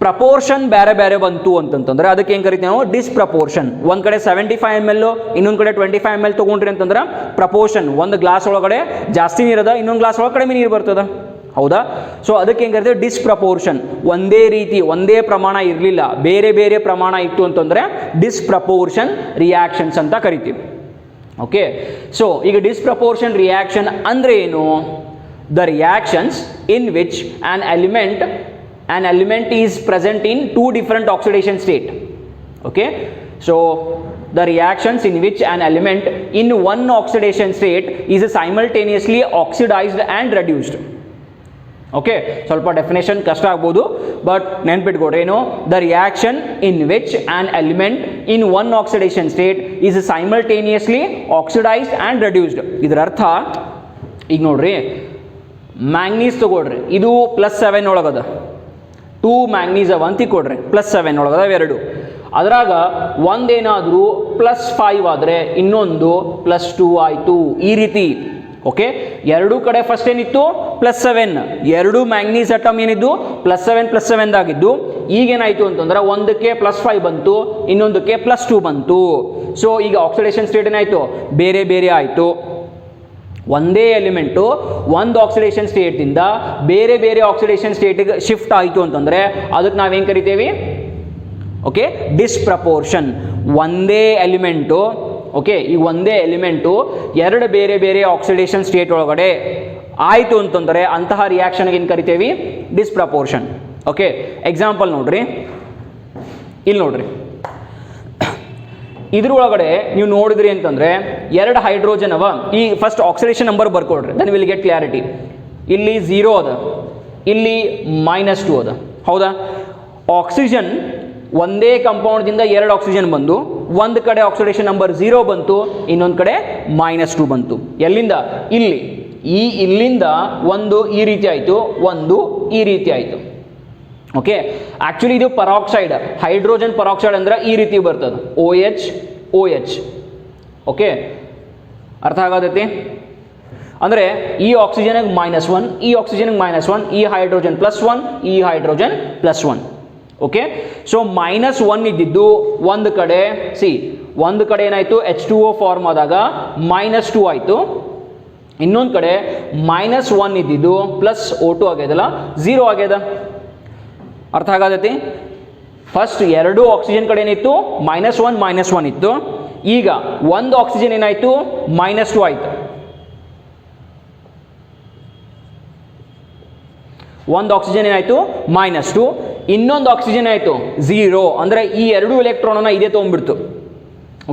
Speaker 1: ಪ್ರಪೋರ್ಷನ್ ಬೇರೆ ಬೇರೆ ಬಂತು ಅಂತಂದ್ರೆ ಅದಕ್ಕೆ ಏನು ಕರಿತೀವಿ ನಾವು? ಡಿಸ್ಪ್ರಪೋರ್ಷನ್. ಒಂದು ಕಡೆ 75 ml ಇನ್ನೊಂದು ಕಡೆ 25 ml ತೊಗೊಂಡ್ರಿ ಅಂತಂದ್ರೆ ಪ್ರಪೋರ್ಷನ್, ಒಂದು ಗ್ಲಾಸ್ ಒಳಗಡೆ ಜಾಸ್ತಿ ನೀರದ, ಇನ್ನೊಂದು ಗ್ಲಾಸ್ ಒಳಗೆ ಕಡಿಮೆ ನೀರು ಬರ್ತದ, ಹೌದಾ? ಸೊ ಅದಕ್ಕೆ ಏನು ಕರಿತೀವಿ? ಡಿಸ್ಪ್ರಪೋರ್ಷನ್. ಒಂದೇ ರೀತಿ ಒಂದೇ ಪ್ರಮಾಣ ಇರಲಿಲ್ಲ, ಬೇರೆ ಬೇರೆ ಪ್ರಮಾಣ ಇತ್ತು ಅಂತಂದರೆ ಡಿಸ್ಪ್ರಪೋರ್ಷನ್ ರಿಯಾಕ್ಷನ್ಸ್ ಅಂತ ಕರಿತೀವಿ. ಓಕೆ, ಸೊ ಈಗ ಡಿಸ್ಪ್ರಪೋರ್ಷನ್ ರಿಯಾಕ್ಷನ್ ಅಂದರೆ ಏನು? The reactions in which an element is present in two different oxidation state. Okay, so the reactions in which an element in one oxidation state is simultaneously oxidized and reduced. Okay, ಸ್ವಲ್ಪ definition ಕಷ್ಟ ಆಗ್ಬೋದು, but ನೆನ್ಪಿಟ್ಕೊಡ್ರಿ ಏನು? The reaction in which an element in one oxidation state is simultaneously oxidized and reduced. ಇದರ ಅರ್ಥ ಈಗ ನೋಡ್ರಿ, manganese ತಗೊಳ್ರಿ, ಇದು +7 ಒಳಗದ, 2 ಮ್ಯಾಂಗ್ನೀಸ್ ಅವ ಅಂತ ಕೊಡ್ರಿ, +7 ಒಳಗದ ಎರಡು. ಅದರಾಗ ಒಂದೇನಾದರೂ +5 ಆದರೆ ಇನ್ನೊಂದು +2 ಆಯಿತು, ಈ ರೀತಿ. ಓಕೆ, ಎರಡೂ ಕಡೆ ಫಸ್ಟ್ ಏನಿತ್ತು +7, ಎರಡು ಮ್ಯಾಂಗ್ನೀಸ್ ಅಟಮ್ ಏನಿದ್ದು +7 ಆಗಿದ್ದು. ಈಗೇನಾಯಿತು ಅಂತಂದ್ರೆ ಒಂದಕ್ಕೆ +5 ಬಂತು, ಇನ್ನೊಂದಕ್ಕೆ +2 ಬಂತು. ಸೊ ಈಗ ಆಕ್ಸಿಡೇಷನ್ ಸ್ಟೇಟ್ ಏನಾಯಿತು? ಬೇರೆ ಬೇರೆ ಆಯಿತು. ಒಂದೇ ಎಲಿಮೆಂಟು ಒಂದು ಆಕ್ಸಿಡೇಷನ್ ಸ್ಟೇಟಿಂದ ಬೇರೆ ಬೇರೆ ಆಕ್ಸಿಡೇಷನ್ ಸ್ಟೇಟಿಗೆ ಶಿಫ್ಟ್ ಆಯಿತು ಅಂತಂದರೆ ಅದಕ್ಕೆ ನಾವೇನು ಕರಿತೇವೆ? Okay, disproportion. ಒಂದೇ ಎಲಿಮೆಂಟು, ಓಕೆ, ಈ ಒಂದೇ ಎಲಿಮೆಂಟು ಎರಡು ಬೇರೆ ಬೇರೆ ಆಕ್ಸಿಡೇಷನ್ ಸ್ಟೇಟ್ ಒಳಗಡೆ ಆಯಿತು ಅಂತಂದರೆ ಅಂತಹ ರಿಯಾಕ್ಷನ್ಗೆ ಏನು ಕರಿತೇವೆ? ಡಿಸ್ಪ್ರಪೋರ್ಷನ್. ಓಕೆ, ಎಕ್ಸಾಂಪಲ್ ನೋಡ್ರಿ, ಇಲ್ಲಿ ನೋಡ್ರಿ, ಇದ್ರೊಳಗಡೆ ನೀವು ನೋಡಿದ್ರಿ ಅಂತಂದರೆ ಎರಡು ಹೈಡ್ರೋಜನ್ ಅವ. ಈ ಫಸ್ಟ್ ಆಕ್ಸಿಡೇಷನ್ ನಂಬರ್ ಬರ್ಕೊಡ್ರಿ, ದೆನ್ ವಿಲ್ ಗೆಟ್ ಕ್ಲಾರಿಟಿ. ಇಲ್ಲಿ 0 ಅದ, ಇಲ್ಲಿ -2 ಅದ, ಹೌದಾ? ಆಕ್ಸಿಜನ್ ಒಂದೇ ಕಂಪೌಂಡ್ದಿಂದ ಎರಡು ಆಕ್ಸಿಜನ್ ಬಂದು ಒಂದು ಕಡೆ ಆಕ್ಸಿಡೇಷನ್ ನಂಬರ್ 0 ಬಂತು, ಇನ್ನೊಂದು ಕಡೆ -2 ಬಂತು. ಎಲ್ಲಿಂದ? ಇಲ್ಲಿ. ಇಲ್ಲಿಂದ ಒಂದು ಈ ರೀತಿ ಆಯಿತು, ಒಂದು ಈ ರೀತಿ ಆಯಿತು. ಓಕೆ, ಆ್ಯಕ್ಚುಲಿ ಇದು ಪರಾಕ್ಸೈಡ್, ಹೈಡ್ರೋಜನ್ ಪರಾಕ್ಸೈಡ್ ಅಂದ್ರೆ ಈ ರೀತಿ ಬರ್ತದೆ, OH. ಓಕೆ, ಅರ್ಥ ಆಗತೈತಿ? ಅಂದರೆ ಈ ಆಕ್ಸಿಜನ್ಗೆ -1, ಈ ಆಕ್ಸಿಜನ್ಗೆ -1, ಈ ಹೈಡ್ರೋಜನ್ +1, ಈ ಹೈಡ್ರೋಜನ್ +1. ಓಕೆ, ಸೊ -1 ಇದ್ದಿದ್ದು ಒಂದು ಕಡೆ, ಒಂದು ಕಡೆ ಏನಾಯಿತು? H2O ಫಾರ್ಮ್ ಆದಾಗ -2 ಆಯಿತು. ಇನ್ನೊಂದು ಕಡೆ -1 ಇದ್ದಿದ್ದು +O2 ಆಗ್ಯದಲ್ಲ, 0 ಆಗ್ಯದ. ಅರ್ಥ ಆಗತೈತಿ? ಫಸ್ಟ್ ಎರಡು ಆಕ್ಸಿಜನ್ ಕಡೆ ಏನಿತ್ತು? -1 ಇತ್ತು. ಈಗ ಒಂದು ಆಕ್ಸಿಜನ್ ಏನಾಯಿತು? -2 ಆಯಿತು. ಒಂದು ಆಕ್ಸಿಜನ್ ಏನಾಯಿತು? -2. ಇನ್ನೊಂದು ಆಕ್ಸಿಜನ್ ಆಯಿತು 0. ಅಂದರೆ ಈ ಎರಡು ಎಲೆಕ್ಟ್ರಾನನ್ನು ಇದೇ ತೊಗೊಂಡ್ಬಿಡ್ತು.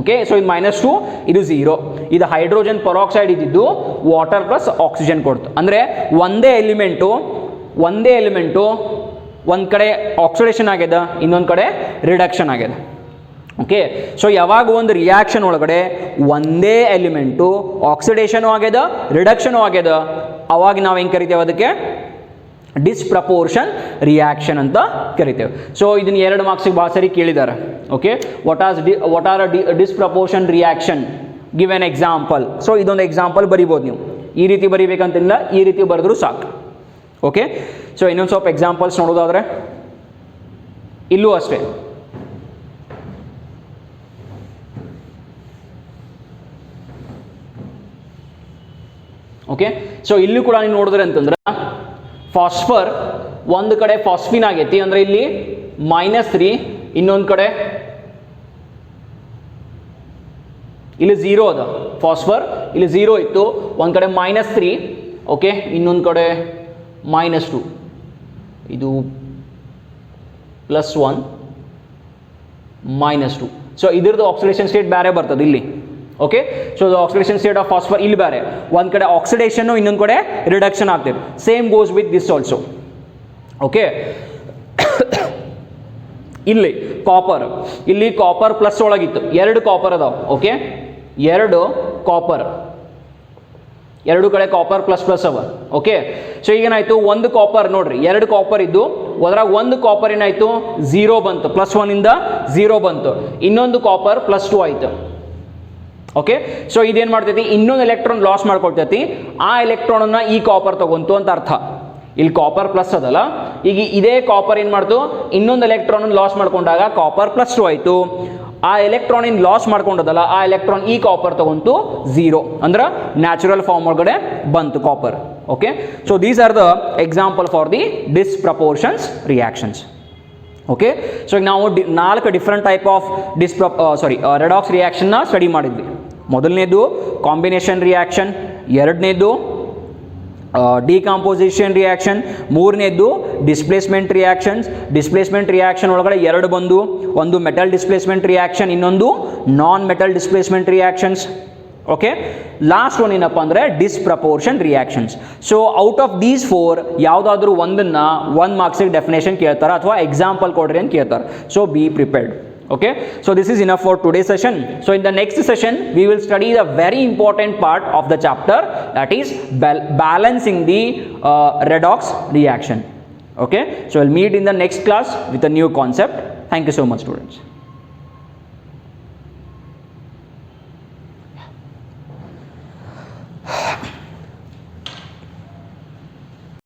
Speaker 1: ಓಕೆ, ಸೊ ಇದು -2, ಇದು 0. ಇದು ಹೈಡ್ರೋಜನ್ ಪರಾಕ್ಸೈಡ್ ಇದ್ದಿದ್ದು ವಾಟರ್ ಪ್ಲಸ್ ಆಕ್ಸಿಜನ್ ಕೊಡ್ತು. ಅಂದರೆ ಒಂದೇ ಎಲಿಮೆಂಟು ಒಂದು ಕಡೆ ಆಕ್ಸಿಡೇಷನ್ ಆಗ್ಯದ, ಇನ್ನೊಂದು ಕಡೆ ರಿಡಕ್ಷನ್ ಆಗ್ಯದ. ಓಕೆ, ಸೊ ಯಾವಾಗ ಒಂದು ರಿಯಾಕ್ಷನ್ ಒಳಗಡೆ ಒಂದೇ ಎಲಿಮೆಂಟು ಆಕ್ಸಿಡೇಷನು ಆಗ್ಯದ, ರಿಡಕ್ಷನು ಆಗ್ಯದ, ಅವಾಗ ನಾವು ಹೆಂಗೆ ಕರಿತೇವೆ? ಅದಕ್ಕೆ ಡಿಸ್ಪ್ರಪೋರ್ಷನ್ ರಿಯಾಕ್ಷನ್ ಅಂತ ಕರಿತೇವೆ. ಸೊ ಇದನ್ನ 2 ಮಾರ್ಕ್ಸಿಗೆ ಭಾಳ ಸರಿ ಕೇಳಿದ್ದಾರೆ. Okay, what are disproportion reaction? Give an example. So ಇದೊಂದು ಎಕ್ಸಾಂಪಲ್ ಬರಿಬೋದು ನೀವು, ಈ ರೀತಿ ಬರಿಬೇಕಂತಿಲ್ಲ, ಈ ರೀತಿ ಬರೆದ್ರೂ ಸಾಕು. ಓಕೆ, ಸೊ ಇನ್ನೊಂದು ಸ್ವಲ್ಪ ಎಕ್ಸಾಂಪಲ್ಸ್ ನೋಡೋದಾದರೆ ಇಲ್ಲೂ ಅಷ್ಟೇ. ಓಕೆ, ಸೊ ಇಲ್ಲೂ ಕೂಡ ನೀವು ನೋಡಿದ್ರೆ ಅಂತಂದ್ರೆ ಫಾಸ್ಫರ್ ಒಂದು ಕಡೆ ಫಾಸ್ಫಿನ್ ಆಗೈತಿ, ಅಂದರೆ ಇಲ್ಲಿ -3, ಇನ್ನೊಂದು ಕಡೆ ಇಲ್ಲಿ 0 ಅದ. ಫಾಸ್ಫರ್ ಇಲ್ಲಿ 0 ಇತ್ತು, ಒಂದು ಕಡೆ -3, ಓಕೆ, ಇನ್ನೊಂದು ಕಡೆ -2, ಇದು +1 -2. ಸೊ ಇದ್ರದ್ದು ಆಕ್ಸಿಡೇಷನ್ ಸ್ಟೇಟ್ ಬೇರೆ ಬರ್ತದೆ ಇಲ್ಲಿ. Okay, so the oxidation state of phosphor ಇಲ್ಲಿ ಬೇರೆ, ಒಂದು ಕಡೆ ಆಕ್ಸಿಡೇಷನ್, ಇನ್ನೊಂದು ಕಡೆ ರಿಡಕ್ಷನ್ ಆಗ್ತದೆ. Same goes with this also. Okay, ಇಲ್ಲಿ ಕಾಪರ್, ಇಲ್ಲಿ ಕಾಪರ್ ಪ್ಲಸ್ ಒಳಗಿತ್ತು, 2 ಕಾಪರ್ ಅದಾವ. ಓಕೆ, 2 ಕಾಪರ್, 2 ಕಡೆ ಕಾಪರ್ ಪ್ಲಸ್ ಅವ. ಓಕೆ, ಸೊ ಈಗೇನಾಯ್ತು, ಒಂದು ಕಾಪರ್ ನೋಡ್ರಿ, 2 ಕಾಪರ್ ಇದ್ದು ಅದ್ರಾಗ ಒಂದು ಕಾಪರ್ ಏನಾಯ್ತು 0 ಬಂತು, +1 ಇಂದ 0 ಬಂತು, ಇನ್ನೊಂದು ಕಾಪರ್ +2 ಆಯ್ತು. ಓಕೆ, ಸೊ ಇದೇನು ಮಾಡ್ತೈತಿ, ಇನ್ನೊಂದು ಎಲೆಕ್ಟ್ರಾನ್ ಲಾಸ್ ಮಾಡ್ಕೊಳ್ತೈತಿ, ಆ ಎಲೆಕ್ಟ್ರಾನನ್ನು ಈ ಕಾಪರ್ ತಗೊಂತು ಅಂತ ಅರ್ಥ. ಇಲ್ಲಿ ಕಾಪರ್ ಪ್ಲಸ್ ಅದಲ್ಲ, ಈಗ ಇದೇ ಕಾಪರ್ ಏನು ಮಾಡ್ತು, ಇನ್ನೊಂದು ಎಲೆಕ್ಟ್ರಾನ್ ಲಾಸ್ ಮಾಡ್ಕೊಂಡಾಗ ಕಾಪರ್ +2 ಆಯಿತು. ಆ ಎಲೆಕ್ಟ್ರಾನ್ ಏನು ಲಾಸ್ ಮಾಡ್ಕೊಂಡದಲ್ಲ, ಆ ಎಲೆಕ್ಟ್ರಾನ್ ಈ ಕಾಪರ್ ತಗೊಂತು 0, ಅಂದ್ರೆ ನ್ಯಾಚುರಲ್ ಫಾರ್ಮ್ ಒಳಗಡೆ ಬಂತು copper. Okay, so these are the example for the disproportions reactions. Okay, so ಈಗ ನಾವು 4 ಡಿಫ್ರೆಂಟ್ ಟೈಪ್ ಆಫ್ ರೆಡಾಕ್ಸ್ ರಿಯಾಕ್ಷನ್ನ ಸ್ಟಡಿ ಮಾಡಿದ್ವಿ. ಮೊದಲನೇದು ಕಾಂಬಿನೇಷನ್ ರಿಯಾಕ್ಷನ್, ಎರಡನೇದು ಡಿಕಾಂಪೋಸಿಷನ್ ರಿಯಾಕ್ಷನ್, ಮೂರನೇದು ಡಿಸ್ಪ್ಲೇಸ್ಮೆಂಟ್ ರಿಯಾಕ್ಷನ್ಸ್. ಡಿಸ್ಪ್ಲೇಸ್ಮೆಂಟ್ ರಿಯಾಕ್ಷನ್ ಒಳಗಡೆ 2 ಬಂದು, ಒಂದು ಮೆಟಲ್ ಡಿಸ್ಪ್ಲೇಸ್ಮೆಂಟ್ ರಿಯಾಕ್ಷನ್, ಇನ್ನೊಂದು non metal displacement reactions. Okay, last one ಏನಪ್ಪ ಅಂದರೆ disproportion reactions. So out of these 4 ಯಾವುದಾದ್ರೂ ಒಂದನ್ನು 1 ಮಾರ್ಕ್ಸಿಗೆ ಡೆಫಿನೇಷನ್ ಕೇಳ್ತಾರೆ ಅಥವಾ ಎಕ್ಸಾಂಪಲ್ ಕೊಡ್ರಿ ಅಂತ ಕೇಳ್ತಾರೆ. So be prepared. Okay, so this is enough for today's session. So in the next session we will study the very important part of the chapter, that is balancing the redox reaction. Okay, so we'll meet in the next class with a new concept. Thank you so much, students.